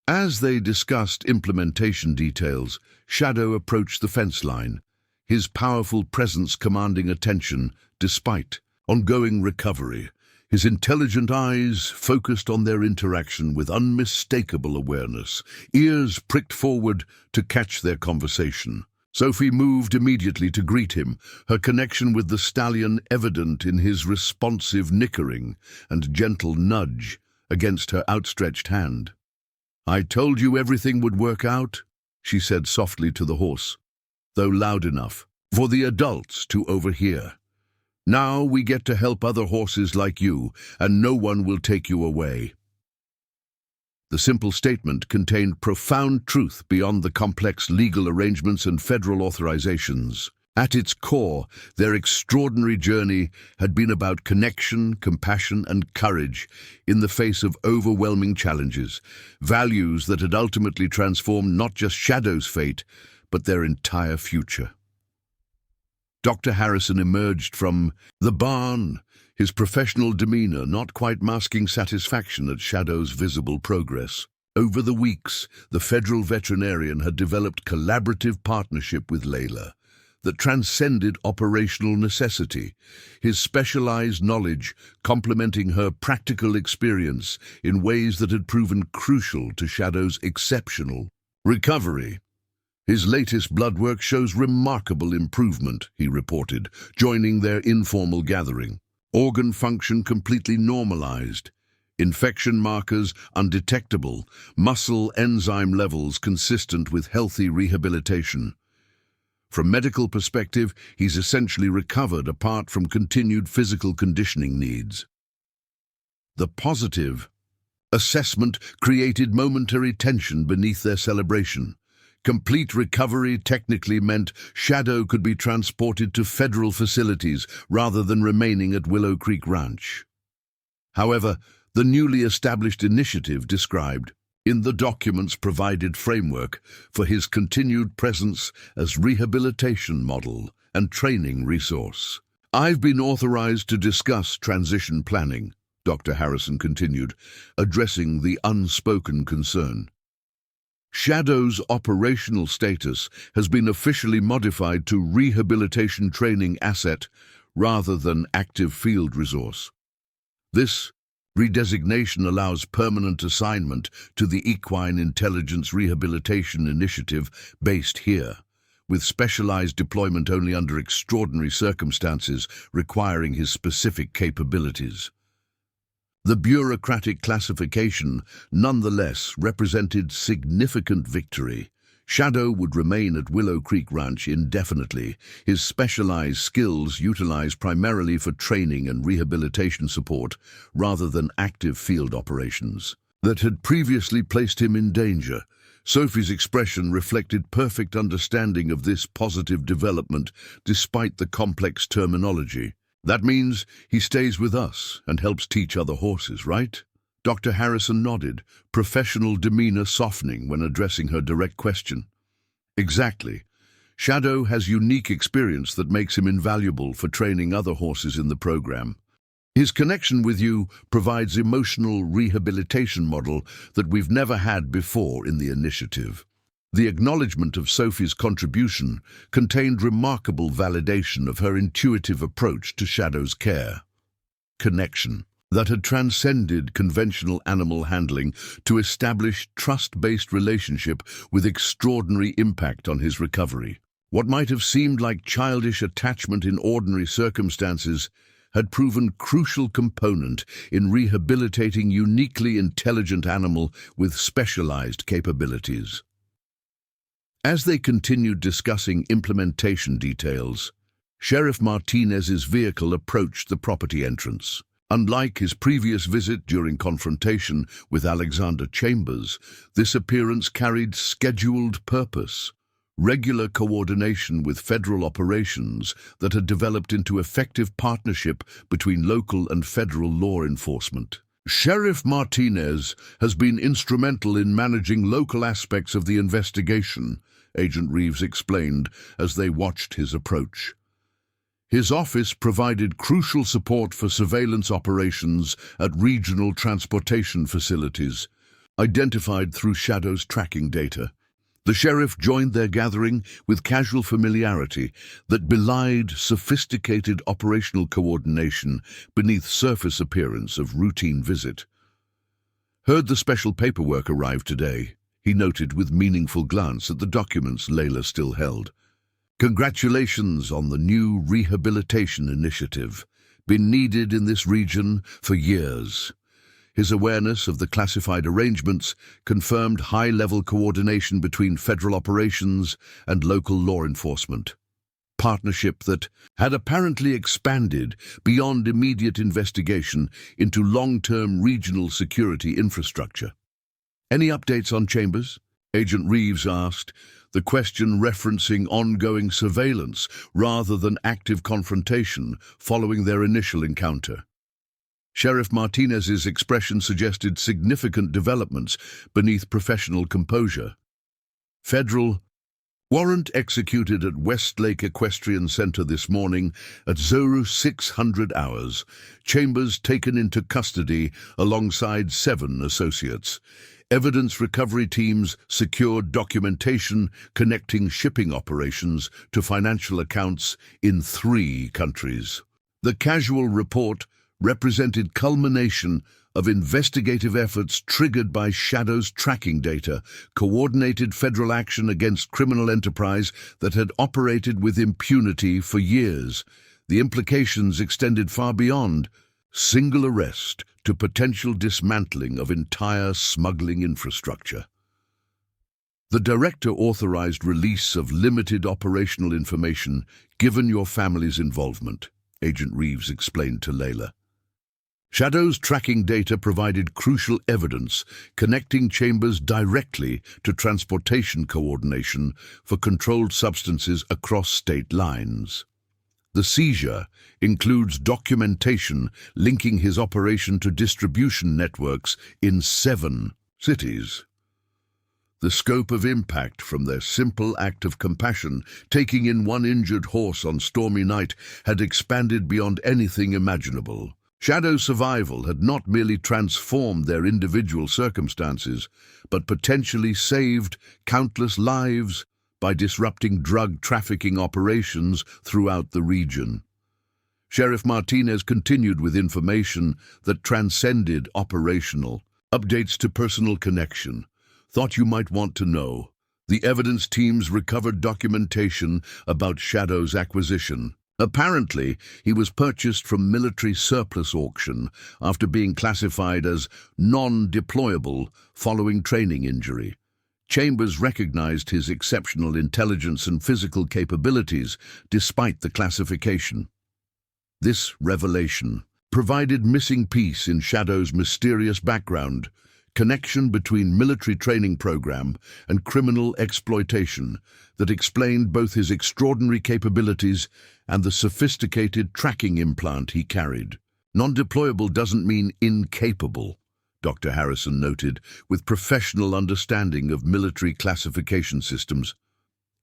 As they discussed implementation details, Shadow approached the fence line, his powerful presence commanding attention despite ongoing recovery. His intelligent eyes focused on their interaction with unmistakable awareness, ears pricked forward to catch their conversation. Sophie moved immediately to greet him, her connection with the stallion evident in his responsive nickering and gentle nudge against her outstretched hand. I told you everything would work out, she said softly to the horse, though loud enough for the adults to overhear. Now we get to help other horses like you, and no one will take you away. The simple statement contained profound truth beyond the complex legal arrangements and federal authorizations. At its core, their extraordinary journey had been about connection, compassion, and courage in the face of overwhelming challenges, values that had ultimately transformed not just Shadow's fate, but their entire future. Dr. Harrison emerged from the barn, his professional demeanor not quite masking satisfaction at Shadow's visible progress. Over the weeks, the federal veterinarian had developed collaborative partnership with Leila that transcended operational necessity, his specialized knowledge complementing her practical experience in ways that had proven crucial to Shadow's exceptional recovery. His latest blood work shows remarkable improvement, he reported, joining their informal gathering. Organ function completely normalized, infection markers undetectable, muscle enzyme levels consistent with healthy rehabilitation. From medical perspective, he's essentially recovered apart from continued physical conditioning needs. The positive assessment created momentary tension beneath their celebration. Complete recovery technically meant Shadow could be transported to federal facilities rather than remaining at Willow Creek Ranch. However, the newly established initiative described in the documents provided framework for his continued presence as rehabilitation model and training resource. I've been authorized to discuss transition planning, Dr. Harrison continued, addressing the unspoken concern. Shadow's operational status has been officially modified to rehabilitation training asset rather than active field resource. This redesignation allows permanent assignment to the Equine Intelligence Rehabilitation Initiative based here, with specialized deployment only under extraordinary circumstances requiring his specific capabilities. The bureaucratic classification nonetheless represented significant victory. Shadow would remain at Willow Creek Ranch indefinitely, his specialized skills utilized primarily for training and rehabilitation support rather than active field operations that had previously placed him in danger. Sophie's expression reflected perfect understanding of this positive development despite the complex terminology. That means he stays with us and helps teach other horses, right? Dr. Harrison nodded, professional demeanor softening when addressing her direct question. Exactly. Shadow has unique experience that makes him invaluable for training other horses in the program. His connection with you provides emotional rehabilitation model that we've never had before in the initiative. The acknowledgement of Sophie's contribution contained remarkable validation of her intuitive approach to Shadow's care. Connection that had transcended conventional animal handling to establish trust-based relationship with extraordinary impact on his recovery. What might have seemed like childish attachment in ordinary circumstances had proven crucial component in rehabilitating uniquely intelligent animal with specialized capabilities. As they continued discussing implementation details, Sheriff Martinez's vehicle approached the property entrance. Unlike his previous visit during confrontation with Alexander Chambers, this appearance carried scheduled purpose, regular coordination with federal operations that had developed into effective partnership between local and federal law enforcement. Sheriff Martinez has been instrumental in managing local aspects of the investigation, Agent Reeves explained as they watched his approach. His office provided crucial support for surveillance operations at regional transportation facilities, identified through Shadow's tracking data. The sheriff joined their gathering with casual familiarity that belied sophisticated operational coordination beneath surface appearance of routine visit. Heard the special paperwork arrived today, he noted with meaningful glance at the documents Leila still held. Congratulations on the new rehabilitation initiative, been needed in this region for years. His awareness of the classified arrangements confirmed high-level coordination between federal operations and local law enforcement. Partnership that had apparently expanded beyond immediate investigation into long-term regional security infrastructure. Any updates on Chambers? Agent Reeves asked, the question referencing ongoing surveillance rather than active confrontation following their initial encounter. Sheriff Martinez's expression suggested significant developments beneath professional composure. Federal warrant executed at Westlake Equestrian Center this morning at 0600 hours. Chambers taken into custody alongside 7 associates. Evidence recovery teams secured documentation connecting shipping operations to financial accounts in 3 countries. The casual report represented culmination of investigative efforts triggered by Shadow's tracking data, coordinated federal action against criminal enterprise that had operated with impunity for years. The implications extended far beyond single arrest to potential dismantling of entire smuggling infrastructure. The director authorized release of limited operational information given your family's involvement, Agent Reeves explained to Leila. Shadow's tracking data provided crucial evidence connecting Chambers directly to transportation coordination for controlled substances across state lines. The seizure includes documentation linking his operation to distribution networks in 7 cities. The scope of impact from their simple act of compassion, taking in 1 injured horse on stormy night, had expanded beyond anything imaginable. Shadow's survival had not merely transformed their individual circumstances, but potentially saved countless lives by disrupting drug trafficking operations throughout the region. Sheriff Martinez continued with information that transcended operational updates to personal connection. Thought you might want to know. The evidence teams recovered documentation about Shadow's acquisition. Apparently, he was purchased from military surplus auction after being classified as non-deployable following training injury. Chambers recognized his exceptional intelligence and physical capabilities despite the classification. This revelation provided missing piece in Shadow's mysterious background, connection between military training program and criminal exploitation that explained both his extraordinary capabilities and the sophisticated tracking implant he carried. Non-deployable doesn't mean incapable, Dr. Harrison noted, with professional understanding of military classification systems.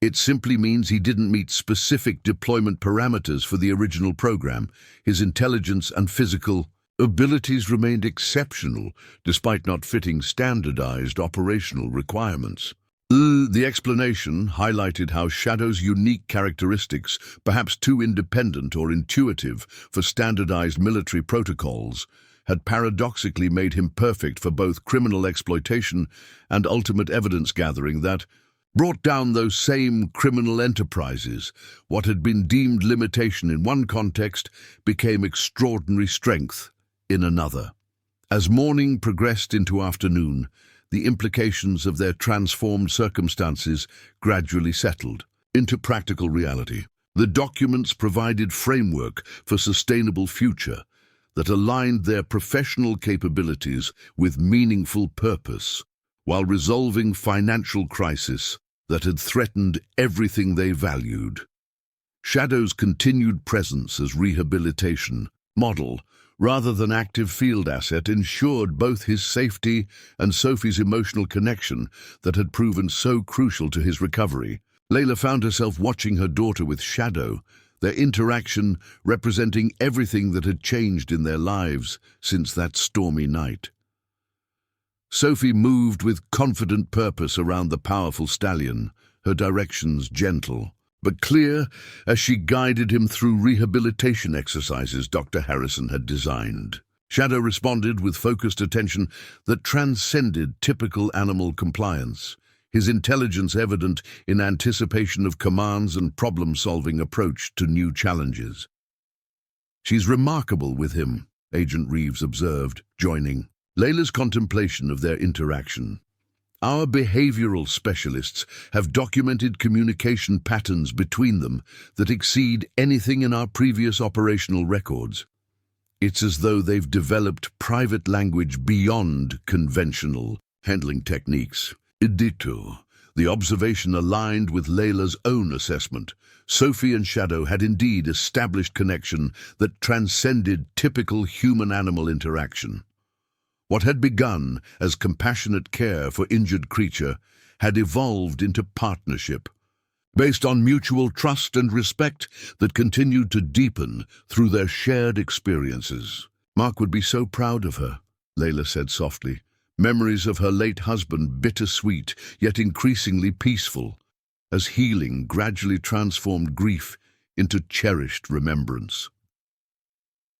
It simply means he didn't meet specific deployment parameters for the original program. His intelligence and physical abilities remained exceptional, despite not fitting standardized operational requirements. The explanation highlighted how Shadow's unique characteristics, perhaps too independent or intuitive for standardized military protocols, had paradoxically made him perfect for both criminal exploitation and ultimate evidence gathering that brought down those same criminal enterprises. What had been deemed limitation in one context became extraordinary strength in another. As morning progressed into afternoon, the implications of their transformed circumstances gradually settled into practical reality. The documents provided framework for sustainable future that aligned their professional capabilities with meaningful purpose, while resolving financial crisis that had threatened everything they valued. Shadow's continued presence as rehabilitation model, rather than active field asset, ensured both his safety and Sophie's emotional connection that had proven so crucial to his recovery. Leila found herself watching her daughter with Shadow, their interaction representing everything that had changed in their lives since that stormy night. Sophie moved with confident purpose around the powerful stallion, her directions gentle but clear as she guided him through rehabilitation exercises Dr. Harrison had designed. Shadow responded with focused attention that transcended typical animal compliance, his intelligence evident in anticipation of commands and problem-solving approach to new challenges. "She's remarkable with him," Agent Reeves observed, joining Leila's contemplation of their interaction. "Our behavioral specialists have documented communication patterns between them that exceed anything in our previous operational records. It's as though they've developed private language beyond conventional handling techniques." Ditto. The observation aligned with Leila's own assessment. Sophie and Shadow had indeed established connection that transcended typical human-animal interaction. What had begun as compassionate care for injured creature had evolved into partnership, based on mutual trust and respect that continued to deepen through their shared experiences. "Mark would be so proud of her," Leila said softly. Memories of her late husband bittersweet, yet increasingly peaceful, as healing gradually transformed grief into cherished remembrance.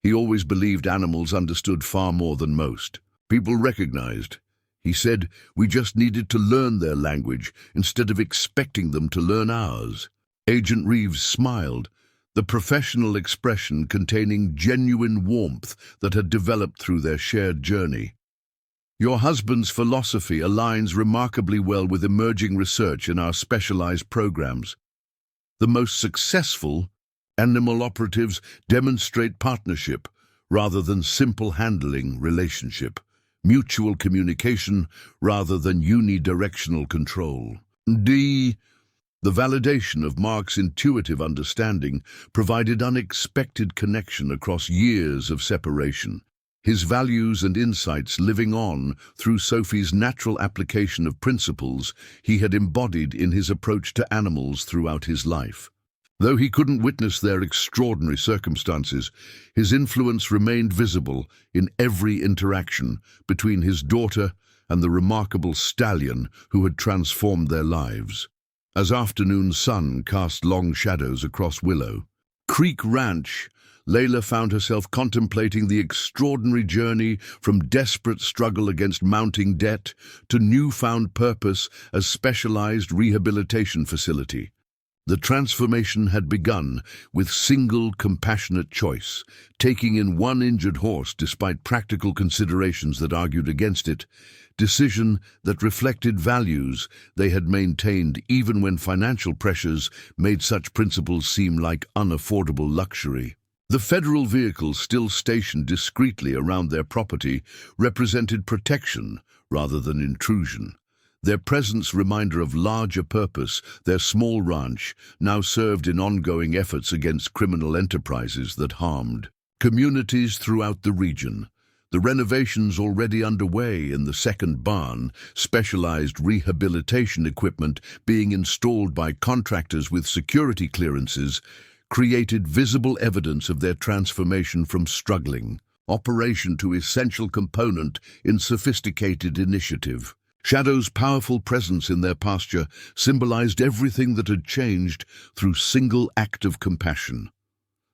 He always believed animals understood far more than most. People recognized. He said we just needed to learn their language instead of expecting them to learn ours. Agent Reeves smiled, the professional expression containing genuine warmth that had developed through their shared journey. "Your husband's philosophy aligns remarkably well with emerging research in our specialized programs. The most successful animal operatives demonstrate partnership rather than simple handling relationship, mutual communication rather than unidirectional control." The validation of Mark's intuitive understanding provided unexpected connection across years of separation, his values and insights living on through Sophie's natural application of principles he had embodied in his approach to animals throughout his life. Though he couldn't witness their extraordinary circumstances, his influence remained visible in every interaction between his daughter and the remarkable stallion who had transformed their lives. As afternoon sun cast long shadows across Willow Creek Ranch, Leila found herself contemplating the extraordinary journey from desperate struggle against mounting debt to newfound purpose as specialized rehabilitation facility. The transformation had begun with single compassionate choice, taking in one injured horse despite practical considerations that argued against it, decision that reflected values they had maintained even when financial pressures made such principles seem like unaffordable luxury. The federal vehicles still stationed discreetly around their property represented protection rather than intrusion. Their presence reminder of larger purpose, their small ranch now served in ongoing efforts against criminal enterprises that harmed communities throughout the region. The renovations already underway in the second barn, specialized rehabilitation equipment being installed by contractors with security clearances, created visible evidence of their transformation from struggling operation to essential component in sophisticated initiative. Shadow's powerful presence in their pasture symbolized everything that had changed through single act of compassion.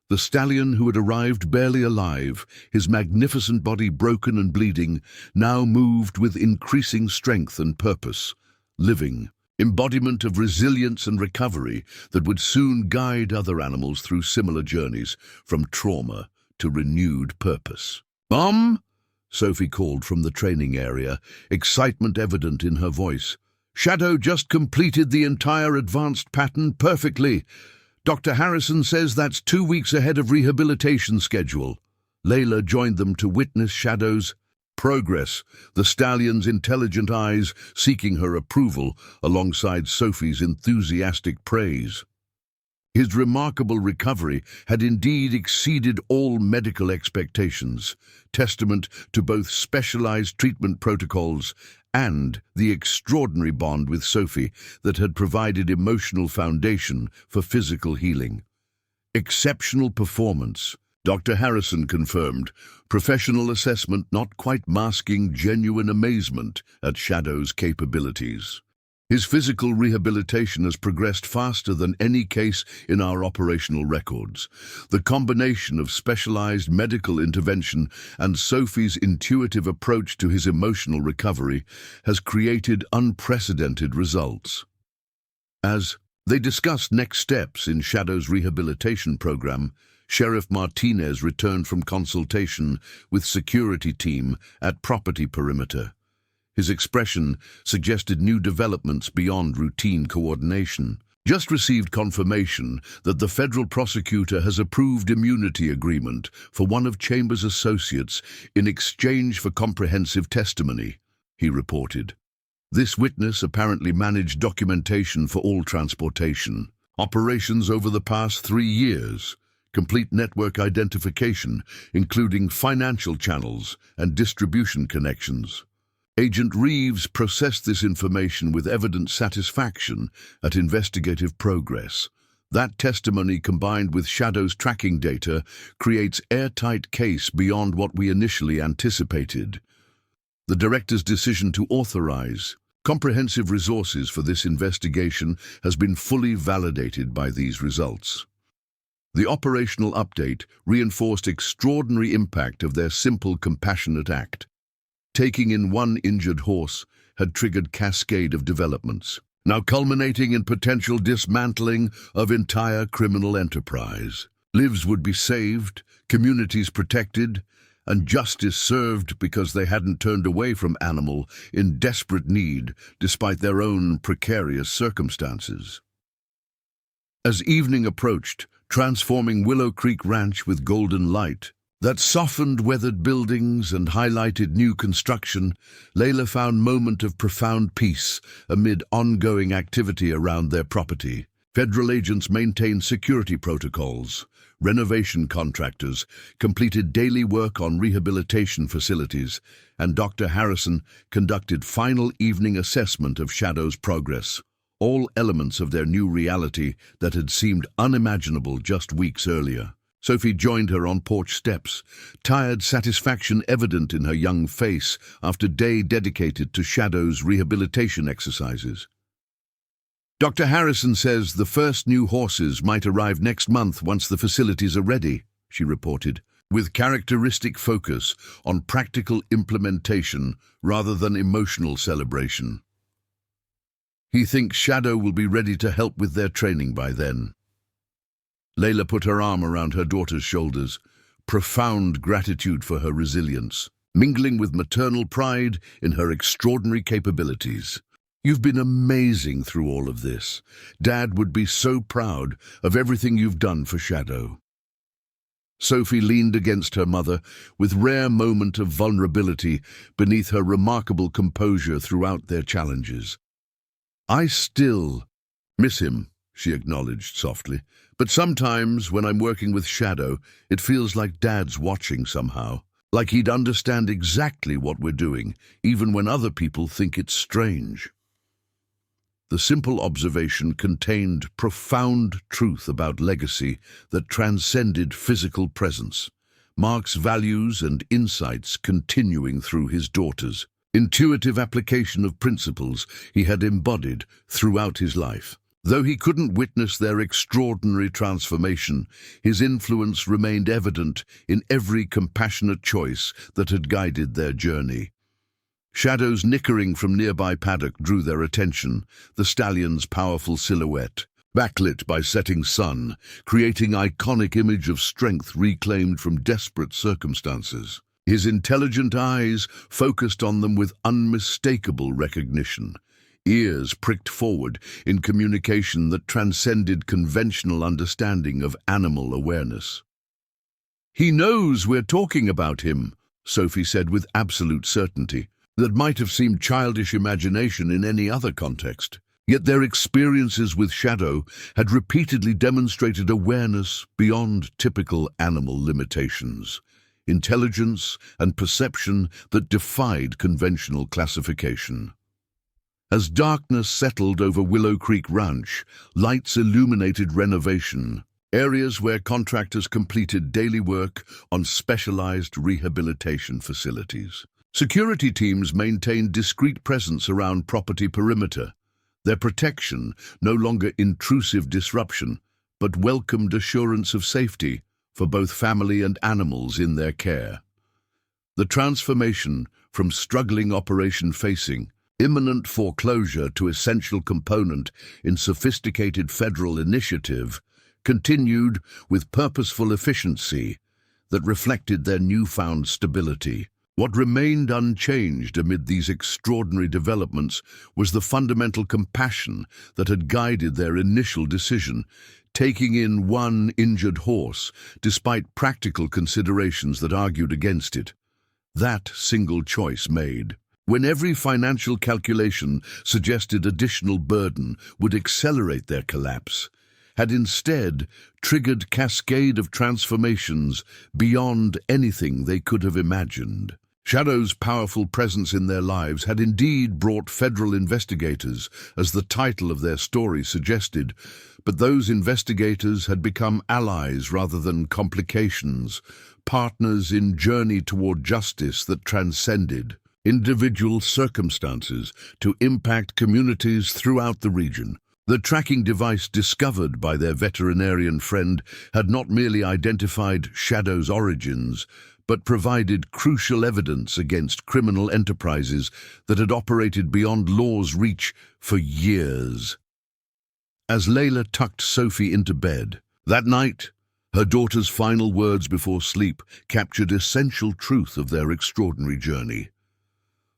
The stallion who had arrived barely alive, his magnificent body broken and bleeding, now moved with increasing strength and purpose, living, embodiment of resilience and recovery that would soon guide other animals through similar journeys from trauma to renewed purpose. "Mom?" Sophie called from the training area, excitement evident in her voice. "Shadow just completed the entire advanced pattern perfectly. Dr. Harrison says that's 2 weeks ahead of rehabilitation schedule." Leila joined them to witness Shadow's progress, the stallion's intelligent eyes seeking her approval alongside Sophie's enthusiastic praise. His remarkable recovery had indeed exceeded all medical expectations, testament to both specialized treatment protocols and the extraordinary bond with Sophie that had provided emotional foundation for physical healing. Exceptional performance, Dr. Harrison confirmed, professional assessment not quite masking genuine amazement at Shadow's capabilities. His physical rehabilitation has progressed faster than any case in our operational records. The combination of specialized medical intervention and Sophie's intuitive approach to his emotional recovery has created unprecedented results. As they discussed next steps in Shadow's rehabilitation program, Sheriff Martinez returned from consultation with security team at property perimeter. His expression suggested new developments beyond routine coordination. "Just received confirmation that the federal prosecutor has approved immunity agreement for one of Chambers' associates in exchange for comprehensive testimony," he reported. This witness apparently managed documentation for all transportation, operations over the past 3 years, complete network identification, including financial channels and distribution connections. Agent Reeves processed this information with evident satisfaction at investigative progress. That testimony, combined with Shadow's tracking data, creates airtight case beyond what we initially anticipated. The director's decision to authorize comprehensive resources for this investigation has been fully validated by these results. The operational update reinforced extraordinary impact of their simple, compassionate act. Taking in one injured horse had triggered cascade of developments, now culminating in potential dismantling of entire criminal enterprise. Lives would be saved, communities protected, and justice served because they hadn't turned away from animal in desperate need despite their own precarious circumstances. As evening approached, transforming Willow Creek Ranch with golden light that softened weathered buildings and highlighted new construction, Leila found moment of profound peace amid ongoing activity around their property. Federal agents maintained security protocols. Renovation contractors completed daily work on rehabilitation facilities, and Dr. Harrison conducted final evening assessment of Shadow's progress. all elements of their new reality that had seemed unimaginable just weeks earlier. Sophie joined her on porch steps, tired satisfaction evident in her young face after a day dedicated to Shadow's rehabilitation exercises. "Dr. Harrison says the first new horses might arrive next month once the facilities are ready," she reported, with characteristic focus on practical implementation rather than emotional celebration. "He thinks Shadow will be ready to help with their training by then." Leila put her arm around her daughter's shoulders, profound gratitude for her resilience, mingling with maternal pride in her extraordinary capabilities. "You've been amazing through all of this. Dad would be so proud of everything you've done for Shadow." Sophie leaned against her mother with rare moment of vulnerability beneath her remarkable composure throughout their challenges. "I still miss him," she acknowledged softly. "But sometimes when I'm working with Shadow, it feels like Dad's watching somehow. Like he'd understand exactly what we're doing, even when other people think it's strange." The simple observation contained profound truth about legacy that transcended physical presence, Mark's values and insights continuing through his daughters, intuitive application of principles he had embodied throughout his life. Though he couldn't witness their extraordinary transformation, his influence remained evident in every compassionate choice that had guided their journey. Shadows nickering from nearby paddock drew their attention, the stallion's powerful silhouette, backlit by setting sun, creating iconic image of strength reclaimed from desperate circumstances. His intelligent eyes focused on them with unmistakable recognition, ears pricked forward in communication that transcended conventional understanding of animal awareness. "He knows we're talking about him," Sophie said with absolute certainty. That might have seemed childish imagination in any other context. Yet their experiences with Shadow had repeatedly demonstrated awareness beyond typical animal limitations, intelligence and perception that defied conventional classification. As darkness settled over Willow Creek Ranch, lights illuminated renovation, areas where contractors completed daily work on specialized rehabilitation facilities. Security teams maintained discreet presence around property perimeter, their protection no longer intrusive disruption, but welcomed assurance of safety for both family and animals in their care. The transformation from struggling operation facing imminent foreclosure to essential component in sophisticated federal initiative continued with purposeful efficiency that reflected their newfound stability. What remained unchanged amid these extraordinary developments was the fundamental compassion that had guided their initial decision, taking in one injured horse, despite practical considerations that argued against it. That single choice made, when every financial calculation suggested additional burden would accelerate their collapse, had instead triggered cascade of transformations beyond anything they could have imagined. Shadow's powerful presence in their lives had indeed brought federal investigators, as the title of their story suggested, but those investigators had become allies rather than complications, partners in journey toward justice that transcended individual circumstances to impact communities throughout the region. The tracking device discovered by their veterinarian friend had not merely identified Shadow's origins, but provided crucial evidence against criminal enterprises that had operated beyond law's reach for years. As Leila tucked Sophie into bed, that night, her daughter's final words before sleep captured essential truth of their extraordinary journey.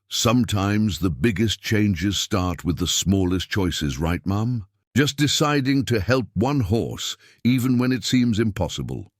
"Sometimes the biggest changes start with the smallest choices, right, Mum? Just deciding to help one horse, even when it seems impossible."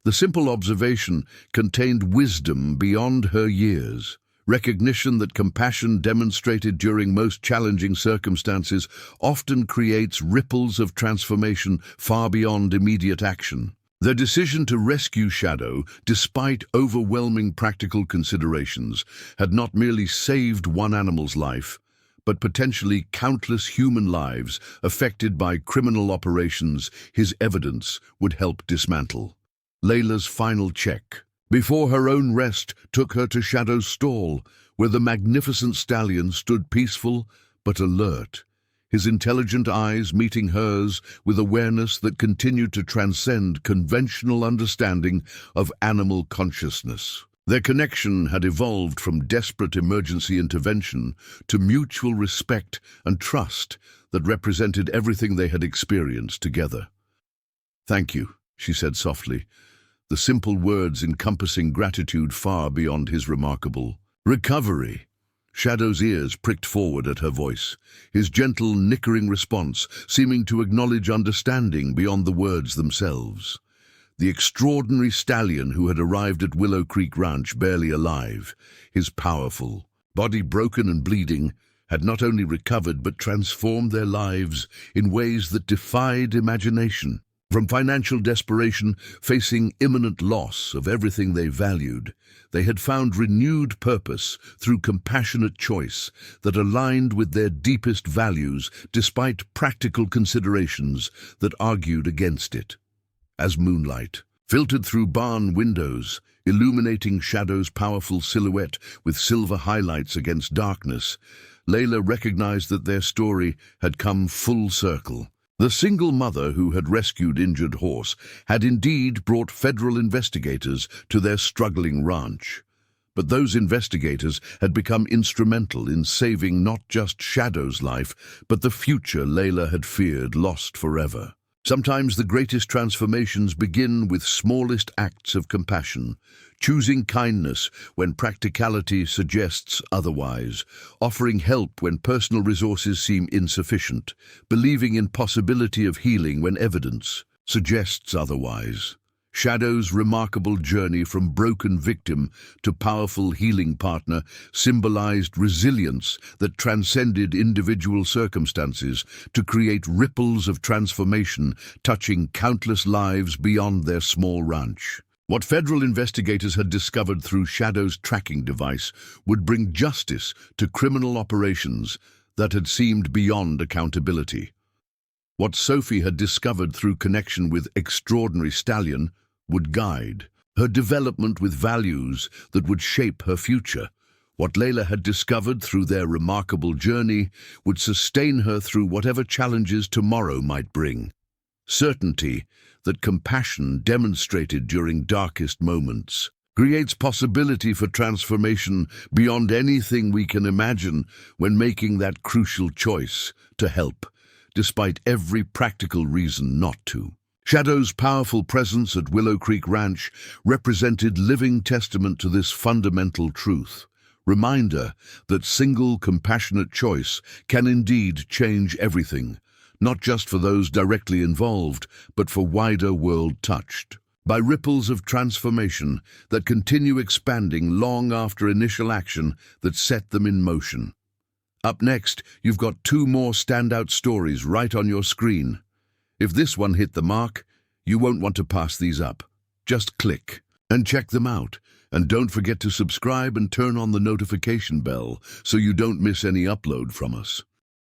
The simple observation contained wisdom beyond her years, recognition that compassion demonstrated during most challenging circumstances often creates ripples of transformation far beyond immediate action. Their decision to rescue Shadow, despite overwhelming practical considerations, had not merely saved one animal's life, but potentially countless human lives affected by criminal operations his evidence would help dismantle. Leila's final check, before her own rest, took her to Shadow's stall, where the magnificent stallion stood peaceful but alert, his intelligent eyes meeting hers with awareness that continued to transcend conventional understanding of animal consciousness. Their connection had evolved from desperate emergency intervention to mutual respect and trust that represented everything they had experienced together. "Thank you," she said softly, the simple words encompassing gratitude far beyond his remarkable recovery. Shadow's ears pricked forward at her voice, his gentle, nickering response seeming to acknowledge understanding beyond the words themselves. The extraordinary stallion who had arrived at Willow Creek Ranch barely alive, his powerful body broken and bleeding, had not only recovered but transformed their lives in ways that defied imagination. From financial desperation, facing imminent loss of everything they valued, they had found renewed purpose through compassionate choice that aligned with their deepest values despite practical considerations that argued against it. As moonlight filtered through barn windows, illuminating Shadow's powerful silhouette with silver highlights against darkness, Leila recognized that their story had come full circle. The single mother who had rescued injured horse had indeed brought federal investigators to their struggling ranch. But those investigators had become instrumental in saving not just Shadow's life, but the future Leila had feared lost forever. Sometimes the greatest transformations begin with smallest acts of compassion, choosing kindness when practicality suggests otherwise, offering help when personal resources seem insufficient, believing in possibility of healing when evidence suggests otherwise. Shadow's remarkable journey from broken victim to powerful healing partner symbolized resilience that transcended individual circumstances to create ripples of transformation touching countless lives beyond their small ranch. What federal investigators had discovered through Shadow's tracking device would bring justice to criminal operations that had seemed beyond accountability. What Sophie had discovered through connection with extraordinary stallion would guide her development with values that would shape her future. What Leila had discovered through their remarkable journey would sustain her through whatever challenges tomorrow might bring. Certainty that compassion demonstrated during darkest moments creates possibility for transformation beyond anything we can imagine when making that crucial choice to help, despite every practical reason not to. Shadow's powerful presence at Willow Creek Ranch represented living testament to this fundamental truth. Reminder that single compassionate choice can indeed change everything, not just for those directly involved, but for wider world touched by ripples of transformation that continue expanding long after initial action that set them in motion. Up next, you've got two more standout stories right on your screen. If this one hit the mark, you won't want to pass these up. Just click and check them out. And don't forget to subscribe and turn on the notification bell so you don't miss any upload from us.